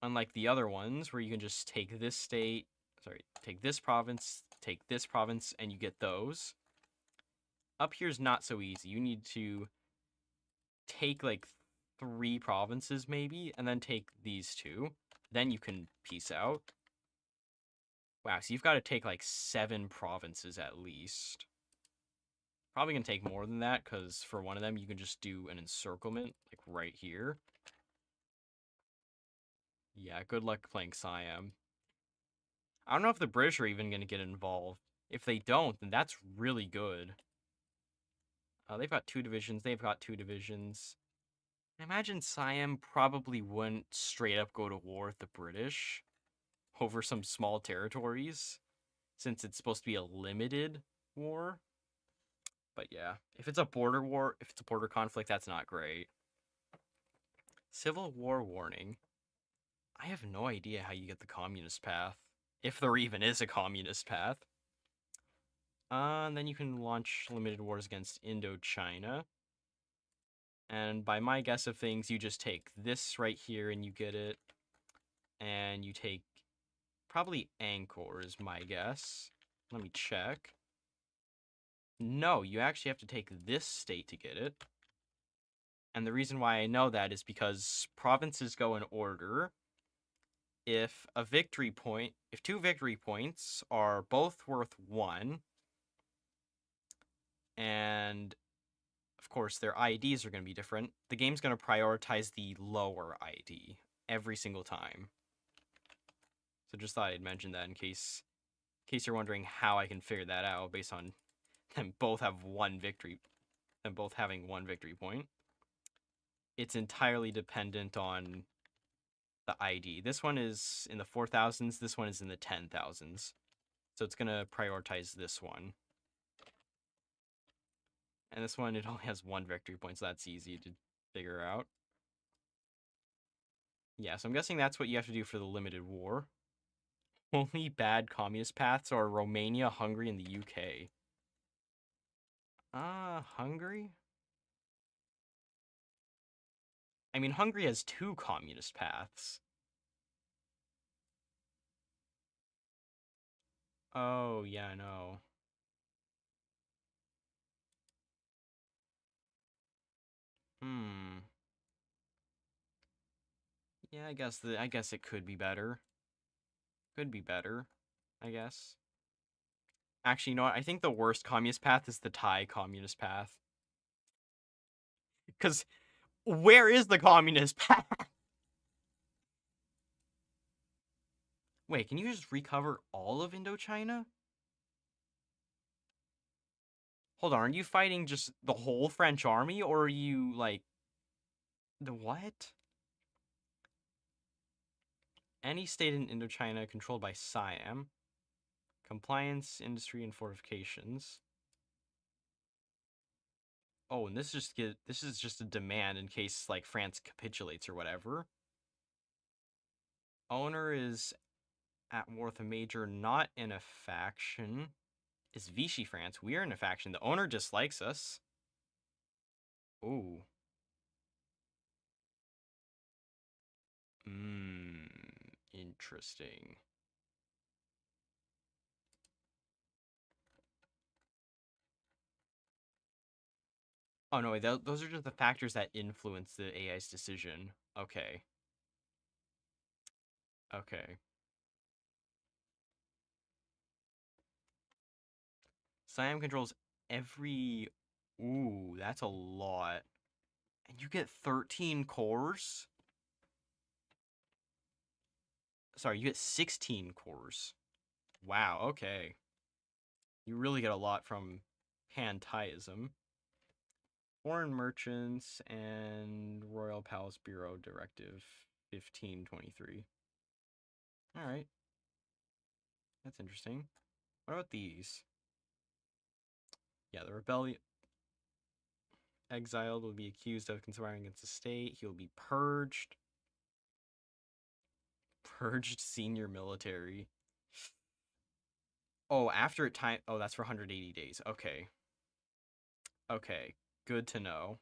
Unlike the other ones, where you can just take this state, take this province, and you get those. Up here's not so easy. You need to take like 3 provinces maybe, and then take these 2. Then you can peace out. Wow, so you've got to take like 7 provinces at least. Probably gonna take more than that, because for one of them you can just do an encirclement, like right here. Yeah, good luck playing Siam. I don't know if the British are even gonna get involved. If they don't, then that's really good. They've got 2 divisions, they've got 2 divisions. I imagine Siam probably wouldn't straight up go to war with the British over some small territories, since it's supposed to be a limited war. But yeah, if it's a border war, if it's a border conflict, that's not great. Civil War warning. I have no idea how you get the communist path, if there even is a communist path. And then you can launch limited wars against Indochina. And by my guess of things, you just take this right here and you get it. And you take probably Angkor is my guess. Let me check. No, you actually have to take this state to get it. And the reason why I know that is because provinces go in order. If 2 victory points are both worth 1, and of course their IDs are going to be different, the game's going to prioritize the lower ID every single time. So just thought I'd mention that in case you're wondering how I can figure that out based on them both having 1 victory point. It's entirely dependent on the ID. This one is in the 4,000s, this one is in the 10,000s. So it's going to prioritize this one. And this one, it only has 1 victory point, so that's easy to figure out. Yeah, so I'm guessing that's what you have to do for the limited war. Only bad communist paths are Romania, Hungary, and the UK. Hungary? I mean, Hungary has 2 communist paths. Oh, yeah, I know. Hmm. Yeah, I guess it could be better. Could be better, I guess. Actually, you know what? I think the worst communist path is the Thai communist path. Because where is the communist path? Wait, can you just recover all of Indochina? Hold on, are you fighting just the whole French army, or are you, like, the what? Any state in Indochina controlled by Siam. Compliance, industry, and fortifications. Oh, and this is just a demand in case, like, France capitulates or whatever. Owner is at war with a major not in a faction. Is Vichy France? We are in a faction. The owner dislikes us. Ooh. Interesting. Oh no, wait, those are just the factors that influence the AI's decision. Okay. Okay. Siam controls every. Ooh, that's a lot. And you get 13 cores? Sorry, you get 16 cores. Wow, okay. You really get a lot from Pan-Thaiism. Foreign merchants and Royal Palace Bureau Directive 1523. All right, that's interesting. What about these? Yeah, the rebellion exiled will be accused of conspiring against the state. He will be purged. Purged senior military. Oh, after a time. Oh, that's for 180 days. Okay. Okay. Good to know.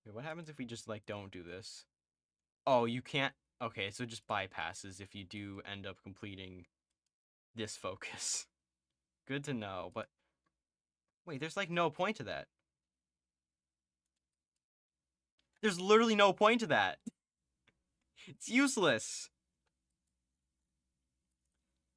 Wait, what happens if we just, like, don't do this? Oh, you can't. Okay, so it just bypasses if you do end up completing this focus. Good to know, but wait, there's, like, no point to that. There's literally no point to that. It's useless.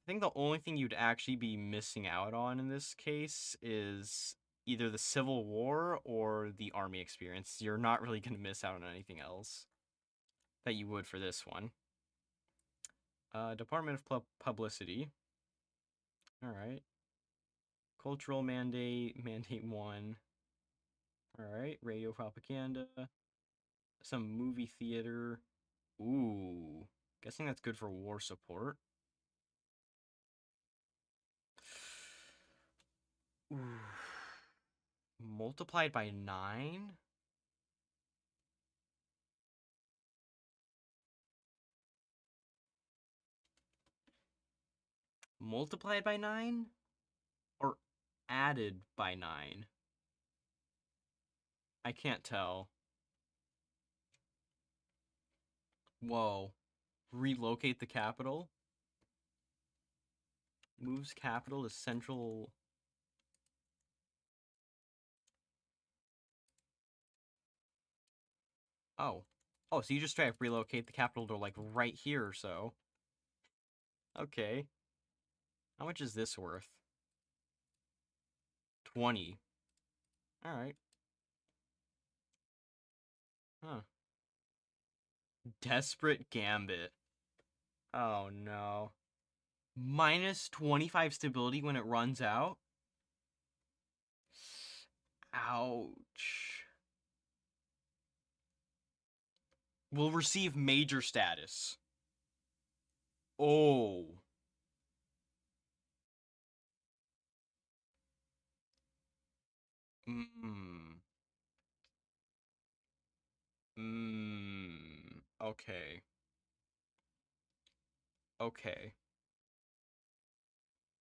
I think the only thing you'd actually be missing out on in this case is either the Civil War or the Army experience. You're not really going to miss out on anything else that you would for this one. Department of Publicity. All right. Cultural mandate, mandate 1. All right. Radio propaganda. Some movie theater. Ooh. Guessing that's good for war support. Ooh. Multiplied by 9? Multiplied by 9? Or added by 9? I can't tell. Whoa. Relocate the capital? Moves capital to central. Oh. Oh, so you just try to relocate the capital to, like, right here or so. Okay. How much is this worth? 20. Alright. Huh. Desperate Gambit. Oh no. Minus 25 stability when it runs out? Ouch. Will receive major status. Oh. Mmm. Mmm. Okay. Okay.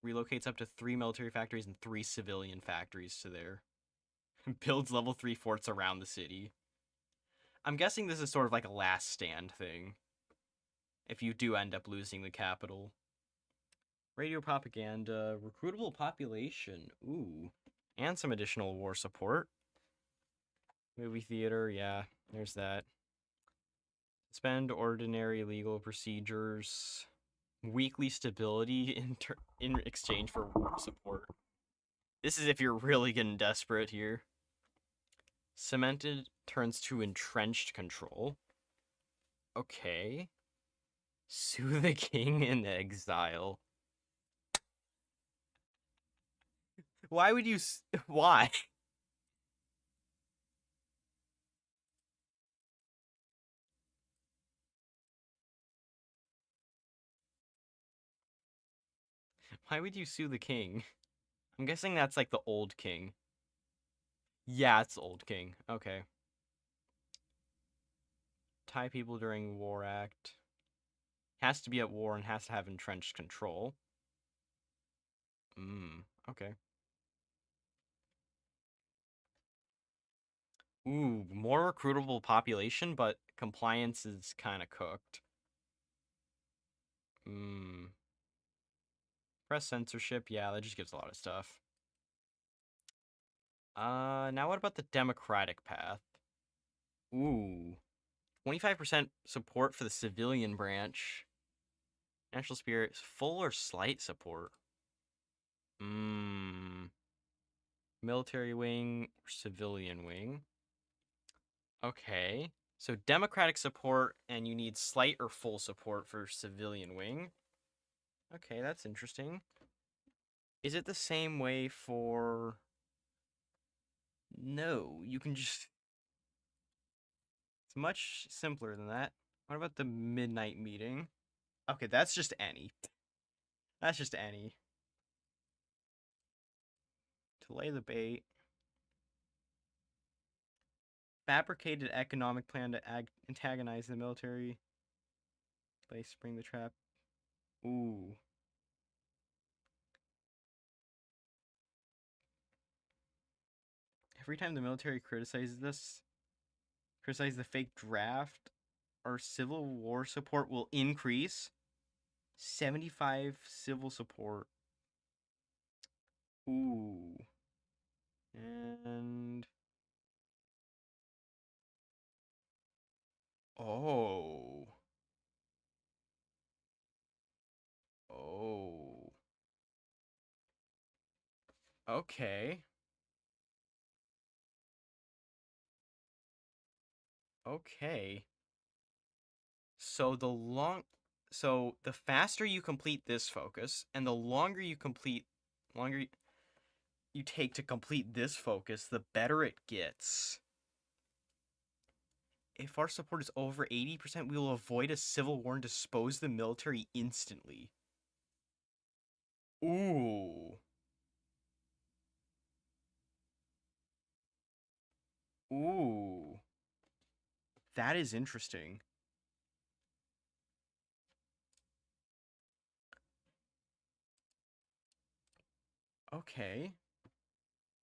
Relocates up to 3 military factories and 3 civilian factories to there. Builds level 3 forts around the city. I'm guessing this is sort of like a last stand thing. If you do end up losing the capital. Radio propaganda, recruitable population. Ooh. And some additional war support. Movie theater, yeah, there's that. Suspend ordinary legal procedures. Weekly stability in exchange for war support. This is if you're really getting desperate here. Cemented turns to entrenched control. Okay. Sue the king in exile. Why would you... Why? Why would you sue the king? I'm guessing that's like the old king. Yeah, it's the old king. Okay. Tie people during war act. Has to be at war and has to have entrenched control. Okay. Ooh, more recruitable population, but compliance is kind of cooked. Press censorship, yeah, that just gives a lot of stuff. Now what about the democratic path? Ooh, 25% support for the civilian branch. National spirit, full or slight support? Military wing or civilian wing? Okay. So democratic support, and you need slight or full support for civilian wing. Okay, that's interesting. Is it the same way for... No, you can just... It's much simpler than that. What about the midnight meeting? Okay, that's just any. That's just any. To lay the bait. Fabricated economic plan to antagonize the military. Lay spring the trap. Ooh. Every time the military criticizes criticize the fake draft, our civil war support will increase. 75 civil support. Ooh. And... Oh. Oh. Okay. Okay. So the faster you complete this focus and the longer you take to complete this focus, the better it gets. If our support is over 80%, we will avoid a civil war and dispose the military instantly. Ooh. Ooh. That is interesting. Okay.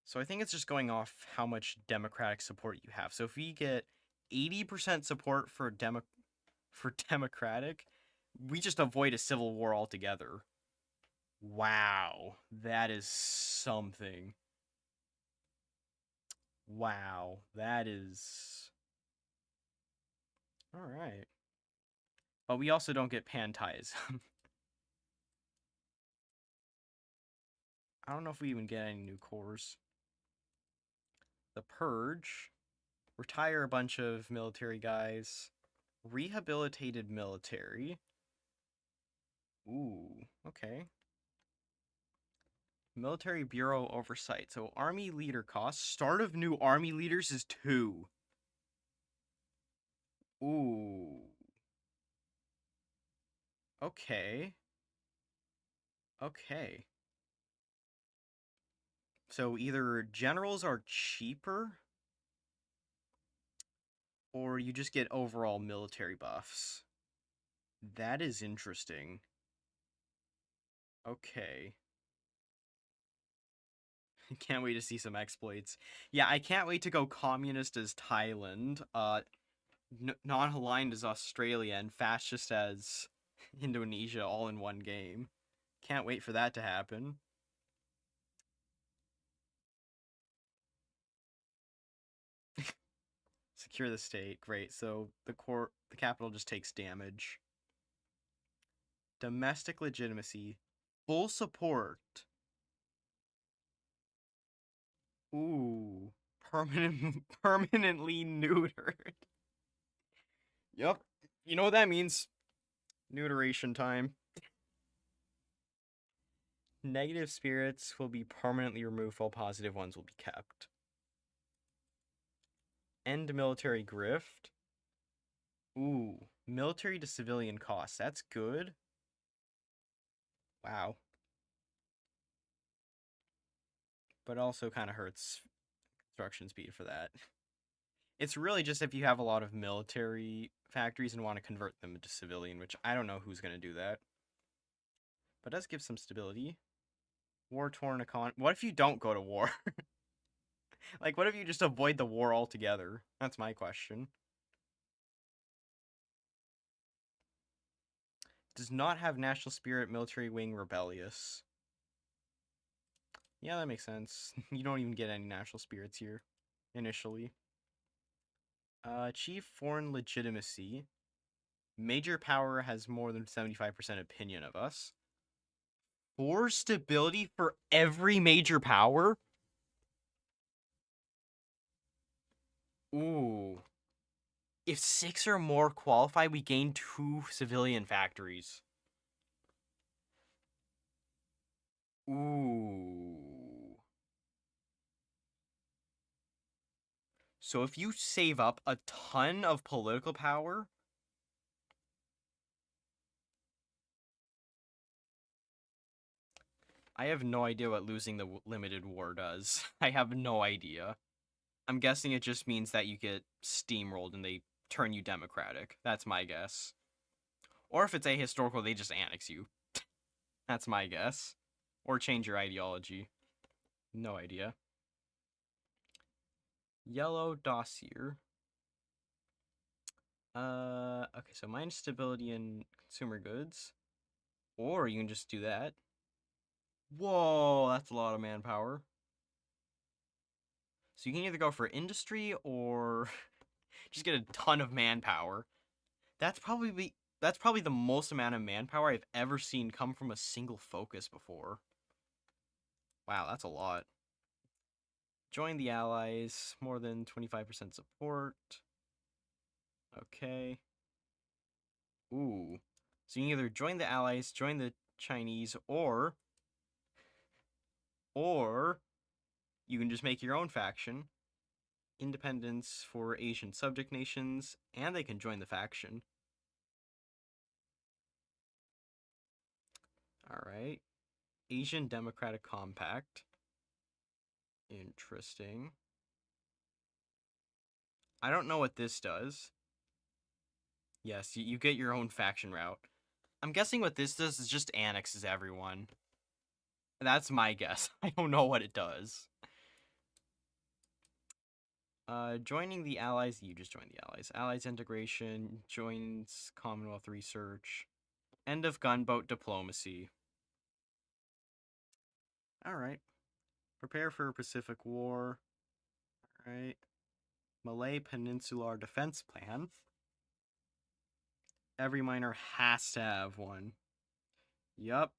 So I think it's just going off how much democratic support you have. So if we get 80% support for democratic, we just avoid a civil war altogether. Wow, that is something. Wow, that is... All right. But we also don't get panties. I don't know if we even get any new cores. The Purge. Retire a bunch of military guys. Rehabilitated military. Ooh, okay. Military Bureau oversight. So army leader costs. Start of new army leaders is 2. Ooh. Okay. Okay. So either generals are cheaper, or you just get overall military buffs. That is interesting. Okay. Can't wait to see some exploits. Yeah, I can't wait to go communist as Thailand, non-aligned as Australia, and fascist as Indonesia all in one game. Can't wait for that to happen. Secure the state. Great. So the capital just takes damage. Domestic legitimacy. Full support. Ooh. Permanently neutered. Yep. You know what that means? Neuteration time. Negative spirits will be permanently removed while positive ones will be kept. End military grift. Ooh. Military to civilian costs. That's good. Wow. But also kind of hurts construction speed for that. It's really just if you have a lot of military factories and want to convert them into civilian, which I don't know who's going to do that. But it does give some stability. War-torn econ. What if you don't go to war? Like, what if you just avoid the war altogether? That's my question. Does not have national spirit, military wing, rebellious. Yeah, that makes sense. You don't even get any national spirits here, initially. Achieve foreign legitimacy. Major power has more than 75% opinion of us. 4 stability for every major power? Ooh. If 6 or more qualify, we gain 2 civilian factories. Ooh. So if you save up a ton of political power, I have no idea what losing the limited war does. I have no idea. I'm guessing it just means that you get steamrolled and they turn you democratic. That's my guess. Or if it's ahistorical, they just annex you. That's my guess. Or change your ideology. No idea. Yellow dossier. Okay, so minus stability in consumer goods. Or you can just do that. Whoa, that's a lot of manpower. So you can either go for industry or just get a ton of manpower. That's probably the most amount of manpower I've ever seen come from a single focus before. Wow, that's a lot. Join the allies, more than 25% support. Okay. Ooh. So you can either join the allies, join the Chinese, or you can just make your own faction. Independence for Asian subject nations, and they can join the faction. Alright. Asian Democratic Compact. Interesting. I don't know what this does. Yes, you get your own faction route. I'm guessing what this does is just annexes everyone. That's my guess. I don't know what it does. Joining the Allies. You just joined the Allies. Allies integration. Joins Commonwealth research. End of gunboat diplomacy. Alright. Prepare for a Pacific War. Alright. Malay Peninsular Defense Plan. Every miner has to have one. Yup.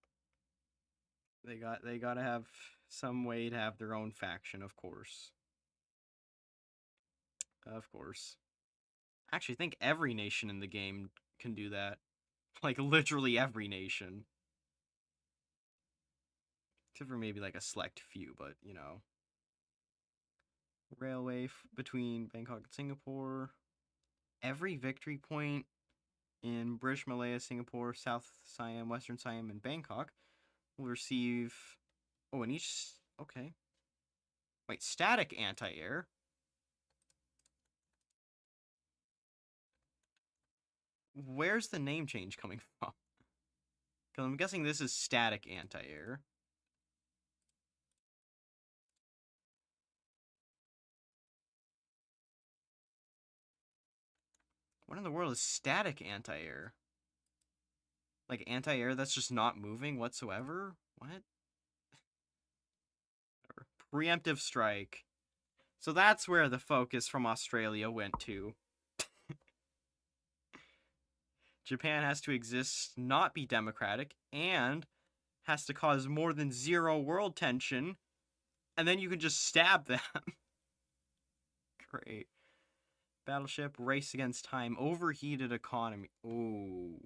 They gotta have some way to have their own faction, of course. Of course. Actually, I think every nation in the game can do that. Like, literally every nation. Except for maybe, like, a select few, but, you know. Railway between Bangkok and Singapore. Every victory point in British Malaya, Singapore, South Siam, Western Siam, and Bangkok will receive... Oh, and each... Okay. Wait, static anti-air? Where's the name change coming from? Because I'm guessing this is static anti-air. What in the world is static anti-air? Like anti-air that's just not moving whatsoever? What? Preemptive strike. So that's where the focus from Australia went to. Japan has to exist, not be democratic, and has to cause more than 0 world tension, and then you can just stab them. Great. Battleship, race against time, overheated economy. Ooh.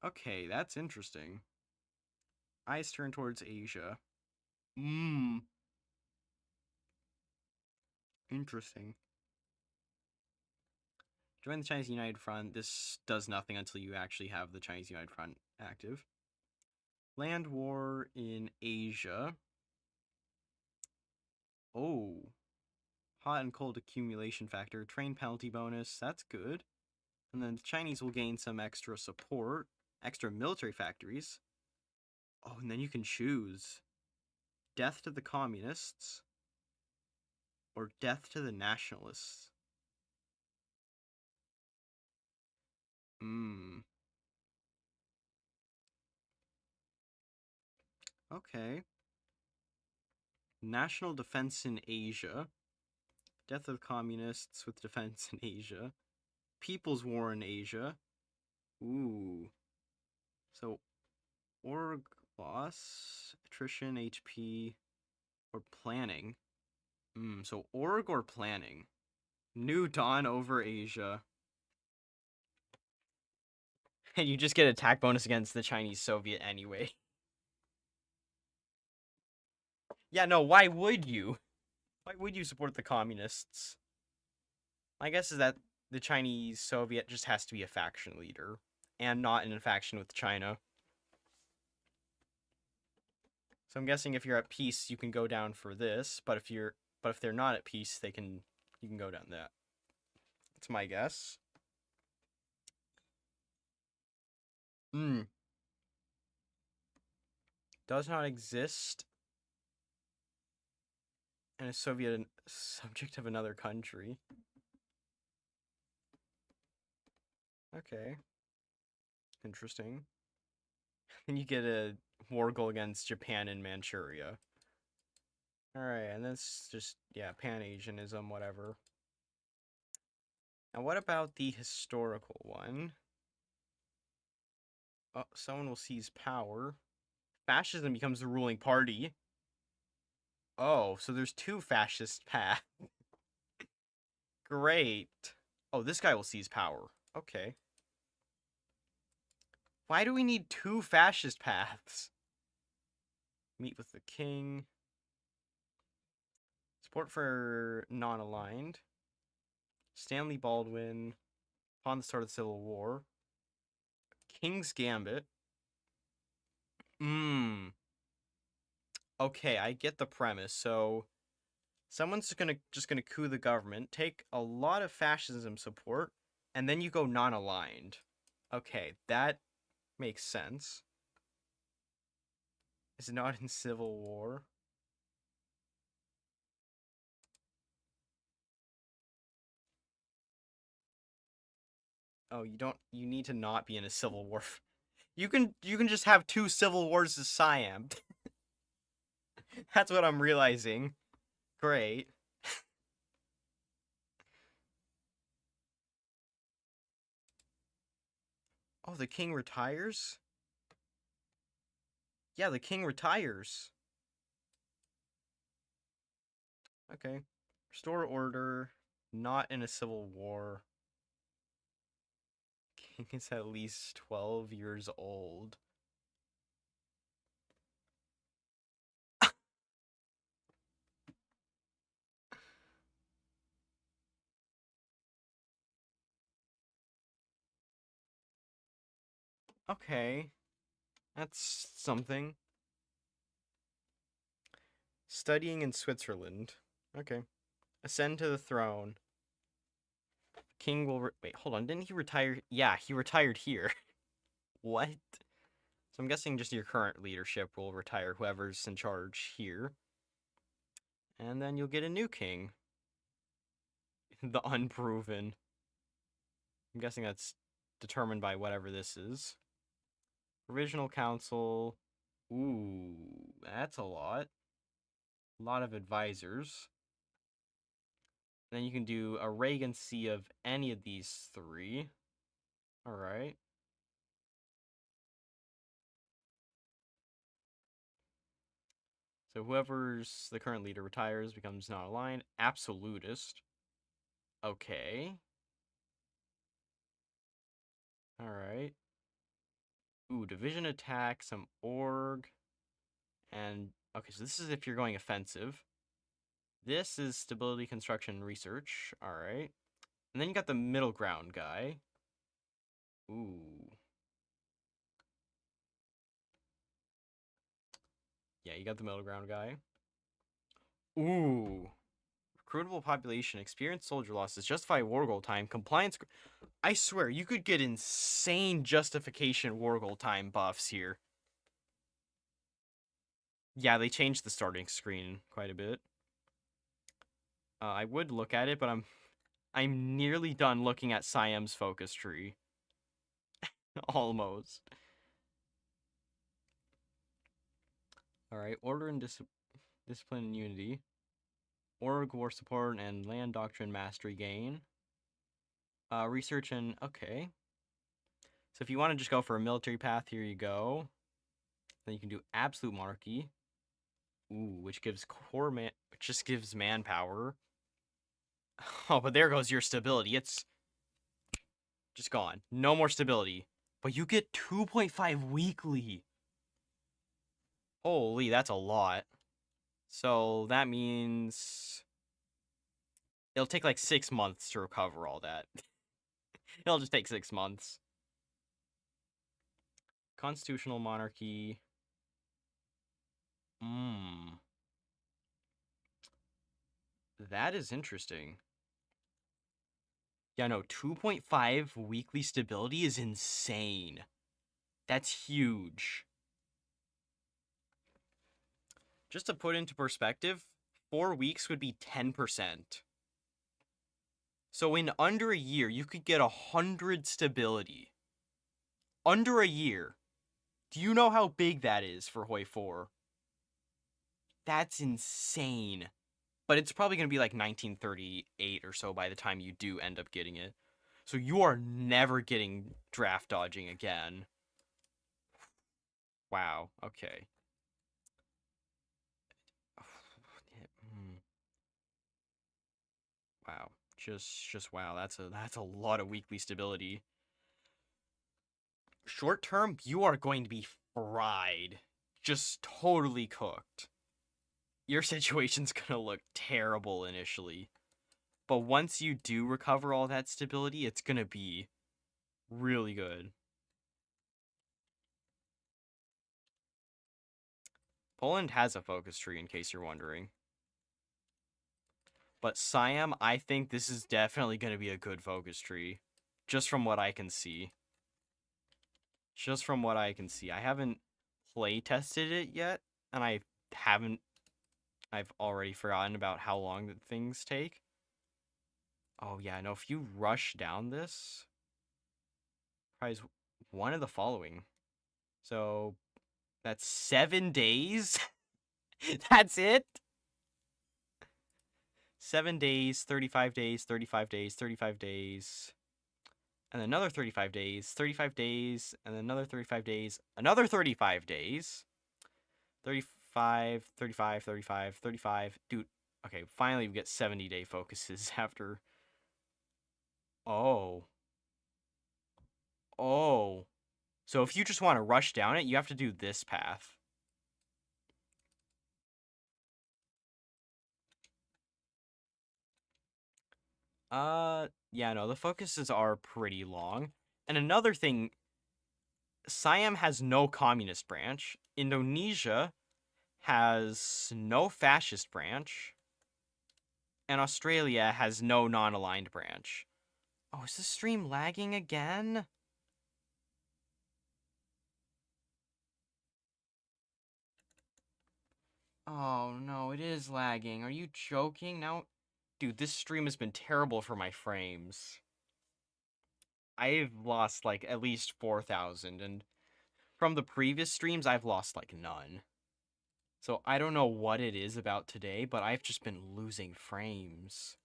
Okay, that's interesting. Eyes turn towards Asia. Mmm. Interesting. Join the Chinese United Front. This does nothing until you actually have the Chinese United Front active. Land war in Asia. Oh. Hot and cold accumulation factor. Train penalty bonus. That's good. And then the Chinese will gain some extra support. Extra military factories. Oh, and then you can choose. Death to the communists. Or death to the nationalists. Hmm. Okay. National defense in Asia. Death of communists with defense in Asia. People's war in Asia. Ooh. So, org loss, attrition, HP, or planning. So org or planning. New Dawn over Asia. And you just get attack bonus against the Chinese Soviet anyway. Yeah, no, why would you? Why would you support the communists? My guess is that the Chinese Soviet just has to be a faction leader and not in a faction with China. So I'm guessing if you're at peace, you can go down for this, but if they're not at peace, you can go down that. That's my guess. Does not exist and a Soviet subject of another country. Okay. Interesting. And you get a war goal against Japan and Manchuria. Alright, and that's just, yeah, Pan-Asianism, whatever. Now what about the historical one? Oh, someone will seize power. Fascism becomes the ruling party. Oh, so there's 2 fascist paths. Great. Oh, this guy will seize power. Okay. Why do we need 2 fascist paths? Meet with the king. Support for non-aligned. Stanley Baldwin. Upon the start of the Civil War. King's Gambit. Okay, I get the premise. So someone's just gonna coup the government, take a lot of fascism support, and then you go non-aligned. Okay, that makes sense. Is it not in Civil War? Oh, you need to not be in a civil war. You can just have 2 civil wars as Siam. That's what I'm realizing. Great. Oh, the king retires? Yeah, the king retires. Okay. Restore order. Not in a civil war. King is at least 12 years old. Okay. That's something. Studying in Switzerland. Okay. Ascend to the throne. King will wait, hold on. Didn't he retire? Yeah, he retired here. What? So I'm guessing just your current leadership will retire whoever's in charge here. And then you'll get a new king. The unproven. I'm guessing that's determined by whatever this is. Provisional Council. Ooh, that's a lot. A lot of advisors. Then you can do a regency of any of these three. All right. So whoever's the current leader retires, becomes not aligned. Absolutist. Okay. All right. Ooh, division attack, some org. And, okay, so this is if you're going offensive. This is stability, construction, research. All right. And then you got the middle ground guy. Ooh. Yeah, you got the middle ground guy. Ooh. Recruitable population, experienced soldier losses, justify war goal time, compliance. I swear, you could get insane justification war goal time buffs here. Yeah, they changed the starting screen quite a bit. I would look at it, but I'm nearly done looking at Siam's focus tree. Almost. All right, order and discipline and unity. Org war support and land doctrine mastery gain. Research and okay. So if you want to just go for a military path, here you go. Then you can do absolute monarchy. Ooh, which gives which just gives manpower. Oh, but there goes your stability. It's just gone. No more stability. But you get 2.5 weekly. Holy, that's a lot. So that means it'll take like 6 months to recover all that. It'll just take 6 months. Constitutional monarchy. That is interesting. Yeah, no, 2.5 weekly stability is insane. That's huge. Just to put into perspective, 4 weeks would be 10%. So in under a year, you could get 100 stability. Under a year. Do you know how big that is for HoI4? That's insane. But it's probably going to be like 1938 or so by the time you do end up getting it. So you are never getting draft dodging again. Wow, okay. Wow. Just wow. That's a lot of weekly stability. Short term, you are going to be fried. Just totally cooked. Your situation's gonna look terrible initially. But once you do recover all that stability, it's gonna be really good. Poland has a focus tree, in case you're wondering. But Siam, I think this is definitely going to be a good focus tree. Just from what I can see. Just from what I can see. I haven't play tested it yet. And I've already forgotten about how long things take. Oh yeah, no, if you rush down this, prize one of the following. So, that's 7 days? That's it? 7 days, 35 days, 35 days, 35 days, and another 35 days, 35 days, and another 35 days, another 35 days, 35, 35, 35, 35. Dude, okay, finally we get 70-day focuses after. Oh. Oh. So if you just want to rush down it, you have to do this path. Yeah, no, the focuses are pretty long. And another thing, Siam has no communist branch. Indonesia has no fascist branch. And Australia has no non-aligned branch. Oh, is the stream lagging again? Oh, no, it is lagging. Are you joking? Now, dude, this stream has been terrible for my frames. I've lost, like, at least 4,000, and from the previous streams, I've lost like none. So I don't know what it is about today, but I've just been losing frames.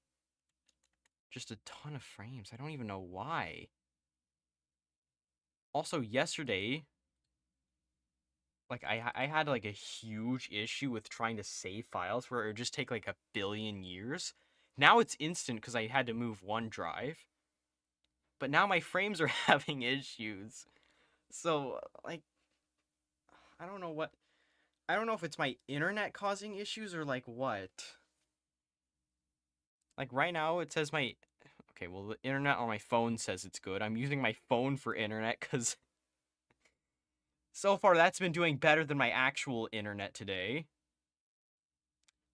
Just a ton of frames. I don't even know why. Also, yesterday, like I had like a huge issue with trying to save files where it would just take like a billion years. Now it's instant because I had to move OneDrive. But now my frames are having issues. So, like, I don't know what. I don't know if it's my internet causing issues or like what. Like right now it says my. Okay, well, the internet on my phone says it's good. I'm using my phone for internet because so far that's been doing better than my actual internet today.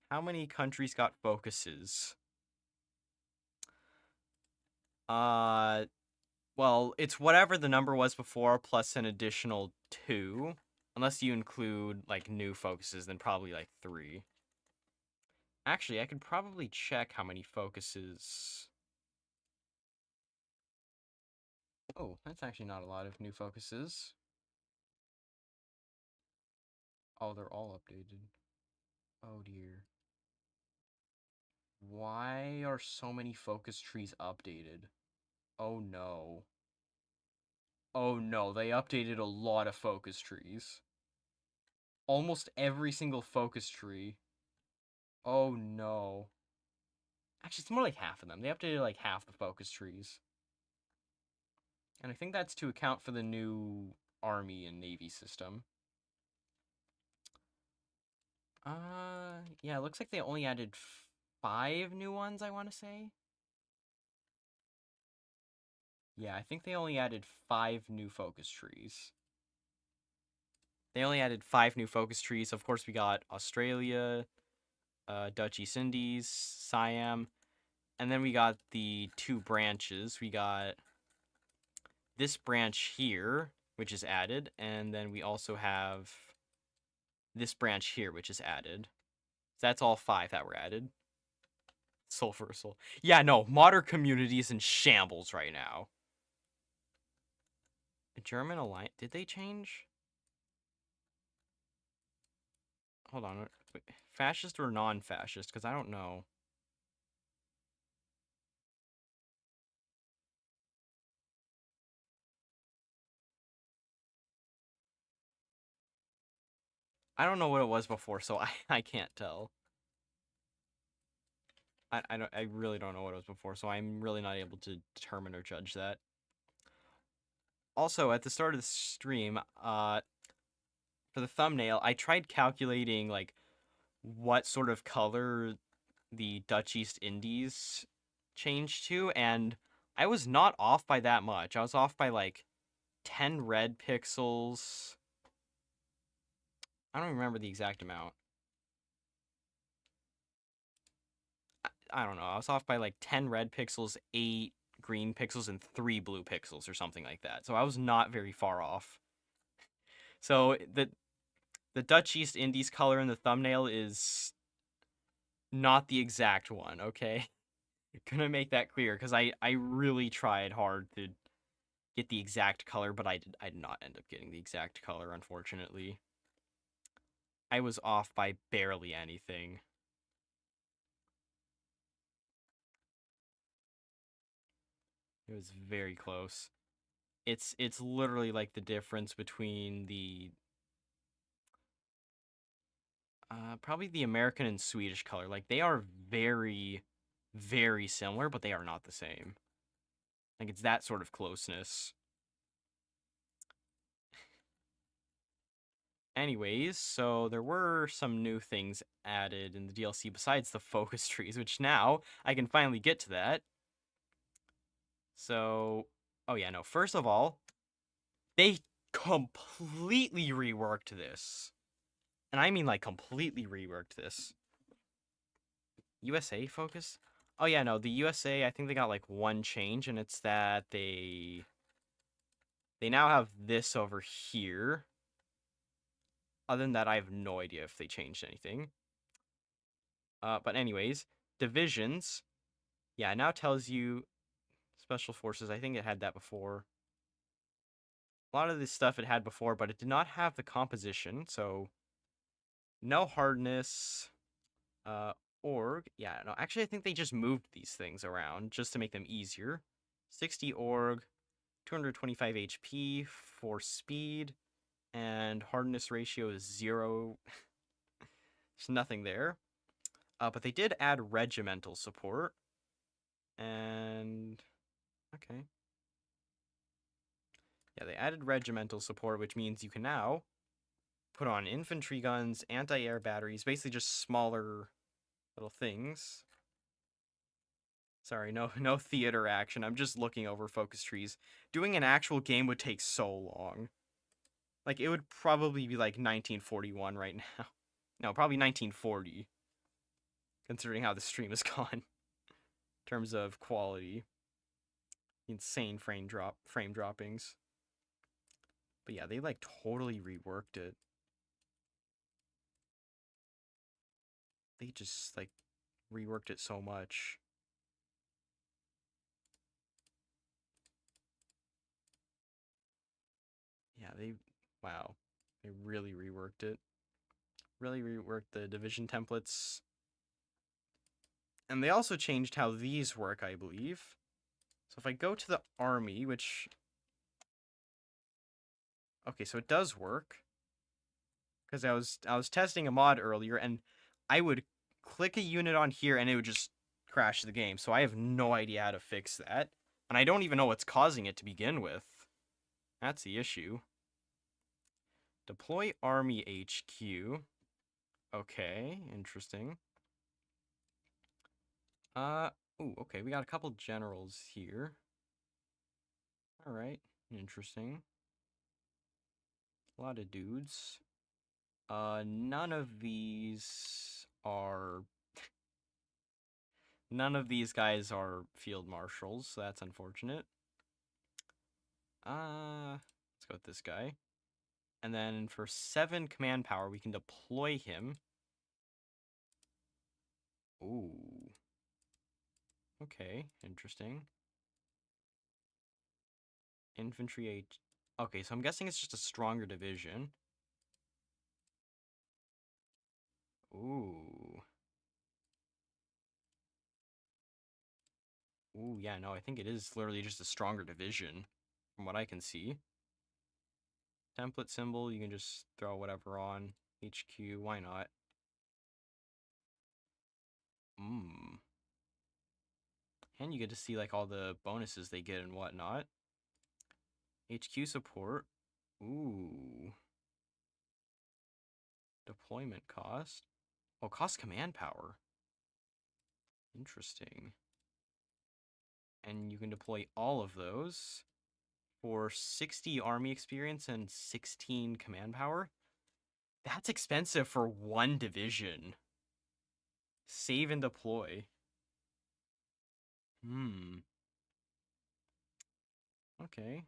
How many countries got focuses? Uh, well, it's whatever the number was before plus an additional 2. Unless you include like new focuses, then probably like 3. Actually, I could probably check how many focuses. Oh, that's actually not a lot of new focuses. Oh, they're all updated. Oh dear. Why are so many focus trees updated? Oh no. Oh no, they updated a lot of focus trees. Almost every single focus tree. Oh no. Actually, it's more like half of them. They updated like half the focus trees. And I think that's to account for the new Army and Navy system. Yeah, it looks like they only added 5 new ones, I want to say. Yeah, I think they only added 5 new focus trees. They only added 5 new focus trees. Of course, we got Australia, Dutch East Indies, Siam, and then we got the 2 branches. We got this branch here, which is added, and then we also have this branch here, which is added. So that's all 5 that were added. Sulfur Soul. Yeah, no, modern community is in shambles right now. German Alliance, did they change? Hold on, wait, fascist or non-fascist? Because I don't know. I don't know what it was before, so I can't tell. I really don't know what it was before, so I'm really not able to determine or judge that. Also, at the start of the stream, for the thumbnail, I tried calculating like what sort of color the Dutch East Indies changed to, and I was not off by that much. I was off by like 10 red pixels. I don't remember the exact amount. I don't know. I was off by like 10 red pixels, 8 green pixels, and 3 blue pixels or something like that. So I was not very far off. So the Dutch East Indies color in the thumbnail is not the exact one, okay? Gonna make that clear because I really tried hard to get the exact color, but I did not end up getting the exact color, unfortunately. I was off by barely anything. It was very close. It's literally like the difference between the probably the American and Swedish color. Like they are very, very similar, but they are not the same. Like it's that sort of closeness. Anyways, so there were some new things added in the DLC besides the focus trees, which now I can finally get to that. So, oh yeah, no, first of all, they completely reworked this. And I mean like completely reworked this. USA focus? Oh yeah, no, the USA, I think they got like one change, and it's that they now have this over here. Other than that, I have no idea if they changed anything. But anyways, divisions. Yeah, it now tells you special forces. I think it had that before. a lot of this stuff it had before, but it did not have the composition, so no hardness. Org. Yeah, no, actually, I think they just moved these things around just to make them easier. 60 org, 225 HP for speed, and hardness ratio is 0. There's nothing there. But they did add regimental support. And okay. Yeah, they added regimental support, which means you can now put on infantry guns, anti-air batteries, basically just smaller little things. Sorry, no theater action. I'm just looking over focus trees. Doing an actual game would take so long. Like, it would probably be like 1941 right now. No, probably 1940. Considering how the stream has gone. In terms of quality. Insane frame droppings. But yeah, they like totally reworked it. They just like reworked it so much. Yeah, wow. They really reworked it. Really reworked the division templates. And they also changed how these work, I believe. So if I go to the army, which... Okay, so it does work. Because I was testing a mod earlier, and I would click a unit on here, and it would just crash the game. So I have no idea how to fix that. And I don't even know what's causing it to begin with. That's the issue. Deploy Army HQ. Okay, interesting. Ooh, okay, we got a couple generals here. Alright, interesting. A lot of dudes. None of these are... None of these guys are field marshals, so that's unfortunate. Let's go with this guy. And then for 7 command power, we can deploy him. Ooh. Okay, interesting. Infantry H... Okay, so I'm guessing it's just a stronger division. Ooh. Ooh, yeah, no, I think it is literally just a stronger division, from what I can see. Template symbol, you can just throw whatever on. HQ, why not? And you get to see, like, all the bonuses they get and whatnot. HQ support. Ooh. Deployment cost. Oh, cost command power. Interesting. And you can deploy all of those for 60 army experience and 16 command power. That's expensive for one division. Save and deploy. Okay.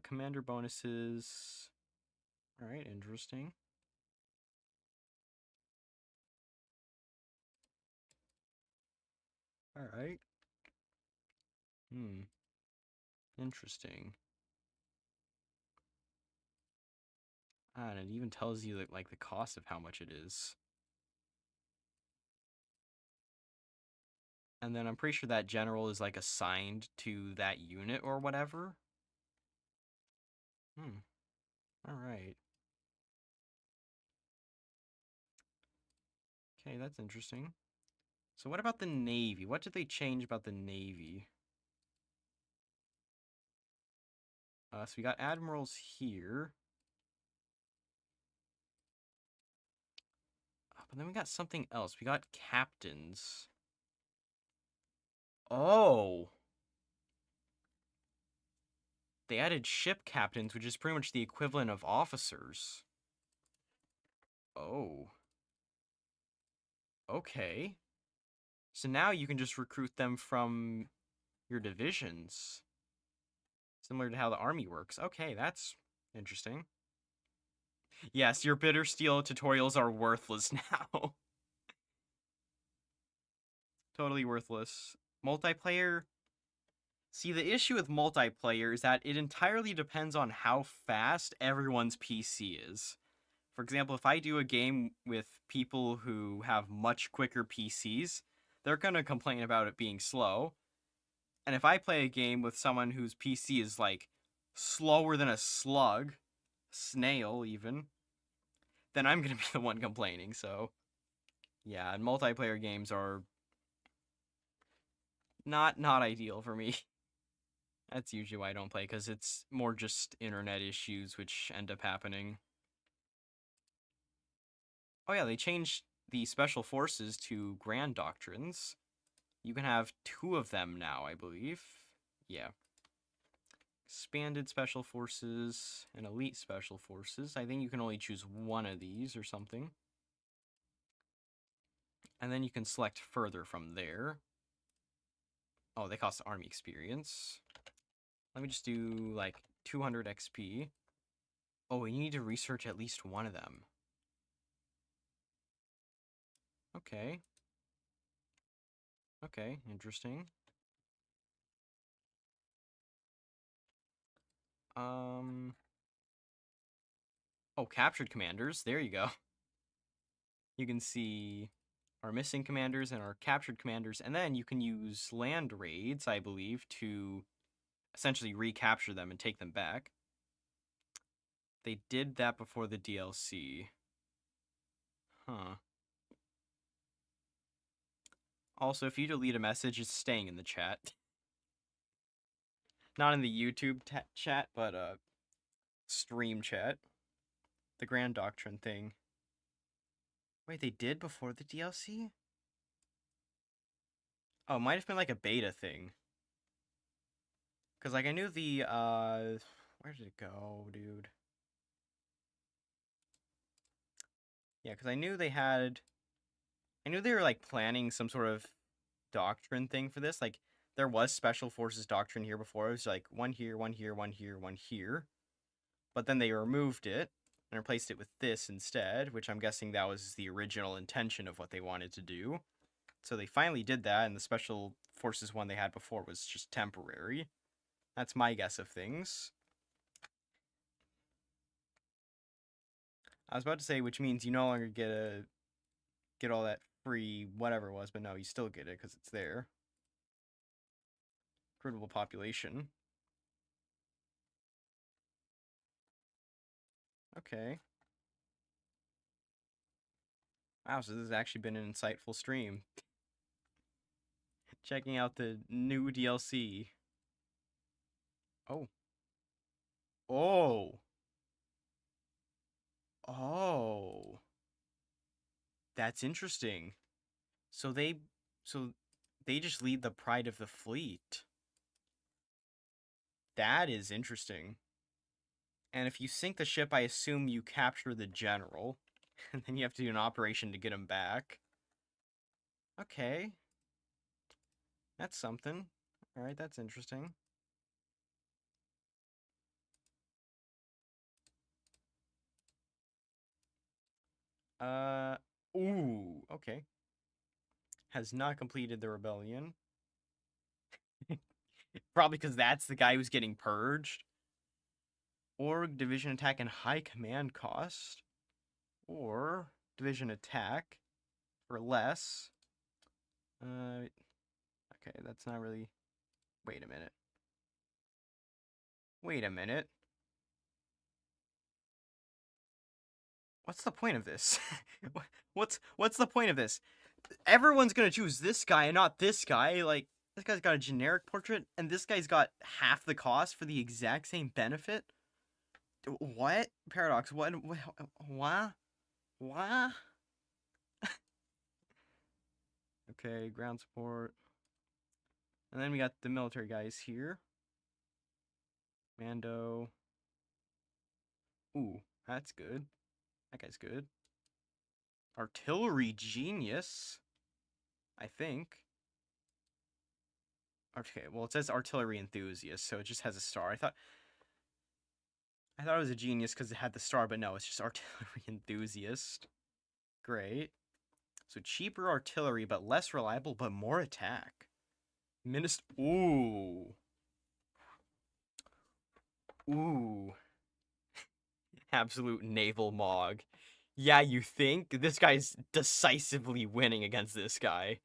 Commander bonuses. Alright, interesting. Alright. Interesting. And it even tells you that, like, the cost of how much it is. And then I'm pretty sure that general is, like, assigned to that unit or whatever. Alright. Okay, that's interesting. So what about the Navy? What did they change about the Navy? So we got admirals here. But then we got something else. We got captains. Oh! They added ship captains, which is pretty much the equivalent of officers. Oh. Okay. So now you can just recruit them from your divisions. Similar to how the army works. Okay, that's interesting. Yes, your bitter steel tutorials are worthless now. Totally worthless. Multiplayer. See, the issue with multiplayer is that it entirely depends on how fast everyone's PC is. For example, if I do a game with people who have much quicker PCs, they're going to complain about it being slow. And if I play a game with someone whose PC is like slower than a slug, snail even, then I'm going to be the one complaining. So, yeah, and multiplayer games are not ideal for me. That's usually why I don't play, because it's more just internet issues which end up happening. Oh yeah, they changed the special forces to grand doctrines. You can have 2 of them now, I believe. Yeah. Expanded special forces and elite special forces. I think you can only choose one of these or something. And then you can select further from there. Oh, they cost army experience. Let me just do like 200 XP. Oh, we need to research at least one of them. Okay. Okay, interesting. Oh, captured commanders. There you go. You can see our missing commanders and our captured commanders, and then you can use land raids, I believe, to essentially recapture them and take them back. They did that before the DLC. Huh. Also, if you delete a message, it's staying in the chat. Not in the YouTube chat, but stream chat. The Grand Doctrine thing. Wait, they did before the DLC? Oh, it might have been like a beta thing. Because, like, I knew the, where did it go, dude? Yeah, because I knew they were, like, planning some sort of doctrine thing for this. Like, there was Special Forces doctrine here before. It was, like, one here, one here, one here, one here. But then they removed it and replaced it with this instead, which I'm guessing that was the original intention of what they wanted to do. So they finally did that, and the Special Forces one they had before was just temporary. That's my guess of things. I was about to say, which means you no longer get all that free whatever it was, but no, you still get it because it's there. Recruitable population. Okay. Wow, so this has actually been an insightful stream. Checking out the new DLC. Oh. Oh. Oh. That's interesting. So they just lead the pride of the fleet. That is interesting. And if you sink the ship, I assume you capture the general. And then you have to do an operation to get him back. Okay. That's something. Alright, that's interesting. Uh, ooh, okay. Has not completed the rebellion. Probably because that's the guy who's getting purged. Org, division attack, and high command cost. Or division attack for less. Okay, that's not really... Wait a minute. Wait a minute. What's the point of this? what's the point of this? Everyone's gonna choose this guy and not this guy. Like, this guy's got a generic portrait, and this guy's got half the cost for the exact same benefit? What? Paradox, what? What? What? Okay, ground support. And then we got the military guys here. Mando. Ooh, that's good. That guy's good. Artillery genius, I think. Okay, well, it says artillery enthusiast, so it just has a star. I thought it was a genius because it had the star, but no, it's just artillery enthusiast. Great. So cheaper artillery, but less reliable, but more attack. Ooh. Ooh. Absolute naval mog. Yeah, you think? This guy's decisively winning against this guy.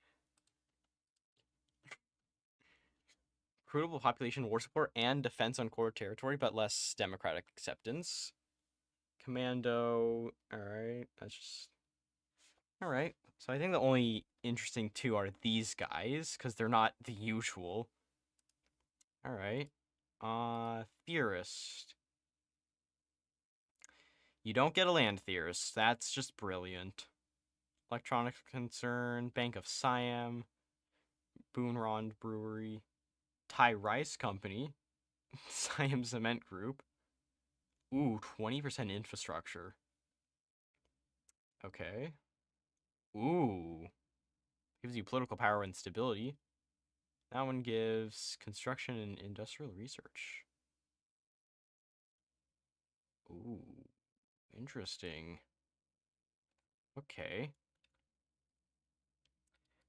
Recruitable population, war support, and defense on core territory, but less democratic acceptance. Commando. Alright, that's just... Alright. So I think the only interesting two are these guys, because they're not the usual. Alright. Theorist. You don't get a land theorist. That's just brilliant. Electronics concern, Bank of Siam, Boonrond Brewery, Thai Rice Company, Siam Cement Group. Ooh, 20% infrastructure. Okay. Ooh. Gives you political power and stability. That one gives construction and industrial research. Ooh. Interesting. Okay.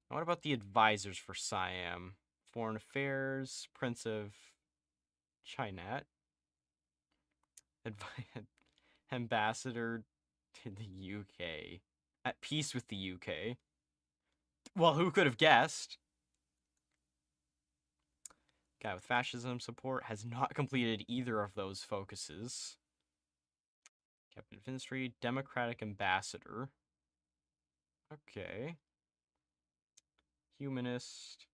Now what about the advisors for Siam? Foreign Affairs, Prince of Chinat, Ambassador to the UK. At peace with the UK. Well, who could have guessed? Guy with fascism support has not completed either of those focuses. Captain of Industry, Democratic Ambassador. Okay. Humanist,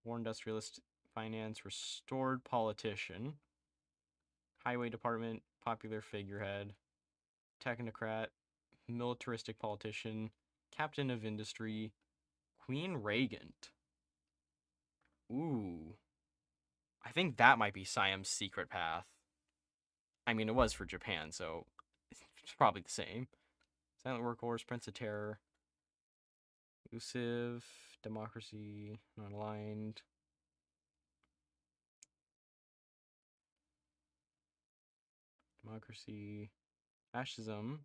War Industrialist, Finance, Restored Politician. Highway Department, Popular Figurehead. Technocrat, Militaristic Politician, Captain of Industry, Queen Regent. Ooh. I think that might be Siam's secret path. I mean, it was for Japan, so it's probably the same. Silent Workhorse, Prince of Terror, Elusive, Democracy, Not Aligned. Democracy, Fascism,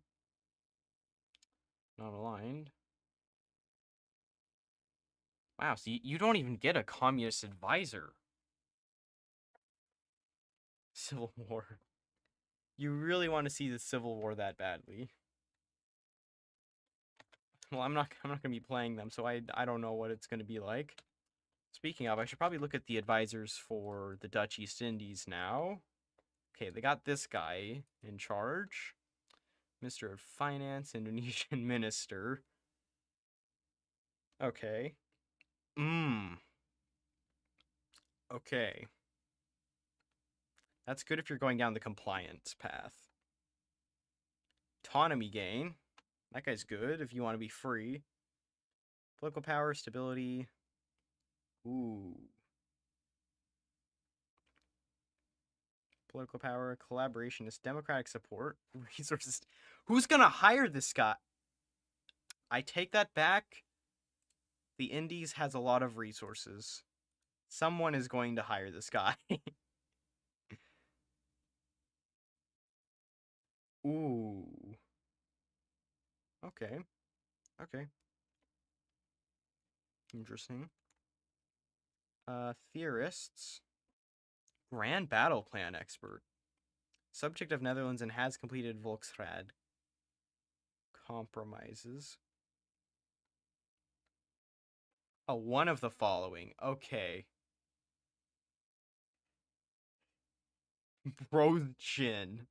Not Aligned. Wow, so you don't even get a communist advisor. Civil War. You really want to see the Civil War that badly. Well, I'm not gonna be playing them, so I don't know what it's gonna be like. Speaking of, I should probably look at the advisors for the Dutch East Indies now. Okay, they got this guy in charge. Minister of Finance, Indonesian minister. Okay. Okay. That's good if you're going down the compliance path. Autonomy gain. That guy's good if you want to be free. Political power, stability. Ooh. Political power, collaborationist, democratic support, resources. Who's gonna hire this guy? I take that back. The Indies has a lot of resources. Someone is going to hire this guy. Ooh. Okay. Okay. Interesting. Theorists. Grand battle plan expert. Subject of Netherlands and has completed Volksraad. Compromises. Oh, one of the following. Okay. Brothin.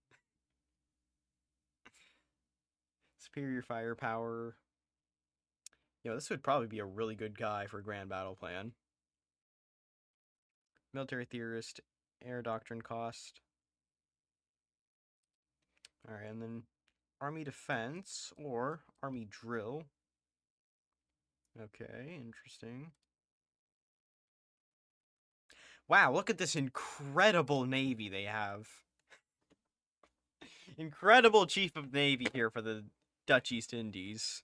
Superior firepower. This would probably be a really good guy for Grand Battle Plan. Military theorist, air doctrine cost. Alright, and then Army defense or Army drill. Okay, interesting. Wow, look at this incredible navy they have. Incredible chief of navy here for the Dutch East Indies.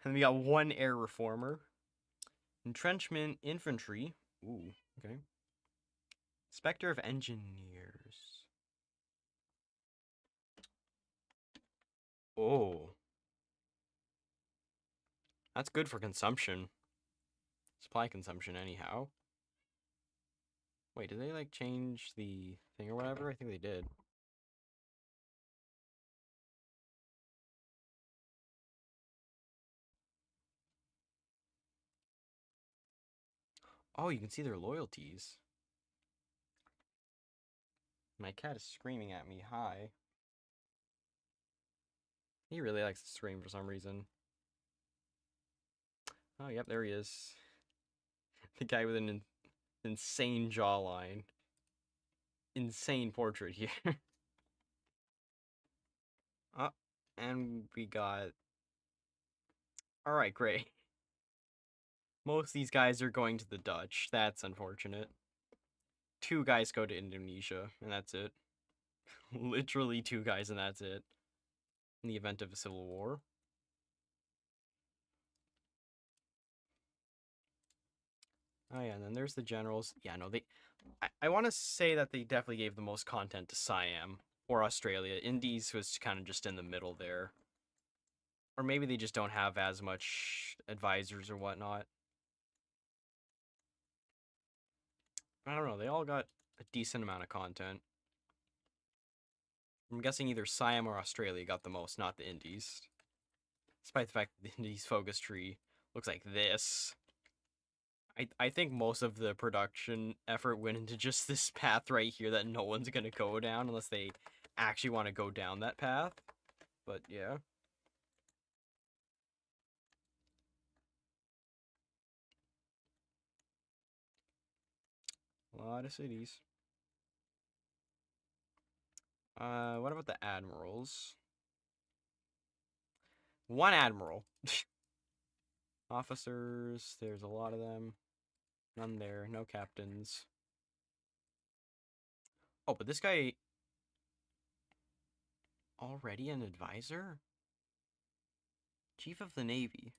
And we got one air reformer. Entrenchment infantry. Ooh, okay. Spectre of engineers. Oh. That's good for consumption. Supply consumption, anyhow. Wait, did they like change the thing or whatever? I think they did. Oh, you can see their loyalties. My cat is screaming at me. Hi. He really likes to scream for some reason. Oh, yep, there he is. The guy with an insane jawline. Insane portrait here. Oh, and we got... Alright, great. Most of these guys are going to the Dutch. That's unfortunate. 2 guys go to Indonesia, and that's it. Literally 2 guys, and that's it. In the event of a civil war. Oh yeah, and then there's the generals. Yeah, no, I want to say that they definitely gave the most content to Siam or Australia. Indies was kind of just in the middle there. Or maybe they just don't have as much advisors or whatnot. I don't know, they all got a decent amount of content. I'm guessing either Siam or Australia got the most, not the Indies. Despite the fact that the Indies focus tree looks like this. I think most of the production effort went into just this path right here that no one's gonna go down unless they actually want to go down that path. But yeah. A lot of cities. What about the admirals? 1 admiral. Officers, there's a lot of them. None there, no captains. Oh, but this guy already an advisor? Chief of the Navy.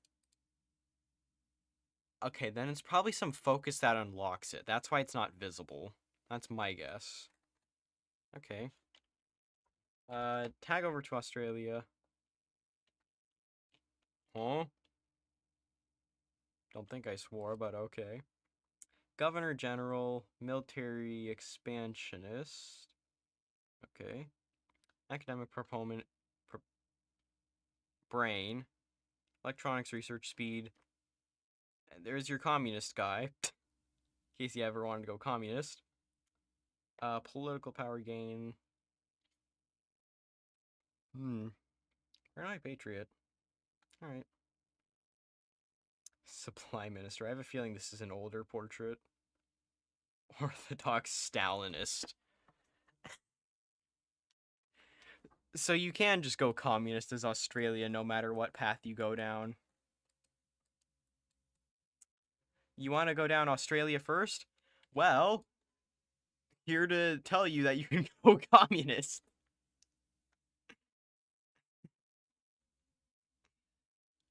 Okay, then it's probably some focus that unlocks it. That's why it's not visible. That's my guess. Okay. Tag over to Australia. Huh? Don't think I swore, but okay. Governor General, military expansionist. Okay. Academic proponent, brain, electronics research speed. And there's your communist guy, in case you ever wanted to go communist. Political power gain. Airline patriot. All right. Supply minister. I have a feeling this is an older portrait. Orthodox Stalinist. So you can just go communist as Australia no matter what path you go down. You want to go down Australia first? Well, here to tell you that you can go communist.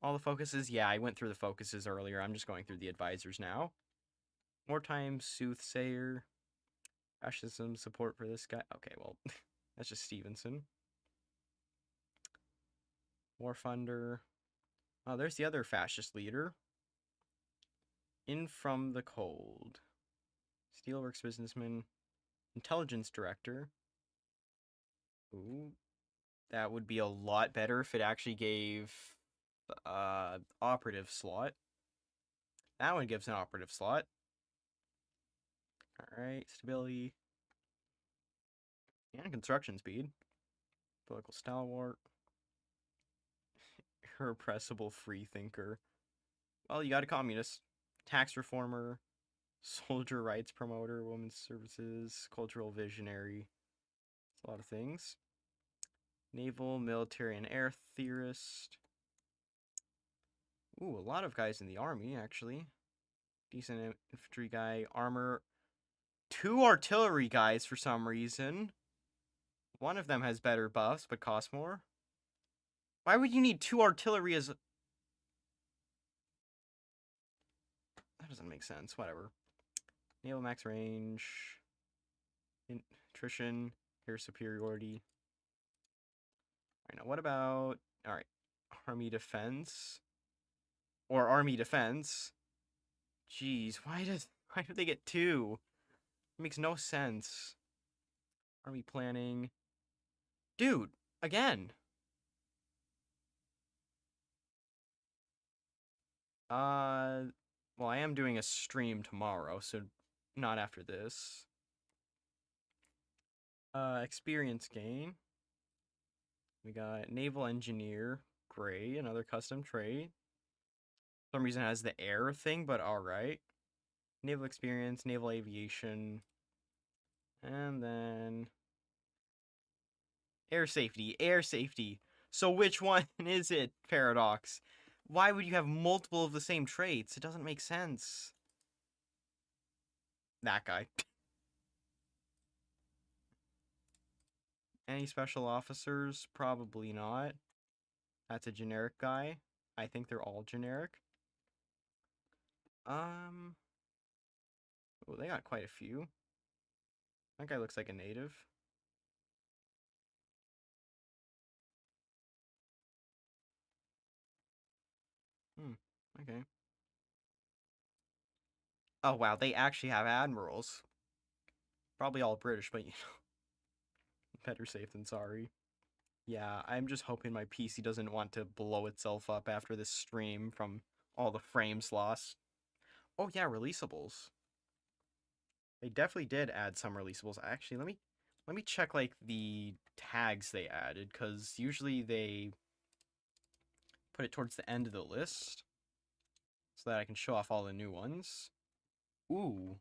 All the focuses? Yeah, I went through the focuses earlier. I'm just going through the advisors now. Wartime soothsayer. Fascism support for this guy. Okay, well, that's just Stevenson. Warfunder. Oh, there's the other fascist leader. In from the cold. Steelworks businessman. Intelligence director. Ooh. That would be a lot better if it actually gave operative slot. That one gives an operative slot. Alright, stability. And construction speed. Political stalwart. Irrepressible freethinker. Well, you got a communist. Tax reformer. Soldier rights promoter. Women's services. Cultural visionary. It's a lot of things. Naval, military, and air theorist. Ooh, a lot of guys in the army, actually. Decent infantry guy. Armor. 2 artillery guys for some reason. One of them has better buffs, but costs more. Why would you need 2 artillery as... That doesn't make sense. Whatever. Naval max range. Attrition. Air superiority. Alright, now what about... Alright. Army defense. Or army defense. Jeez, why do they get 2? It makes no sense. Are we planning? Dude, again. Well, I am doing a stream tomorrow, so not after this. Experience gain. We got naval engineer, gray, another custom trait. For some reason it has the air thing, but alright. Naval experience, naval aviation, and then air safety, air safety. So which one is it, Paradox? Why would you have multiple of the same traits? It doesn't make sense. That guy. Any special officers? Probably not. That's a generic guy. I think they're all generic. Oh, they got quite a few. That guy looks like a native. Okay. Oh, wow, they actually have admirals. Probably all British, but you know, better safe than sorry. Yeah, I'm just hoping my PC doesn't want to blow itself up after this stream from all the frames lost. Oh yeah, releasables. They definitely did add some releasables. Actually, let me check like the tags they added, because usually they put it towards the end of the list so that I can show off all the new ones. Ooh.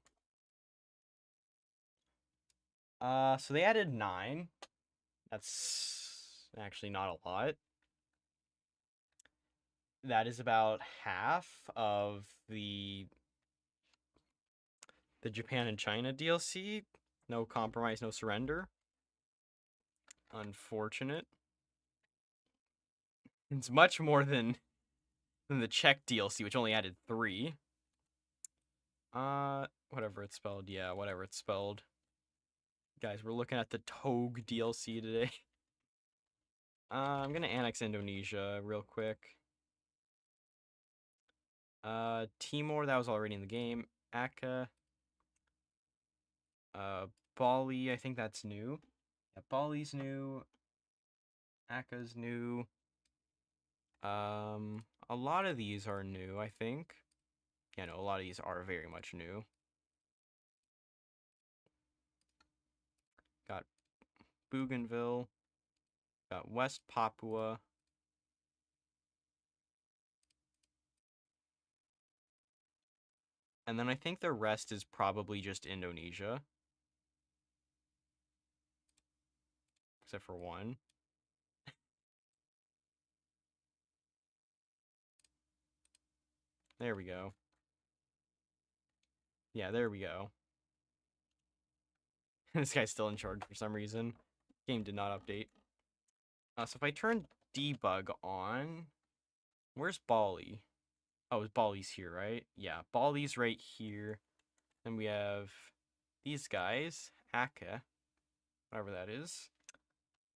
So they added 9. That's actually not a lot. That is about half of the Japan and China DLC. No compromise, no surrender. Unfortunate. It's much more than the Czech DLC, which only added 3. Whatever it's spelled. Yeah, whatever it's spelled. Guys, we're looking at the Togue DLC today. I'm gonna annex Indonesia real quick. Timor, that was already in the game. Aka. Bali, I think that's new. Yeah, Bali's new. Aka's new. A lot of these are new, I think. Yeah, no, a lot of these are very much new. Got Bougainville. Got West Papua. And then I think the rest is probably just Indonesia. Except for one. There we go. Yeah, there we go. This guy's still in charge for some reason. Game did not update. So if I turn debug on, where's Bali? Oh, Bali's here, right? Yeah, Bali's right here. Then we have these guys, Aka, whatever that is.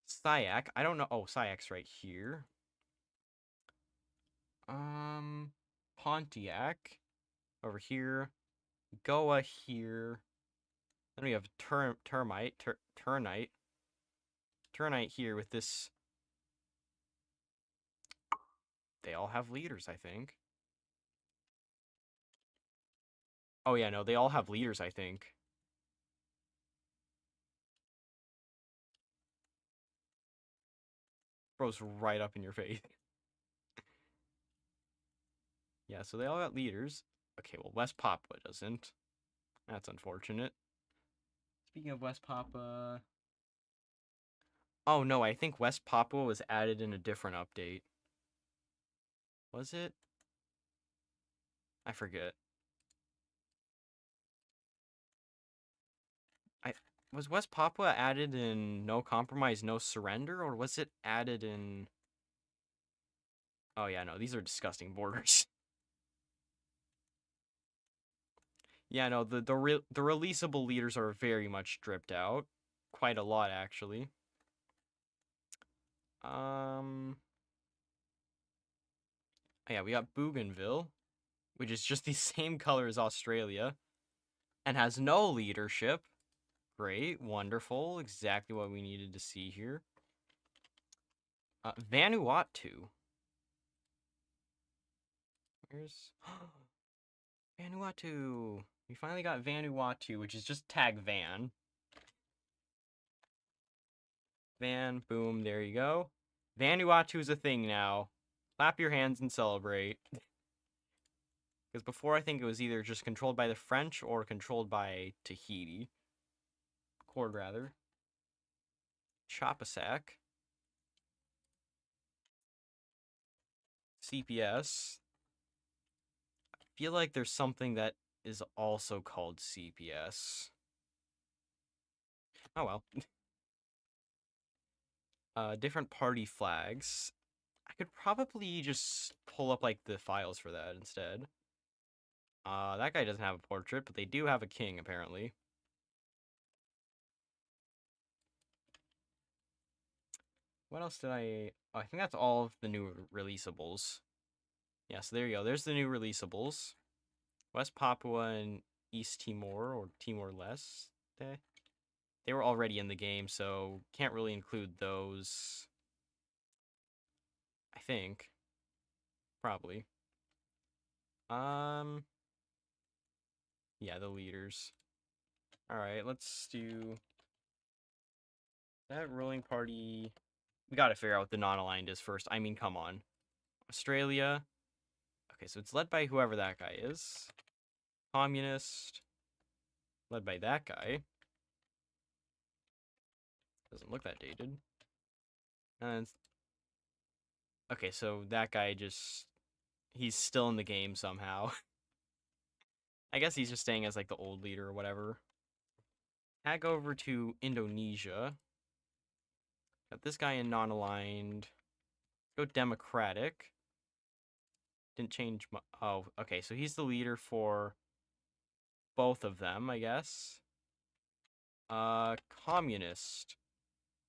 Syak, I don't know. Oh, Syak's right here. Pontiac over here. Goa here. Then we have Ternite here with this. They all have leaders, I think. Oh yeah, no, they all have leaders, I think. Bro's right up in your face. Yeah, so they all got leaders. Okay, well, West Papua doesn't. That's unfortunate. Speaking of West Papua... Oh, no, I think West Papua was added in a different update. Was it? I forget. Was West Papua added in No Compromise, No Surrender, or was it added in... Oh yeah, no, these are disgusting borders. Yeah, no, the releasable leaders are very much stripped out. Quite a lot, actually. Oh yeah, we got Bougainville, which is just the same color as Australia. and has no leadership. Great, wonderful, exactly what we needed to see here. Vanuatu. Where's Vanuatu? We finally got Vanuatu, which is just tag Van. Van, boom, there you go. Vanuatu is a thing now. Clap your hands and celebrate. Because before I think it was either just controlled by the French or controlled by Tahiti. Cord, rather. Chapasak. CPS. I feel like there's something that is also called CPS. Oh well. Different party flags. I could probably just pull up like the files for that instead. That guy doesn't have a portrait, but they do have a king apparently. What else did I... Oh, I think that's all of the new releasables. Yeah, so there you go. There's the new releasables. West Papua and East Timor, or Timor-Leste. They were already in the game, so can't really include those. I think. Probably. Yeah, the leaders. Alright, let's do... That ruling party... We gotta figure out what the non-aligned is first. I mean, come on. Australia. Okay, so it's led by whoever that guy is. Communist. Led by that guy. Doesn't look that dated. And okay, so that guy just... He's still in the game somehow. I guess he's just staying as like the old leader or whatever. Tag over to Indonesia. Got this guy in non-aligned. Go Democratic. Didn't change my... Oh, okay, so he's the leader for both of them, I guess. Communist.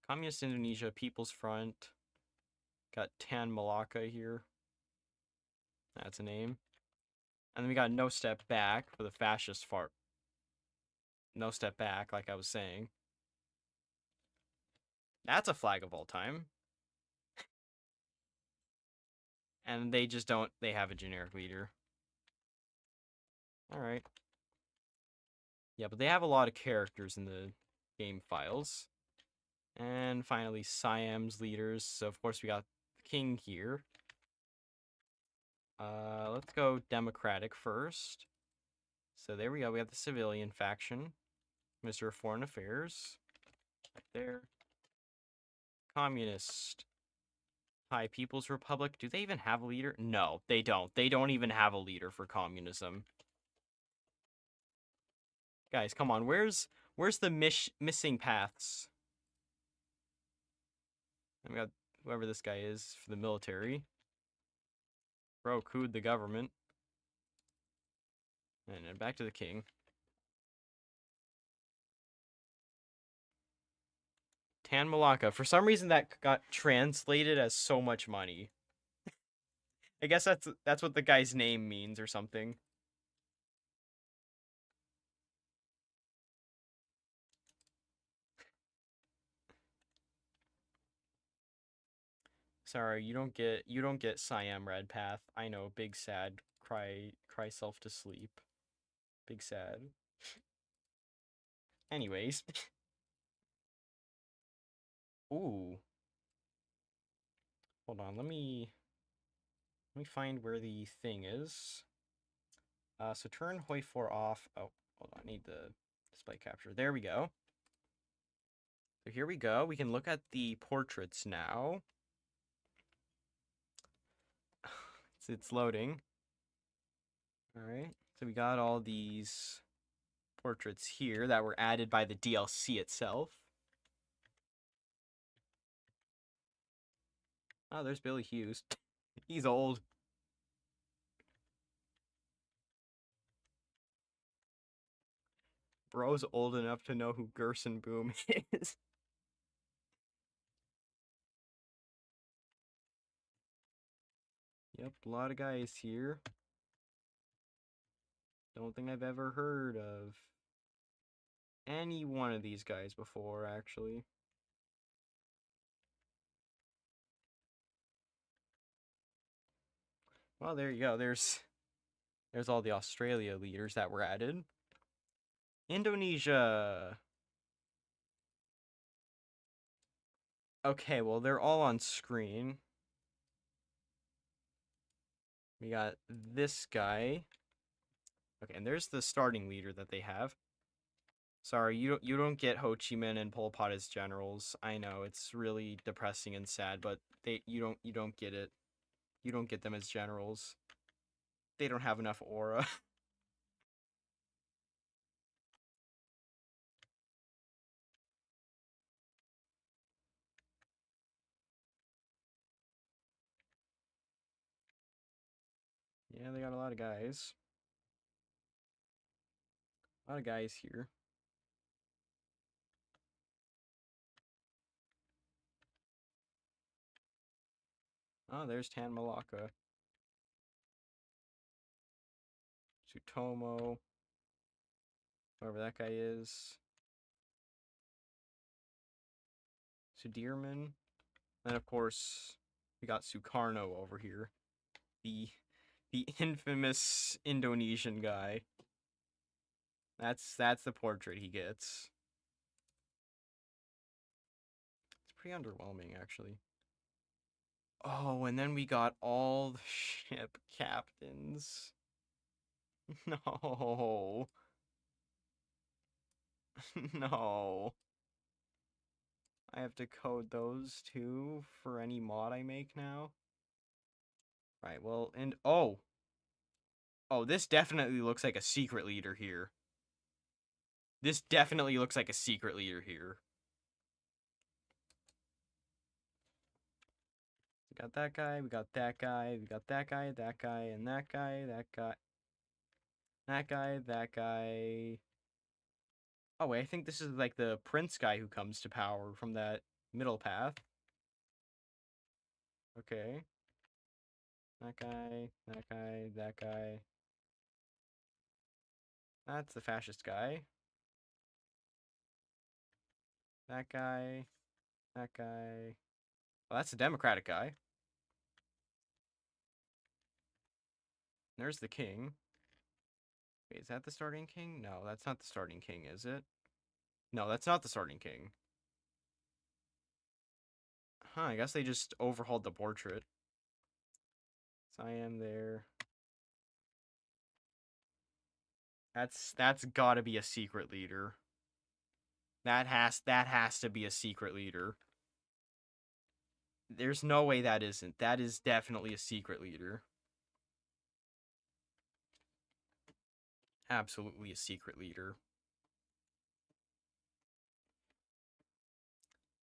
Communist Indonesia, People's Front. Got Tan Malacca here. That's a name. And then we got No Step Back for the fascist fart. No Step Back, like I was saying. That's a flag of all time. And they just don't... They have a generic leader. Alright. Yeah, but they have a lot of characters in the game files. And finally, Siam's leaders. So, of course, we got the king here. Let's go Democratic first. So there we go. We have the civilian faction. Minister of Foreign Affairs. Right there. Communist. Thai People's Republic. Do they even have a leader? No, they don't. They don't even have a leader for communism. Guys, come on. Where's the missing paths? And we got whoever this guy is for the military. Bro, cooed the government. And then back to the king. Tan Malacca. For some reason that got translated as so much money. I guess that's what the guy's name means or something. Sorry, you don't get Siam Red Path. I know, big sad, cry self to sleep. Big sad. Anyways. Ooh. Hold on, let me find where the thing is. So turn HoI4 off. Oh, hold on, I need the display capture. There we go. So here we go. We can look at the portraits now. It's loading. Alright, so we got all these portraits here that were added by the DLC itself. Oh, there's Billy Hughes. He's old. Bro's old enough to know who Gerson Boom is. Yep, a lot of guys here. Don't think I've ever heard of any one of these guys before, actually. Well, there you go. There's all the Australia leaders that were added. Indonesia. Okay, well, they're all on screen. We got this guy. Okay, and there's the starting leader that they have. Sorry, you don't get Ho Chi Minh and Pol Pot as generals. I know it's really depressing and sad, but you don't get it. You don't get them as generals. They don't have enough aura. Yeah, they got a lot of guys. A lot of guys here. Oh, there's Tan Malacca. Sutomo. Whoever that guy is. Sudirman. And of course, we got Sukarno over here. The infamous Indonesian guy. That's the portrait he gets. It's pretty underwhelming, actually. Oh, and then we got all the ship captains. No. No. I have to code those too for any mod I make now. Right, well, and oh. Oh, this definitely looks like a secret leader here. This definitely looks like a secret leader here. We got that guy, we got that guy, we got that guy, that guy, and that guy, that guy. That guy, that guy. Oh, wait, I think this is like the prince guy who comes to power from that middle path. Okay. That guy, that guy, that guy. That's the fascist guy. That guy, that guy. Well, that's the Democratic guy. There's the king. Wait, is that the starting king? No, that's not the starting king, is it? No, that's not the starting king. Huh, I guess they just overhauled the portrait. So I am there. That's gotta be a secret leader. That has to be a secret leader. There's no way that isn't. That is definitely a secret leader. Absolutely a secret leader.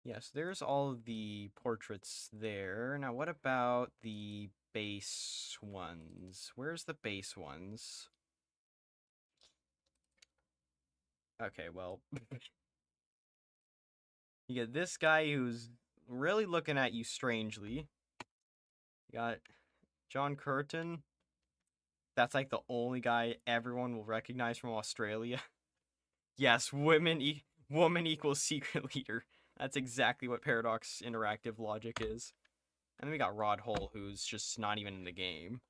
Yes, there's all of the portraits there. Now, what about the base ones? Where's the base ones? Okay, well, you get this guy who's really looking at you strangely. You got John Curtin. That's like the only guy everyone will recognize from Australia. Yes, woman equals secret leader. That's exactly what Paradox Interactive logic is. And then we got Rod Hull, who's just not even in the game.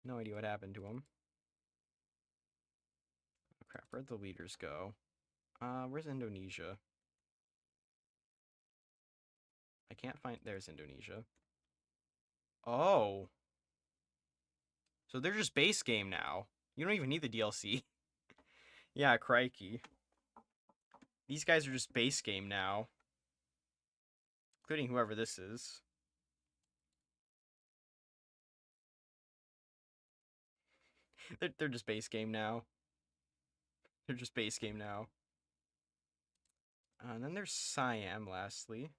No idea what happened to him. Oh, crap, where'd the leaders go? Where's Indonesia? I can't find... There's Indonesia. Oh. So they're just base game now. You don't even need the DLC. Yeah, crikey. These guys are just base game now. Including whoever this is. They're just base game now. They're just base game now. And then there's Siam, lastly.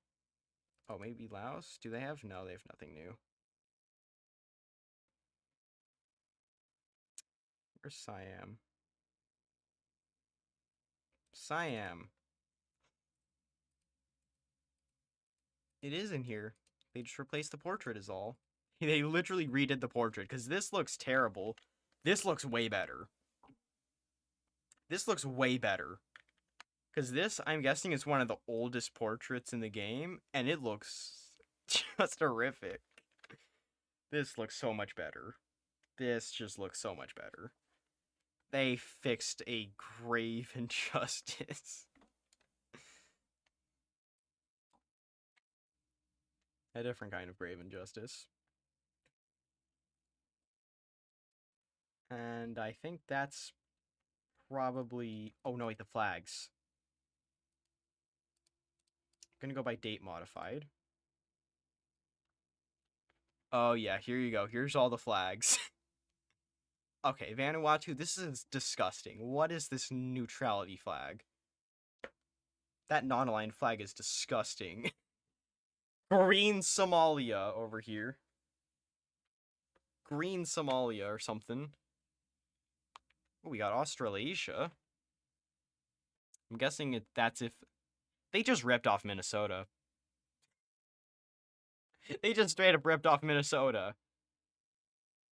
Oh, maybe Laos? Do they have? No, they have nothing new. Where's Siam? Siam. It is in here. They just replaced the portrait is all. They literally redid the portrait, because this looks terrible. This looks way better. This looks way better. Because this, I'm guessing, is one of the oldest portraits in the game, and it looks just horrific. This looks so much better. This just looks so much better. They fixed a grave injustice. A different kind of grave injustice. And I think that's probably... Oh, no, wait, the flags. I'm gonna go by date modified. Oh, yeah, here you go. Here's all the flags. Okay, Vanuatu, this is disgusting. What is this neutrality flag? That non-aligned flag is disgusting. Green Somalia over here. Green Somalia or something. Oh, we got Australasia. I'm guessing that's if... They just ripped off Minnesota. They just straight up ripped off Minnesota.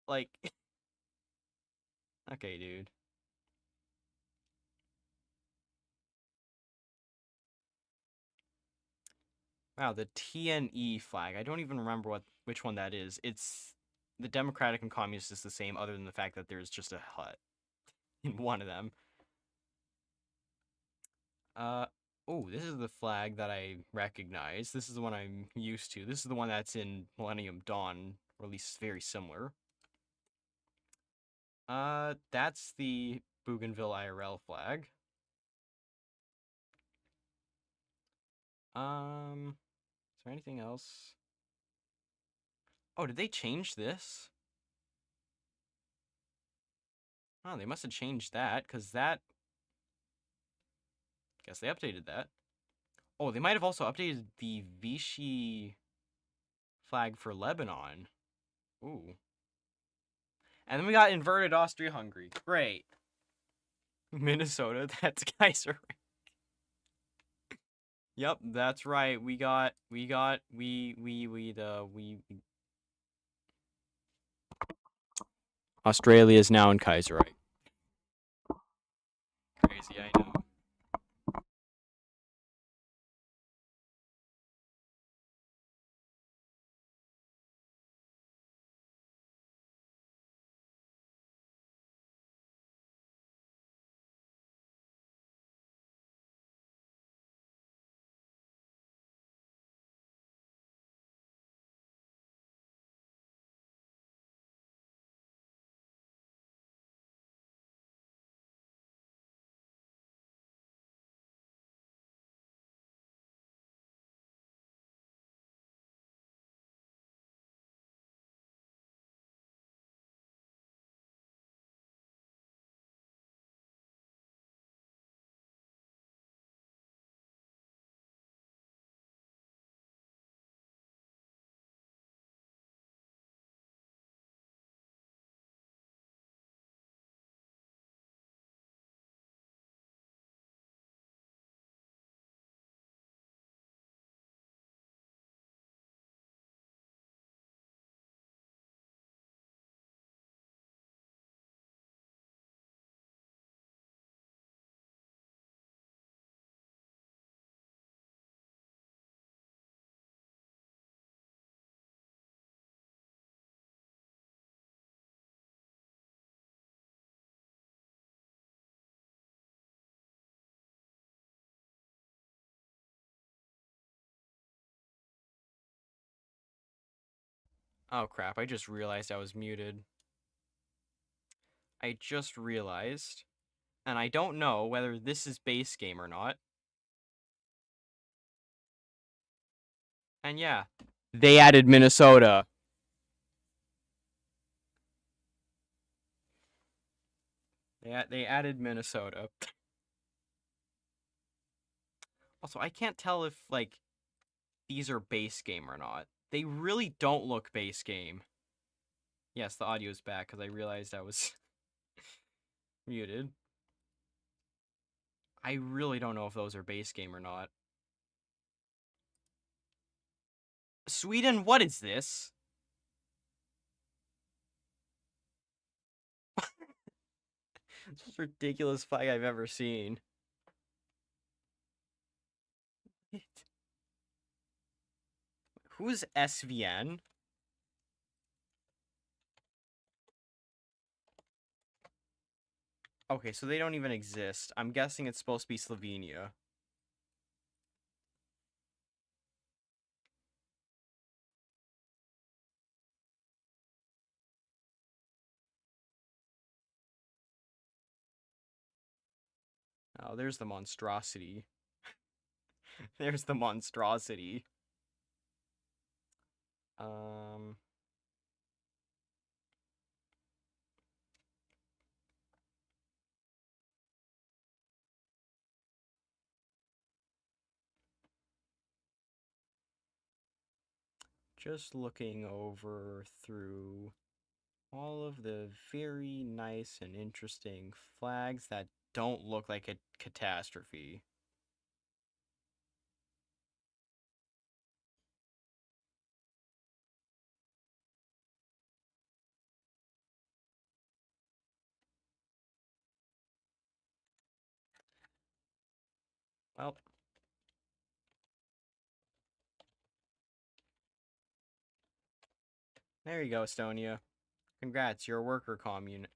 Like... Okay, dude. Wow, the TNE flag. I don't even remember which one that is. It's... The Democratic and Communist is the same, other than the fact that there's just a hut in one of them. Oh, this is the flag that I recognize. This is the one I'm used to. This is the one that's in Millennium Dawn, or at least very similar. That's the Bougainville IRL flag. Is there anything else? Oh, did they change this? Oh, they must have changed that, because that... Guess they updated that. Oh, they might have also updated the Vichy flag for Lebanon. Ooh. And then we got inverted Austria-Hungary. Great. Minnesota, that's Kaiser. Yep, that's right. Australia is now in Kaiserreich. Crazy, I know. Oh crap, I just realized I was muted. I just realized. And I don't know whether this is base game or not. And yeah, they added Minnesota. They added Minnesota. Also, I can't tell if, like, these are base game or not. They really don't look base game. Yes, the audio's back, because I realized I was muted. I really don't know if those are base game or not. Sweden, what is this? It's the most ridiculous flag I've ever seen. Who's SVN? Okay, so they don't even exist. I'm guessing it's supposed to be Slovenia. Oh, there's the monstrosity. There's the monstrosity. Um, just looking over through all of the very nice and interesting flags that don't look like a catastrophe. Well, there you go, Estonia. Congrats, you're a worker commune.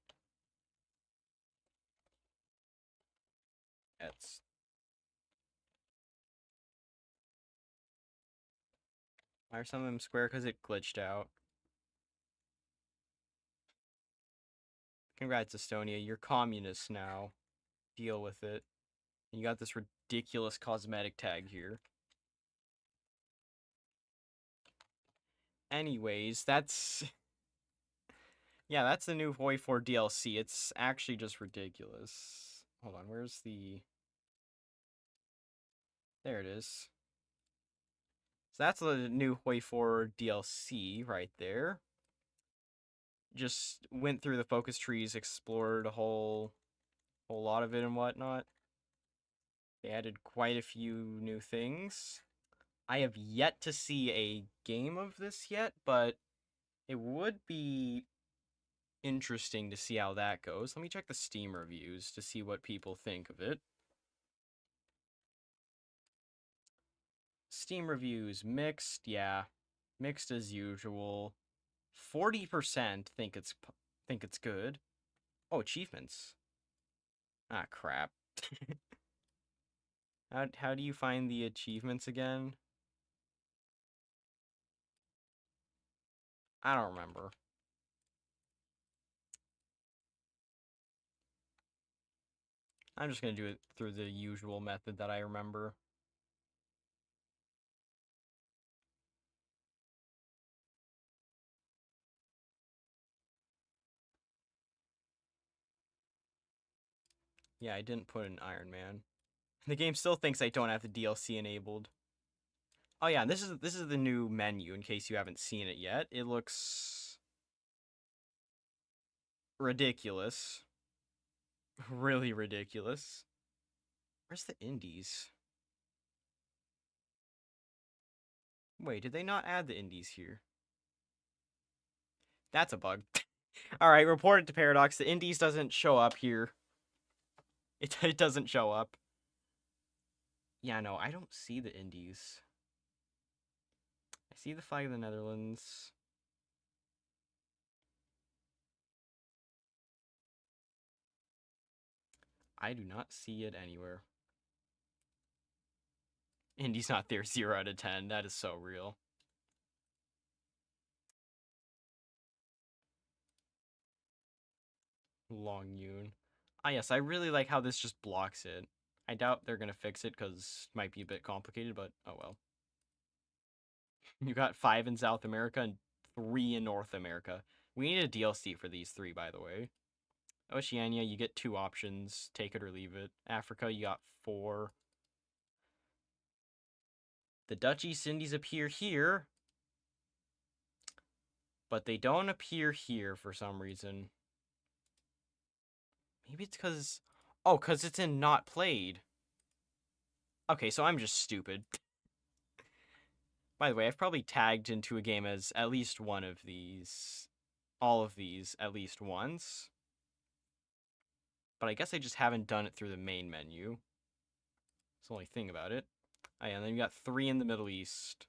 It's why are some of them square? Because it glitched out. Congrats, Estonia. You're communists now. Deal with it. You got this ridiculous cosmetic tag here. Anyways, that's yeah, that's the new HoI4 DLC. It's actually just ridiculous. Hold on, where's the there it is. So that's the new HoI4 DLC right there. Just went through the focus trees, explored a whole lot of it and whatnot. They added quite a few new things. I have yet to see a game of this yet, but it would be interesting to see how that goes. Let me check the Steam reviews to see what people think of it. Steam reviews mixed, yeah, mixed as usual. 40% think it's good. Oh, achievements. Ah, crap. How do you find the achievements again? I don't remember. I'm just gonna do it through the usual method that I remember. Yeah, I didn't put in Iron Man. The game still thinks I don't have the DLC enabled. Oh yeah, this is the new menu in case you haven't seen it yet. It looks ridiculous. Really ridiculous. Where's the indies? Wait, did they not add the indies here? That's a bug. Alright, report it to Paradox. The indies doesn't show up here. It doesn't show up. Yeah, no, I don't see the indies. I see the flag of the Netherlands. I do not see it anywhere. Indy's not there 0 out of 10. That is so real. Long Yoon. Ah, yes, I really like how this just blocks it. I doubt they're going to fix it because it might be a bit complicated, but oh well. You got 5 in South America and 3 in North America. We need a DLC for these 3, by the way. Oceania, you get 2 options. Take it or leave it. Africa, you got 4. The Dutch East Indies appear here, but they don't appear here for some reason. Maybe it's because... Oh, because it's in not played. Okay, so I'm just stupid. By the way, I've probably tagged into a game as at least one of these. All of these at least once. But I guess I just haven't done it through the main menu. That's the only thing about it. Oh, yeah, and then you got 3 in the Middle East.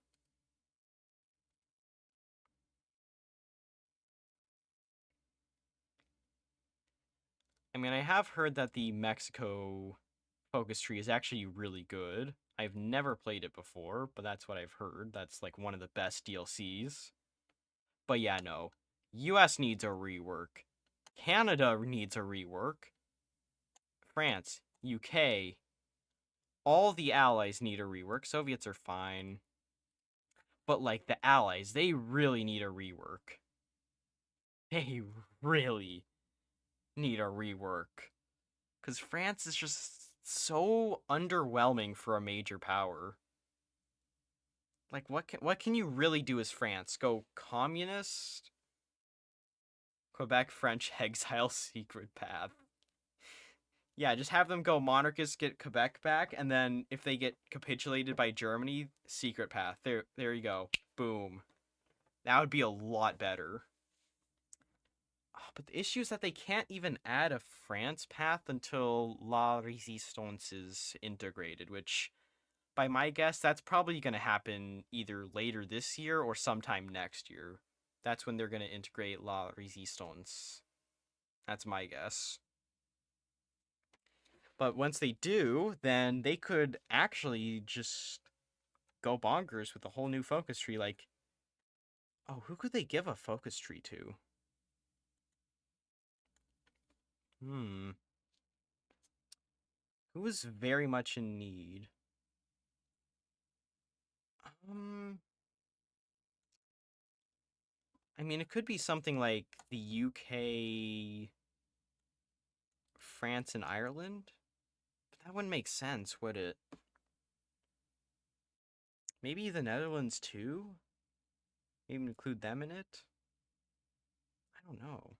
I mean, I have heard that the Mexico focus tree is actually really good. I've never played it before, but that's what I've heard. That's like one of the best DLCs. But yeah, no. US needs a rework. Canada needs a rework. France, UK, all the allies need a rework. Soviets are fine. But like the allies, they really need a rework. They really need a rework. Because France is just so underwhelming for a major power. Like, what can you really do as France? Go communist? Quebec French exile secret path. Yeah, just have them go monarchist, get Quebec back, and then if they get capitulated by Germany, secret path. There you go. Boom. That would be a lot better. But the issue is that they can't even add a France path until La Resistance is integrated, which, by my guess, that's probably going to happen either later this year or sometime next year. That's when they're going to integrate La Resistance. That's my guess. But once they do, then they could actually just go bonkers with a whole new focus tree. Like, oh, who could they give a focus tree to? Hmm. Who is very much in need? Um, I mean, it could be something like the UK, France, and Ireland. But that wouldn't make sense, would it? Maybe the Netherlands too? Maybe include them in it? I don't know.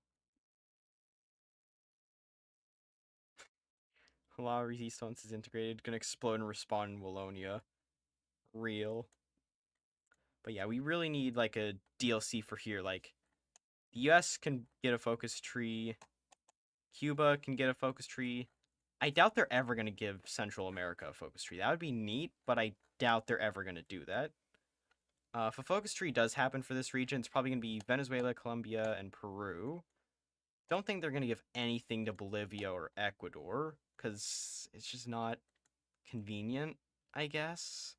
La Resistance is integrated, gonna explode and respawn in Wallonia. Real. But yeah, we really need like a DLC for here. Like, the US can get a focus tree. Cuba can get a focus tree. I doubt they're ever going to give Central America a focus tree. That would be neat, but I doubt they're ever going to do that. If a focus tree does happen for this region, it's probably going to be Venezuela, Colombia, and Peru. Don't think they're going to give anything to Bolivia or Ecuador, because it's just not convenient, I guess.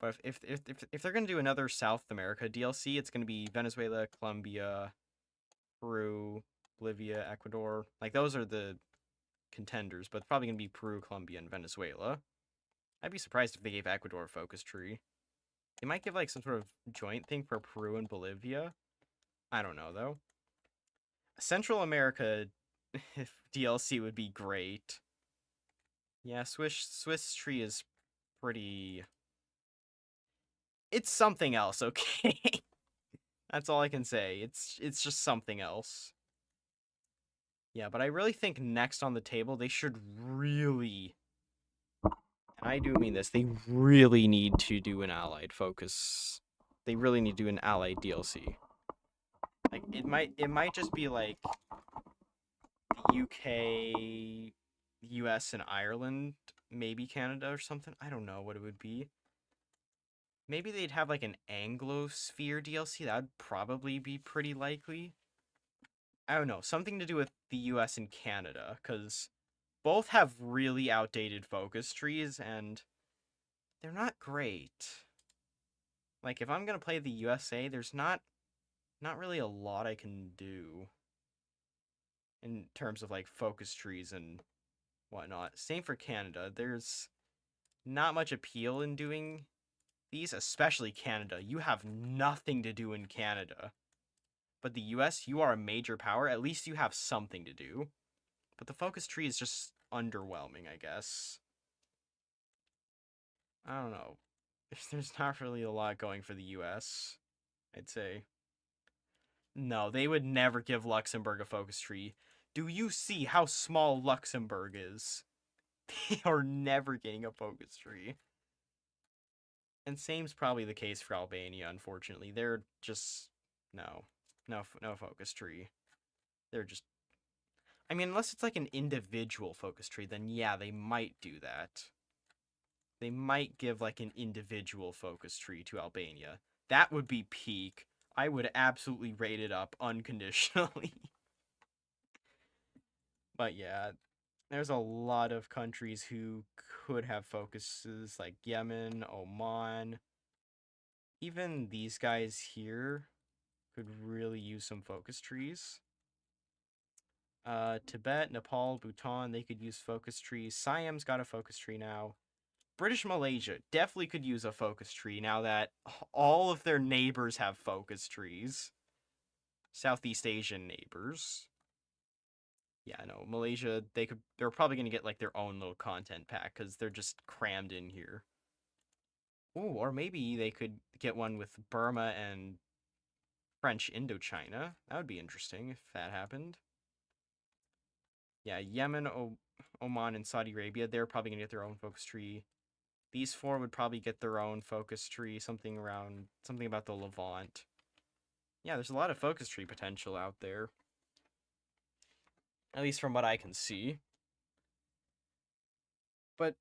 But if they're going to do another South America DLC, it's going to be Venezuela, Colombia, Peru, Bolivia, Ecuador. Like, those are the contenders, but it's probably going to be Peru, Colombia, and Venezuela. I'd be surprised if they gave Ecuador a focus tree. They might give, like, some sort of joint thing for Peru and Bolivia. I don't know, though. Central America DLC would be great. Yeah, Swiss tree is pretty... It's something else, okay? That's all I can say. It's just something else. Yeah, but I really think next on the table, they should really, and I do mean this, they really need to do an allied focus. They really need to do an allied DLC. Like, it might just be like the UK, US, and Ireland, maybe Canada or something. I don't know what it would be. Maybe they'd have like an Anglosphere DLC. That'd probably be pretty likely. I don't know, something to do with the US and Canada, because both have really outdated focus trees and they're not great. Like, if I'm gonna play the USA, there's not really a lot I can do in terms of like focus trees and whatnot. Same for Canada. There's not much appeal in doing these, especially Canada. You have nothing to do in Canada. But the US, you are a major power. At least you have something to do. But the focus tree is just underwhelming, I guess. I don't know. There's not really a lot going for the US, I'd say. No, they would never give Luxembourg a focus tree. Do you see how small Luxembourg is? They are never getting a focus tree. And same's probably the case for Albania, unfortunately. They're just... No. No focus tree. They're just... I mean, unless it's like an individual focus tree, then yeah, they might do that. They might give like an individual focus tree to Albania. That would be peak. I would absolutely rate it up unconditionally. But yeah, there's a lot of countries who could have focuses like Yemen, Oman. Even these guys here could really use some focus trees. Tibet, Nepal, Bhutan, they could use focus trees. Siam's got a focus tree now. British Malaysia definitely could use a focus tree now that all of their neighbors have focus trees. Southeast Asian neighbors. Yeah, no, Malaysia, they're probably gonna get like their own little content pack because they're just crammed in here. Ooh, or maybe they could get one with Burma and French Indochina. That would be interesting if that happened. Yeah, Yemen, Oman, and Saudi Arabia, they're probably gonna get their own focus tree. These four would probably get their own focus tree, something about the Levant. Yeah, there's a lot of focus tree potential out there. At least from what I can see. But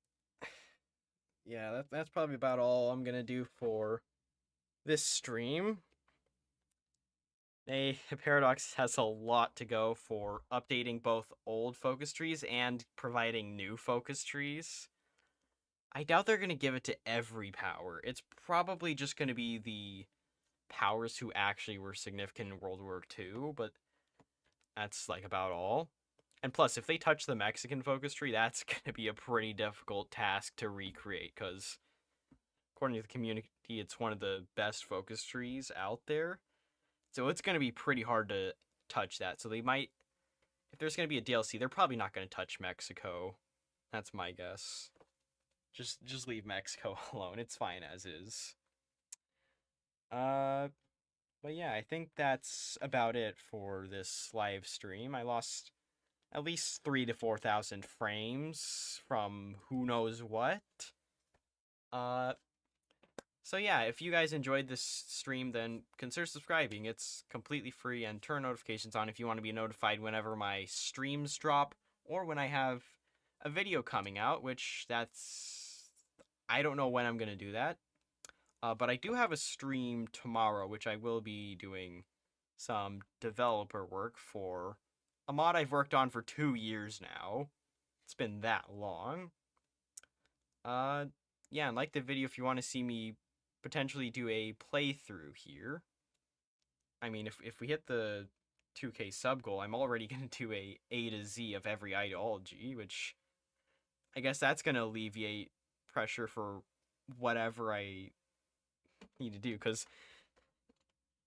yeah, that's probably about all I'm gonna do for this stream. Paradox has a lot to go for updating both old focus trees and providing new focus trees. I doubt they're gonna give it to every power. It's probably just gonna be the powers who actually were significant in World War II, but that's like about all. And plus, if they touch the Mexican focus tree, that's going to be a pretty difficult task to recreate, because according to the community, it's one of the best focus trees out there. So it's going to be pretty hard to touch that. So they might, if there's going to be a DLC, they're probably not going to touch Mexico. That's my guess. Just leave Mexico alone. It's fine as is. But yeah, I think that's about it for this live stream. I lost at least 3,000 to 4,000 frames from who knows what. So yeah, if you guys enjoyed this stream, then consider subscribing. It's completely free, and turn notifications on if you want to be notified whenever my streams drop or when I have a video coming out, which I don't know when I'm going to do that. But I do have a stream tomorrow, which I will be doing some developer work for a mod I've worked on for 2 years now. It's been that long. Yeah, and like the video if you want to see me potentially do a playthrough here. I mean, if we hit the 2K sub goal, I'm already going to do A to Z of every ideology, which I guess that's going to alleviate pressure for whatever I need to do, because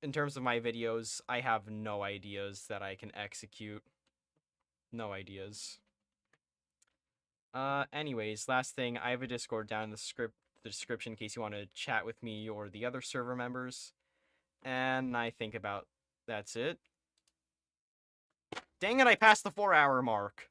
in terms of my videos, I have no ideas that I can execute. No ideas. Anyways, last thing, I have a Discord down in the description in case you want to chat with me or the other server members. And I think that's it. Dang it, I passed the 4-hour mark.